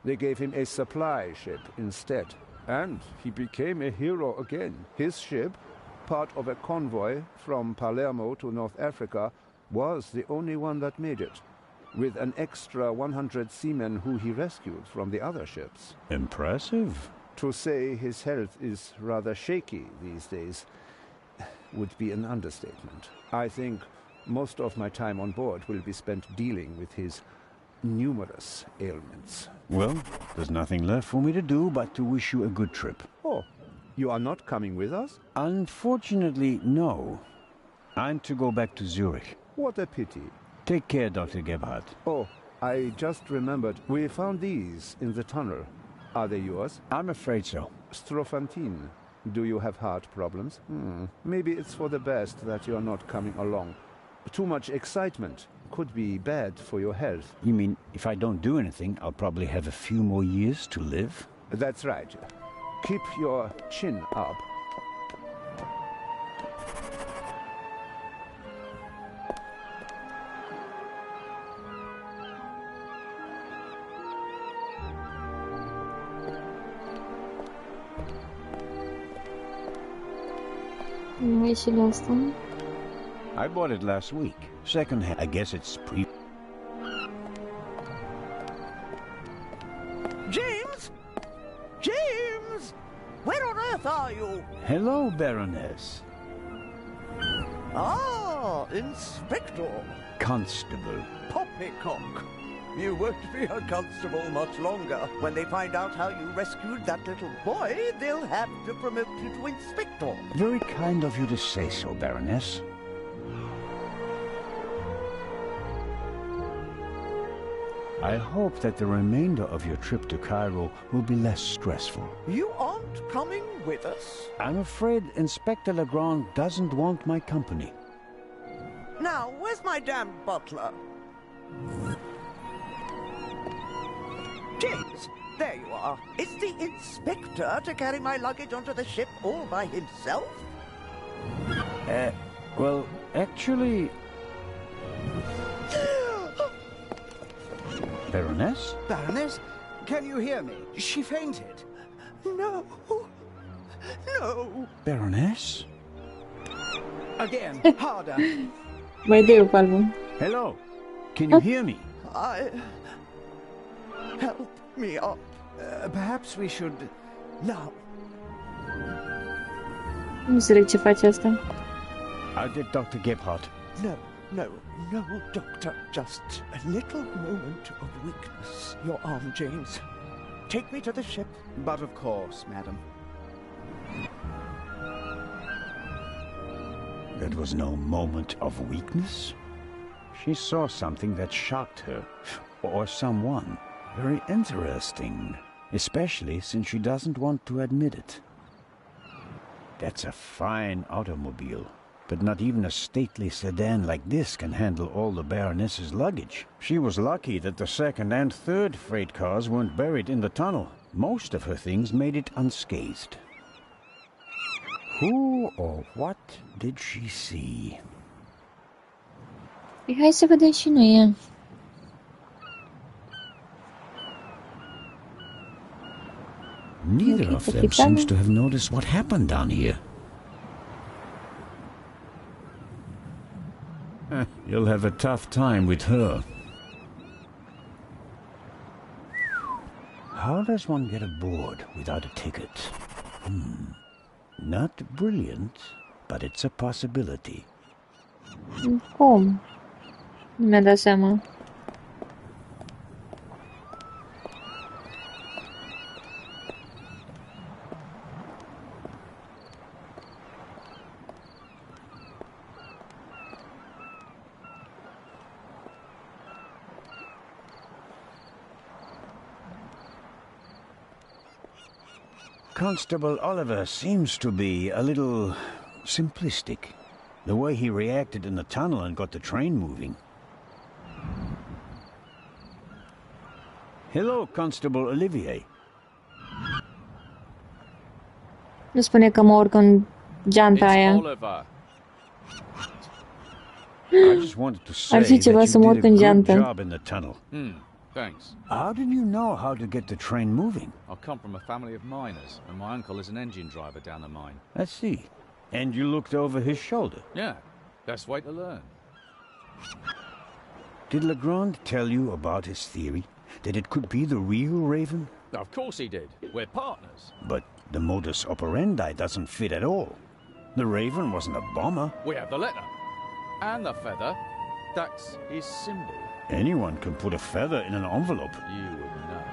S10: They gave him a supply ship instead, and he became a hero again. His ship, part of a convoy from Palermo to North Africa, was the only one that made it, with an extra 100 seamen who he rescued from the other ships.
S5: Impressive.
S10: To say his health is rather shaky these days would be an understatement. I think most of my time on board will be spent dealing with his numerous ailments.
S5: Well, there's nothing left for me to do but to wish you a good trip.
S10: Oh, you are not coming with us?
S5: Unfortunately, no. I'm to go back to Zurich.
S10: What a pity.
S5: Take care, Dr. Gebhardt.
S10: Oh, I just remembered. We found these in the tunnel. Are they yours?
S5: I'm afraid so.
S10: Strophantine. Do you have heart problems? Maybe it's for the best that you're not coming along. Too much excitement could be bad for your health.
S5: You mean if I don't do anything, I'll probably have a few more years to live?
S10: That's right. Keep your chin up.
S5: I bought it last week. Second hand. I guess it's pre...
S13: James? James! Where on earth are you?
S5: Hello, Baroness.
S13: Ah, Inspector.
S5: Constable.
S13: Poppycock. You won't be a constable much longer. When they find out how you rescued that little boy, they'll have to promote you to Inspector.
S5: Very kind of you to say so, Baroness. I hope that the remainder of your trip to Cairo will be less stressful.
S13: You aren't coming with us?
S5: I'm afraid Inspector Legrand doesn't want my company.
S13: Now, where's my damn butler? James, there you are. Is the inspector to carry my luggage onto the ship all by himself?
S5: Well, actually... Baroness?
S12: Baroness, can you hear me? She fainted.
S13: No. No.
S5: Baroness?
S12: Again, harder.
S16: Mai deu palmul.
S5: Hello. Can you hear me?
S13: Help me up.
S12: Perhaps we should...
S13: Now.
S16: Nu înțeleg ce face asta.
S5: I'll get Dr. Gebhardt.
S13: No, Doctor. Just a little moment of weakness. Your arm, James. Take me to the ship.
S12: But of course, madam.
S5: That was no moment of weakness. She saw something that shocked her. Or someone. Very interesting. Especially since she doesn't want to admit it. That's a fine automobile. But not even a stately sedan like this can handle all the Baroness's luggage. She was lucky that the second and third freight cars weren't buried in the tunnel. Most of her things made it unscathed. Who or what did she see?
S16: Hai să vedem și noi.
S5: Neither of them seems to have noticed what happened down here. You'll have a tough time with her. How does one get aboard without a ticket? Not brilliant, but it's a possibility.
S16: Cum? Nu mi-a dat seama.
S5: Constable Oliver seems to be a little simplistic. The way he reacted in the tunnel and got the train moving. Hello, Constable Olivier.
S16: Nu spune că mă urc în geanta aia.
S11: Oliver.
S5: I just wanted to say
S16: Ar fi ceva
S5: that
S16: să mă
S5: you
S16: urc
S5: did
S16: în
S5: a good
S16: geantă.
S5: job in the tunnel.
S11: Thanks.
S5: How did you know how to get the train moving?
S11: I come from a family of miners, and my uncle is an engine driver down the mine.
S5: I see. And you looked over his shoulder.
S11: Yeah, best way to learn.
S5: Did Legrand tell you about his theory? That it could be the real Raven?
S11: Of course he did. We're partners.
S5: But the modus operandi doesn't fit at all. The Raven wasn't a bomber.
S11: We have the letter. And the feather. That's his symbol.
S5: Anyone can put a feather in an envelope.
S11: You would know.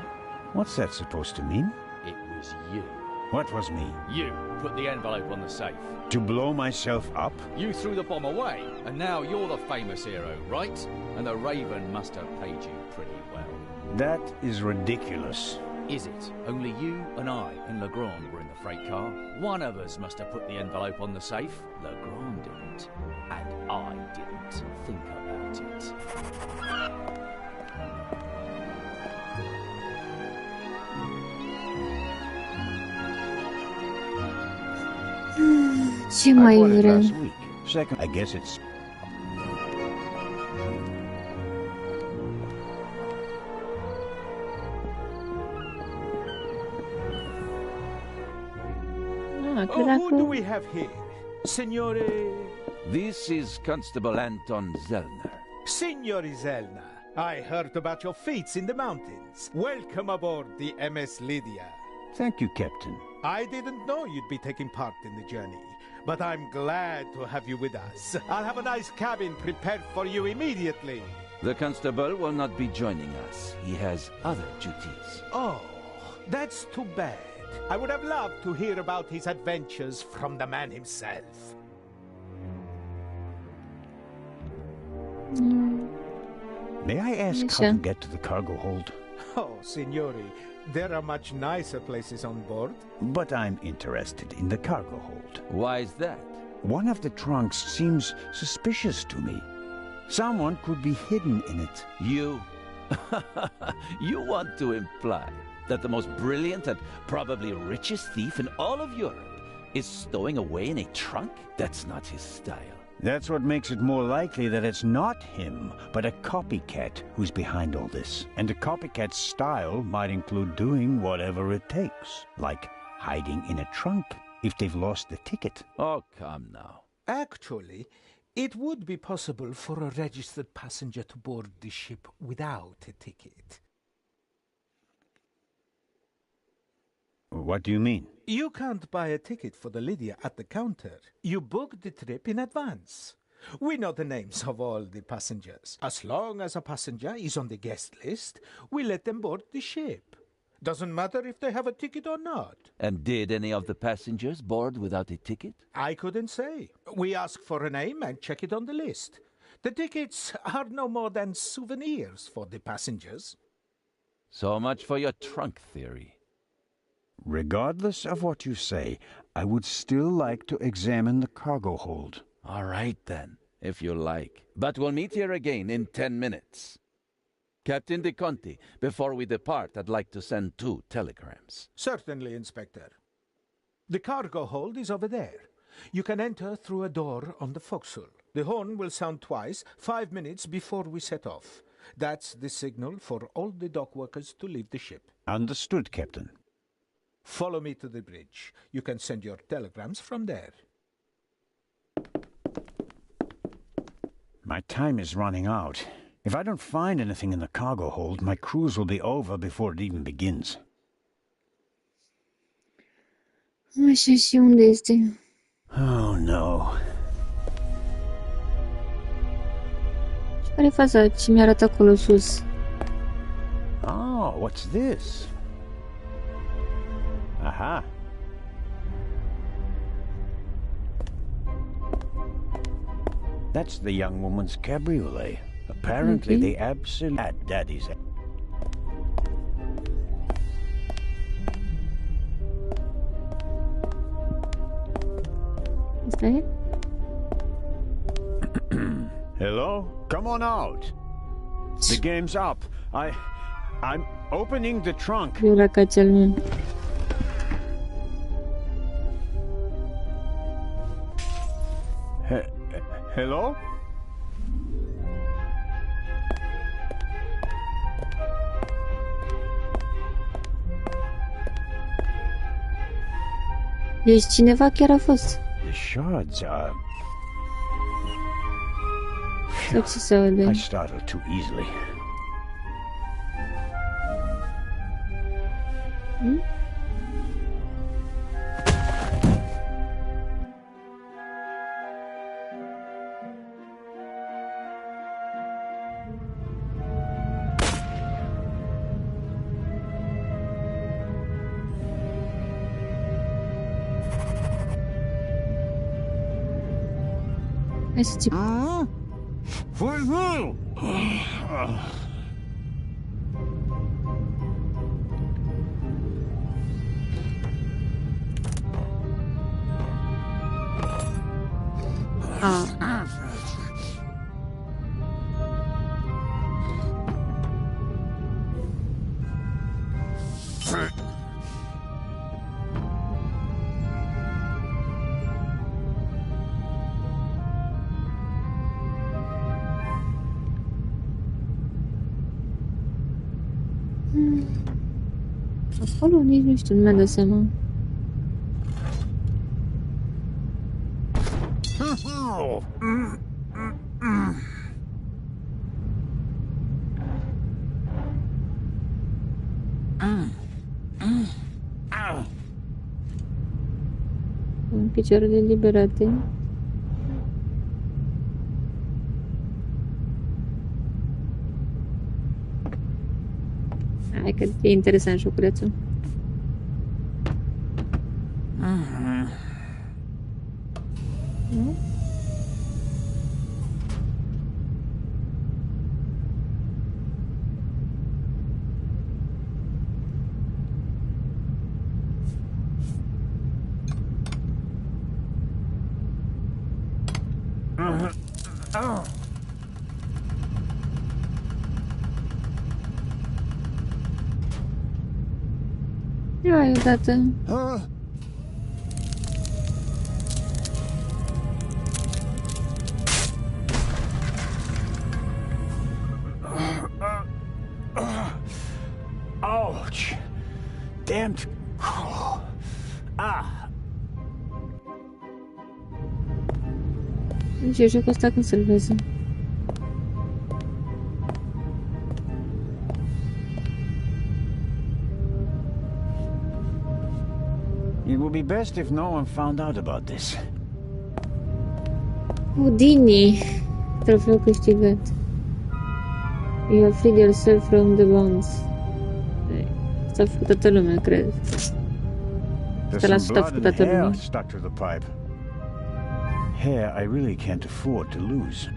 S5: What's that supposed to mean?
S11: It was you.
S5: What was me?
S11: You put the envelope on the safe.
S5: To blow myself up?
S11: You threw the bomb away, and now you're the famous hero, right? And the Raven must have paid you pretty well.
S5: That is ridiculous.
S11: Is it? Only you and I and Legrand were in the freight car. One of us must have put the envelope on the safe. Legrand didn't. And I didn't. Think about it.
S16: Ce mai
S5: I bought it
S16: vrem?
S5: last week. Second, I guess it's...
S18: Who do we have here? Signore...
S6: This is Constable Anton Zellner.
S18: Signore Zelna, I heard about your feats in the mountains. Welcome aboard the MS Lydia.
S5: Thank you, Captain.
S18: I didn't know you'd be taking part in the journey, but I'm glad to have you with us. I'll have a nice cabin prepared for you immediately.
S6: The constable will not be joining us. He has other duties.
S18: Oh, that's too bad. I would have loved to hear about his adventures from the man himself.
S5: May I ask how to get to the cargo hold?
S18: Oh, Signori, there are much nicer places on board.
S5: But I'm interested in the cargo hold.
S6: Why is that?
S5: One of the trunks seems suspicious to me. Someone could be hidden in it.
S6: You? You want to imply that the most brilliant and probably richest thief in all of Europe is stowing away in a trunk? That's not his style.
S5: That's what makes it more likely that it's not him, but a copycat who's behind all this. And a copycat's style might include doing whatever it takes, like hiding in a trunk if they've lost the ticket.
S6: Oh, come now.
S18: Actually, it would be possible for a registered passenger to board the ship without a ticket.
S5: What do you mean?
S18: You can't buy a ticket for the Lydia at the counter. You book the trip in advance. We know the names of all the passengers. As long as a passenger is on the guest list, we let them board the ship. Doesn't matter if they have a ticket or not.
S6: And did any of the passengers board without a ticket?
S18: I couldn't say. We ask for a name and check it on the list. The tickets are no more than souvenirs for the passengers.
S6: So much for your trunk theory.
S5: Regardless of what you say, I would still like to examine the cargo hold.
S6: All right, then, if you like. But we'll meet here again in 10 minutes. Captain De Conti, before we depart, I'd like to send 2 telegrams.
S18: Certainly, Inspector. The cargo hold is over there. You can enter through a door on the forecastle. The horn will sound twice, 5 minutes before we set off. That's the signal for all the dock workers to leave the ship.
S5: Understood, Captain.
S18: Follow me to the bridge. You can send your telegrams from there.
S5: My time is running out. If I don't find anything in the cargo hold, my cruise will be over before it even begins.
S16: Așa, și unde este?
S5: Oh, no.
S16: Și care e faza ce mi arată acolo sus?
S5: Oh, what's this? Aha. That's the young woman's cabriolet. Apparently, they absolutely had Daddy's.
S16: Asta e?
S10: Hello? Come on out. The game's up. I'm opening the trunk.
S16: Eu la ca cel meu.
S10: Hello?
S16: Deci cineva chiar a fost.
S5: The shards are...
S16: Sau ce se aude?
S5: I startled too easily.
S16: Hmm? Hai să țip. Acolo nici nu știu, nu mi-am dat seama. În picioarele liberate. Hai că e interesant joculețul. Nu? Ia odată.
S5: Ouch! Damned.
S16: Ce jocul ăsta când să-l vezi?
S5: It would be best if no one found out about this.
S16: Houdini. Trofeu câștigat. You have freed yourself from the bonds. S-a făcut toată lumea, cred.
S5: There's some blood and hair stuck to the pipe. Hair I really can't afford to lose.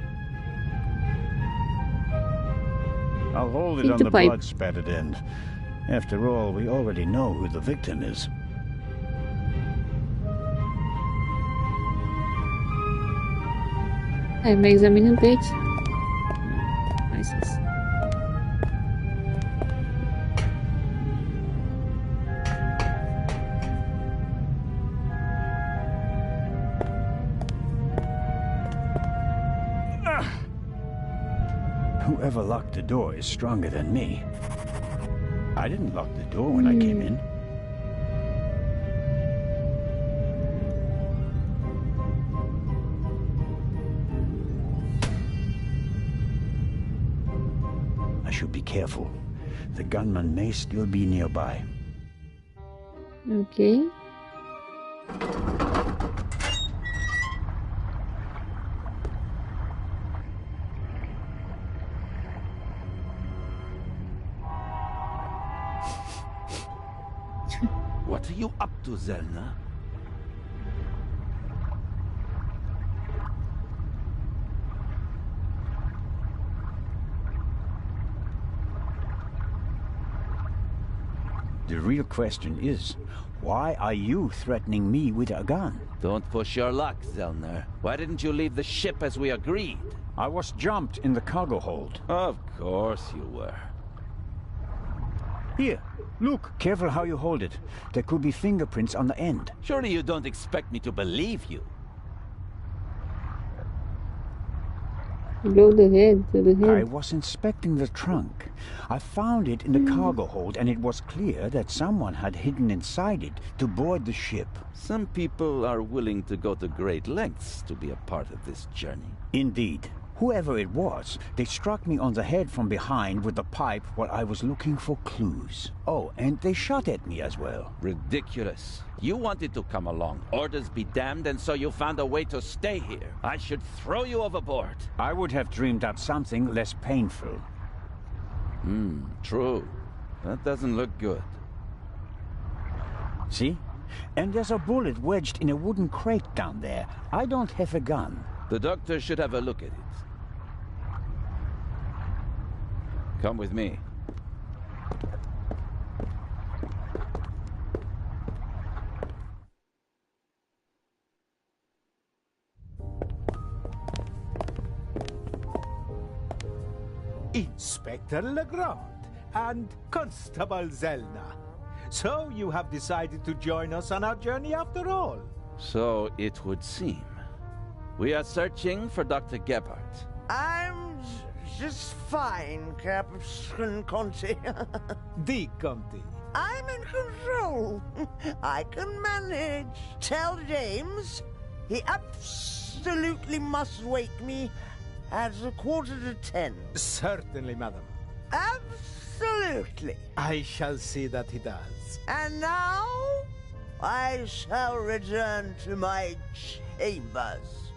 S5: I'll hold it on the blood-spattered end. After all, we already know who the victim is.
S16: Hai, mai examinăm pe aici? Hai sus.
S5: Whoever locked the door is stronger than me. I didn't lock the door when I came in. I should be careful. The gunman may still be nearby.
S16: Ok.
S6: What are you up to, Zelna?
S5: The real question is, why are you threatening me with a gun?
S6: Don't push your luck, Zelner. Why didn't you leave the ship as we agreed?
S5: I was jumped in the cargo hold.
S6: Of course you were.
S5: Here, look. Careful how you hold it. There could be fingerprints on the end.
S6: Surely you don't expect me to believe you.
S16: Blow the head to the
S5: I
S16: head.
S5: was inspecting the trunk. I found it in the cargo hold, and it was clear that someone had hidden inside it to board the ship.
S6: Some people are willing to go to great lengths to be a part of this journey.
S5: Indeed. Whoever it was, they struck me on the head from behind with the pipe while I was looking for clues. Oh, and they shot at me as well.
S6: Ridiculous. You wanted to come along. Orders be damned, and so you found a way to stay here. I should throw you overboard.
S5: I would have dreamed up something less painful.
S6: True. That doesn't look good.
S5: See? And there's a bullet wedged in a wooden crate down there. I don't have a gun.
S6: The doctor should have a look at it. Come with me.
S18: Inspector Legrand and Constable Zelna. So you have decided to join us on our journey after all?
S6: So it would seem. We are searching for Dr. Gebhardt.
S13: I'm just fine, Captain Conti.
S18: Di Conti.
S13: I'm in control. I can manage. Tell James he absolutely must wake me at 10:15.
S18: Certainly, madam.
S13: Absolutely.
S18: I shall see that he does.
S13: And now I shall return to my chambers.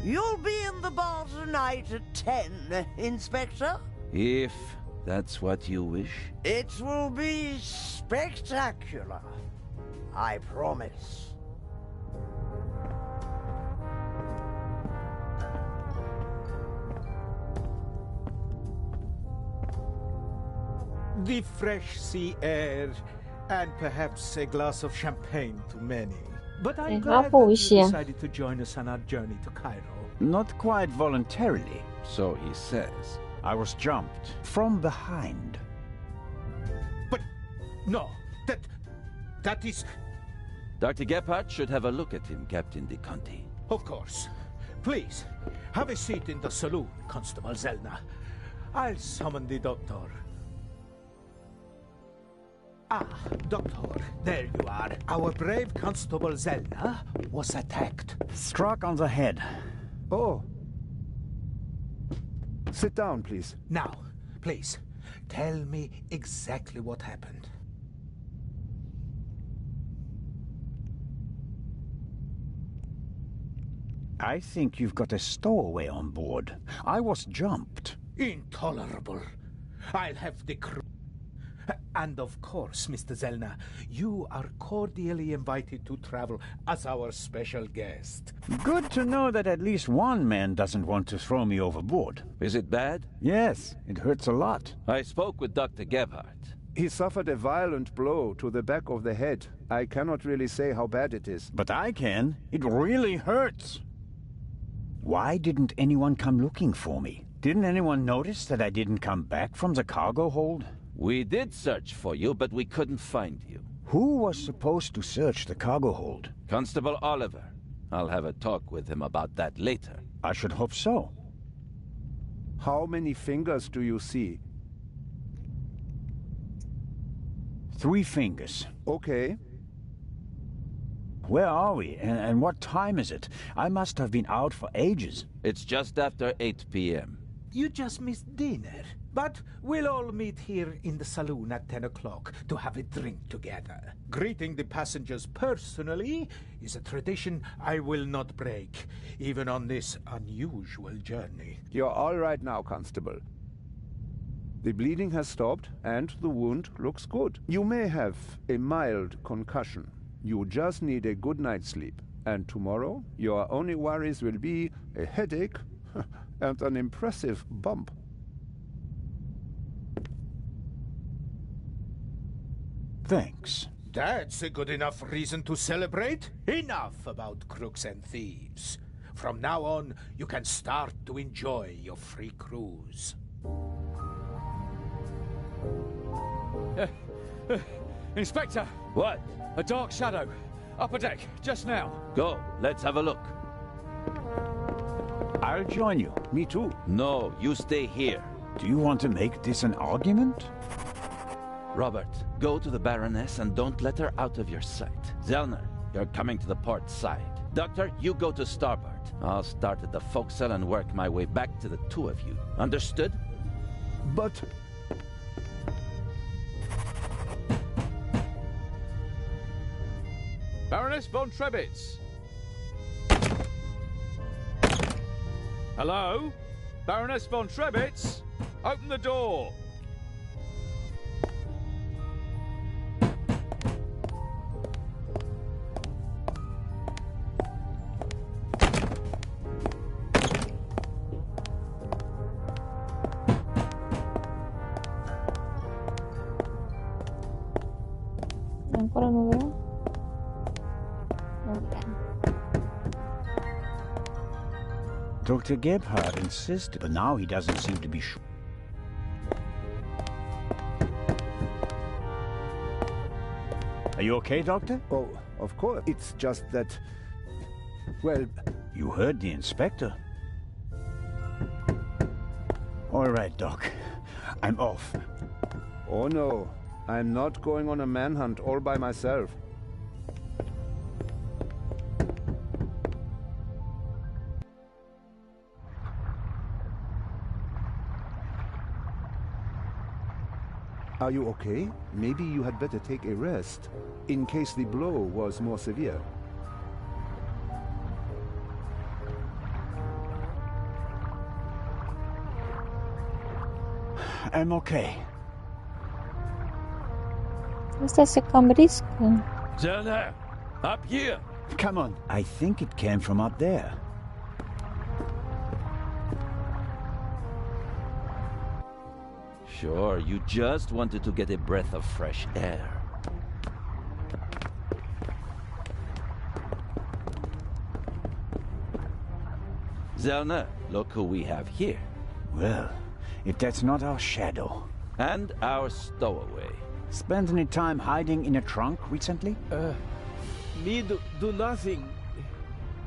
S13: You'll be in the bar tonight at 10, Inspector?
S6: If that's what you wish.
S13: It will be spectacular. I promise.
S18: The fresh sea air, and perhaps a glass of champagne to many. But I'm glad that you decided to join us on our journey to Cairo.
S5: Not quite voluntarily.
S6: So he says.
S5: I was jumped from behind.
S18: But no, that is...
S6: Dr. Gebhardt should have a look at him, Captain De Conti.
S18: Of course. Please, have a seat in the saloon, Constable Zelna. I'll summon the doctor. Ah, Doctor, there you are. Our brave Constable Zelna was attacked.
S5: Struck on the head.
S10: Oh. Sit down, please.
S18: Now, please, tell me exactly what happened.
S5: I think you've got a stowaway on board. I was jumped.
S18: Intolerable. I'll have the crew. And of course, Mr. Zelna, you are cordially invited to travel as our special guest.
S5: Good to know that at least one man doesn't want to throw me overboard.
S6: Is it bad?
S5: Yes, it hurts a lot.
S6: I spoke with Dr. Gebhardt.
S10: He suffered a violent blow to the back of the head. I cannot really say how bad it is.
S5: But I can. It really hurts. Why didn't anyone come looking for me? Didn't anyone notice that I didn't come back from the cargo hold?
S6: We did search for you, but we couldn't find you.
S5: Who was supposed to search the cargo hold?
S6: Constable Oliver. I'll have a talk with him about that later.
S5: I should hope so.
S10: How many fingers do you see?
S5: 3 fingers.
S10: Okay.
S5: Where are we, and what time is it? I must have been out for ages.
S6: It's just after 8 p.m.
S18: You just missed dinner. But we'll all meet here in the saloon at 10 o'clock to have a drink together. Greeting the passengers personally is a tradition I will not break, even on this unusual journey.
S10: You're all right now, Constable. The bleeding has stopped, and the wound looks good. You may have a mild concussion. You just need a good night's sleep. And tomorrow, your only worries will be a headache and an impressive bump.
S5: Thanks.
S18: That's a good enough reason to celebrate. Enough about crooks and thieves. From now on, you can start to enjoy your free cruise.
S3: Inspector!
S15: What?
S3: A dark shadow. Upper deck, just now.
S15: Go, let's have a look.
S5: I'll join you. Me too.
S15: No, you stay here.
S5: Do you want to make this an argument?
S15: Robert, go to the Baroness and don't let her out of your sight. Zellner, you're coming to the port side. Doctor, you go to starboard. I'll start at the forecastle and work my way back to the two of you. Understood?
S10: But...
S3: Baroness von Trebitz. Hello? Baroness von Trebitz? Open the door.
S16: Ancora non veo.
S5: Dr. Gebhardt insisted, but now he doesn't seem to be sure. Are you okay, Doctor?
S10: Oh, of course. It's just that... Well...
S5: You heard the inspector. All right, Doc. I'm off.
S10: Oh no. I'm not going on a manhunt all by myself. Are you okay? Maybe you had better take a rest, in case the blow was more severe.
S5: I'm okay.
S16: Asta se cam riscă.
S15: Zellner, up here!
S5: Come on. I think it came from up there.
S15: Sure, you just wanted to get a breath of fresh air. Zellner, look who we have here.
S5: Well, if that's not our shadow.
S15: And our stowaway.
S5: Spent any time hiding in a trunk recently?
S15: Me do nothing.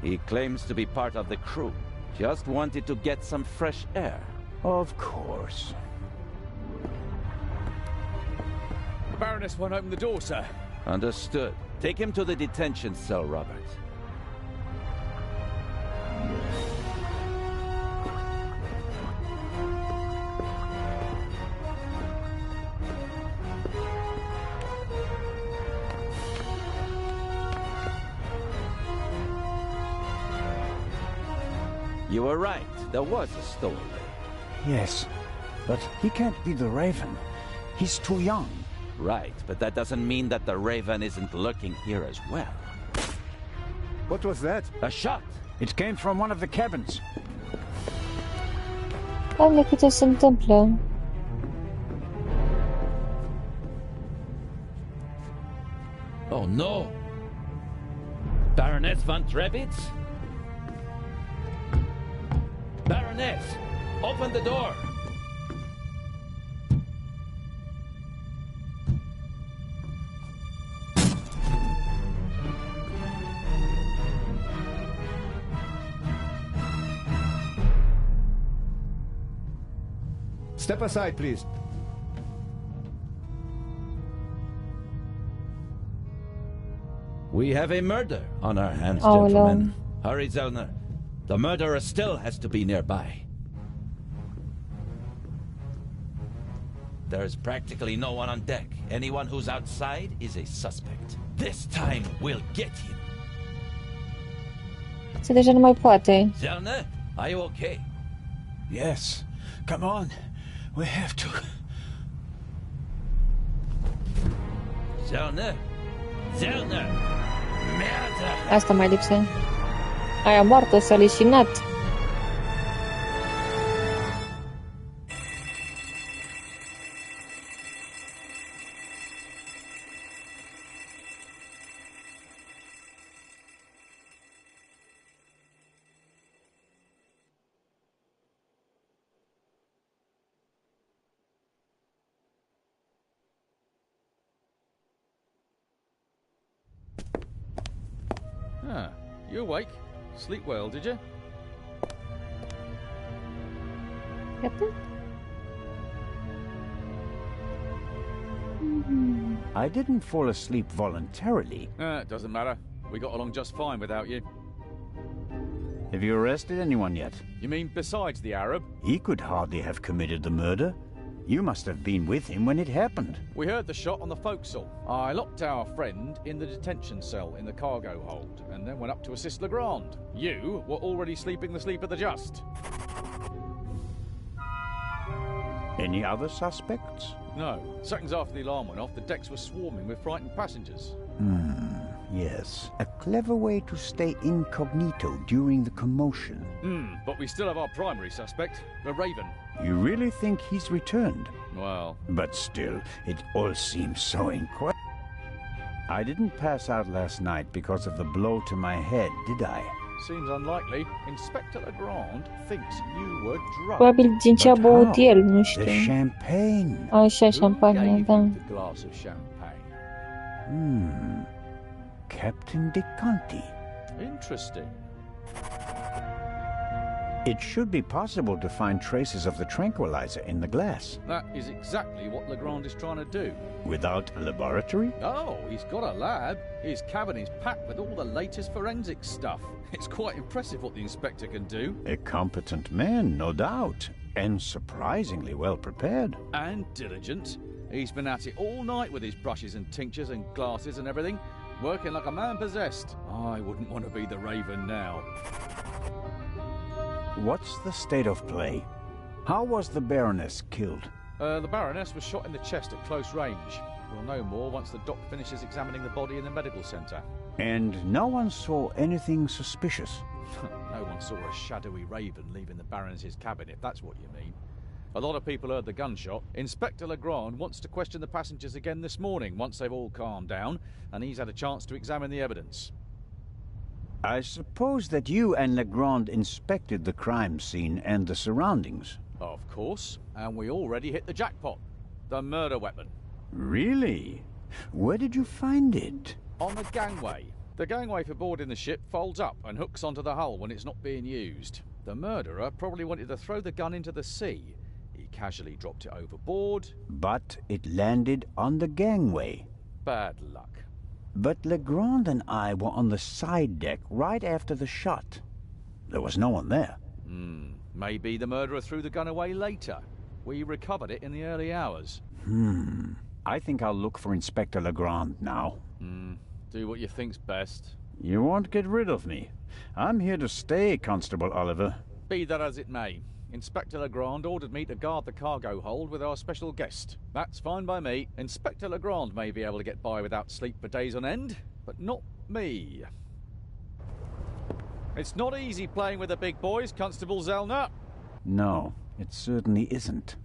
S15: He claims to be part of the crew. Just wanted to get some fresh air.
S5: Of course.
S3: The Baroness won't open the door, sir.
S15: Understood. Take him to the detention cell, Robert. You were right. There was a stowaway.
S5: Yes, but he can't be the Raven. He's too young.
S15: Right, but that doesn't mean that the Raven isn't lurking here as well.
S10: What was that?
S15: A shot!
S5: It came from one of the cabins.
S16: Doamne, câte se întâmplă?
S15: Oh no! Baroness von Trebitz? Baroness! Open the door!
S10: Step aside, please.
S15: We have a murder on our hands,
S16: Oh,
S15: gentlemen.
S16: no.
S15: Hurry, Zellner. The murderer still has to be nearby. There's practically no one on deck. Anyone who's outside is a suspect. This time we'll get him.
S16: Se deja nu mai poate.
S15: Zelna, are you okay?
S2: Yes. Come on. We have to.
S15: Zelna? Zelna! Merda!
S16: Asta mai lipsea. Aia moartă s-a leșinat.
S11: Ah, you awake? Sleep well, did you?
S5: I didn't fall asleep voluntarily.
S11: It doesn't matter. We got along just fine without you.
S5: Have you arrested anyone yet?
S11: You mean besides the Arab?
S5: He could hardly have committed the murder. You must have been with him when it happened.
S11: We heard the shot on the forecastle. I locked our friend in the detention cell in the cargo hold, and then went up to assist Legrand. You were already sleeping the sleep of the just.
S5: Any other suspects?
S11: No. Seconds after the alarm went off, the decks were swarming with frightened passengers.
S5: Yes. A clever way to stay incognito during the commotion.
S11: But we still have our primary suspect, the Raven.
S5: You really think he's returned?
S11: Well...
S5: But still, it all seems so incredible. I didn't pass out last night because of the blow to my head, did I?
S11: Seems unlikely. Inspector Legrand thinks you were drunk.
S16: Probabil din ce a băut el, nu știu.
S5: The champagne.
S16: Așa, șampanie, da.
S11: The glass of champagne.
S5: Captain De Conti.
S11: Interesting.
S5: It should be possible to find traces of the tranquilizer in the glass.
S11: That is exactly what Legrand is trying to do.
S5: Without a laboratory?
S11: Oh, he's got a lab. His cabin is packed with all the latest forensic stuff. It's quite impressive what the inspector can do.
S5: A competent man, no doubt. And surprisingly well prepared.
S11: And diligent. He's been at it all night with his brushes and tinctures and glasses and everything. Working like a man possessed. I wouldn't want to be the Raven now.
S5: What's the state of play? How was the Baroness killed?
S11: The Baroness was shot in the chest at close range. We'll know more once the doc finishes examining the body in the medical centre.
S5: And no one saw anything suspicious?
S11: No one saw a shadowy Raven leaving the Baroness's cabin, if that's what you mean. A lot of people heard the gunshot. Inspector Legrand wants to question the passengers again this morning, once they've all calmed down, and he's had a chance to examine the evidence.
S5: I suppose that you and Legrand inspected the crime scene and the surroundings.
S11: Of course, and we already hit the jackpot. The murder weapon.
S5: Really? Where did you find it?
S11: On the gangway. The gangway for boarding the ship folds up and hooks onto the hull when it's not being used. The murderer probably wanted to throw the gun into the sea. He casually dropped it overboard.
S5: But it landed on the gangway.
S11: Bad luck.
S5: But Legrand and I were on the side deck right after the shot. There was no one there.
S11: Maybe the murderer threw the gun away later. We recovered it in the early hours.
S5: I think I'll look for Inspector Legrand now.
S11: Do what you think's best.
S5: You won't get rid of me. I'm here to stay, Constable Oliver.
S11: Be that as it may, Inspector Legrand ordered me to guard the cargo hold with our special guest. That's fine by me. Inspector Legrand may be able to get by without sleep for days on end, but not me. It's not easy playing with the big boys, Constable Zelna.
S5: No, it certainly isn't.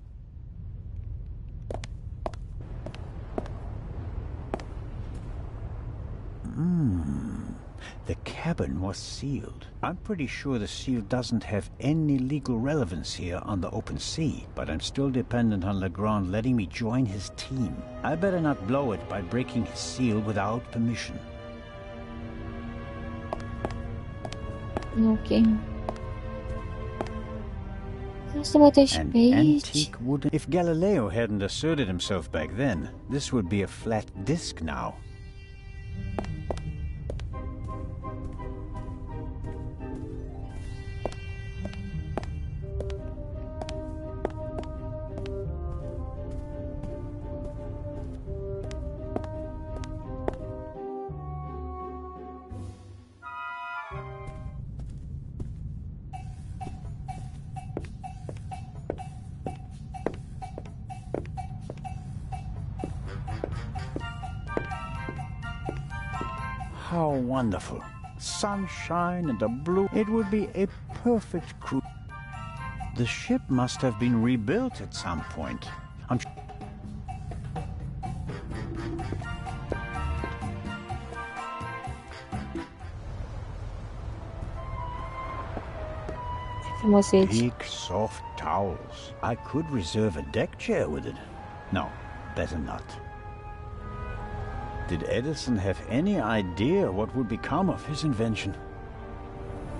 S5: The cabin was sealed. I'm pretty sure the seal doesn't have any legal relevance here on the open sea, but I'm still dependent on Legrand letting me join his team. I better not blow it by breaking his seal without permission.
S16: Ok. Asta poate și pe aici.
S5: Antique wooden. If Galileo hadn't asserted himself back then, this would be a flat disc now. how wonderful. Sunshine and a blue. It would be a perfect cruise. The ship must have been rebuilt at some point. Big, soft towels. I could reserve a deck chair with it. No, better not. Did Edison have any idea what would become of his invention?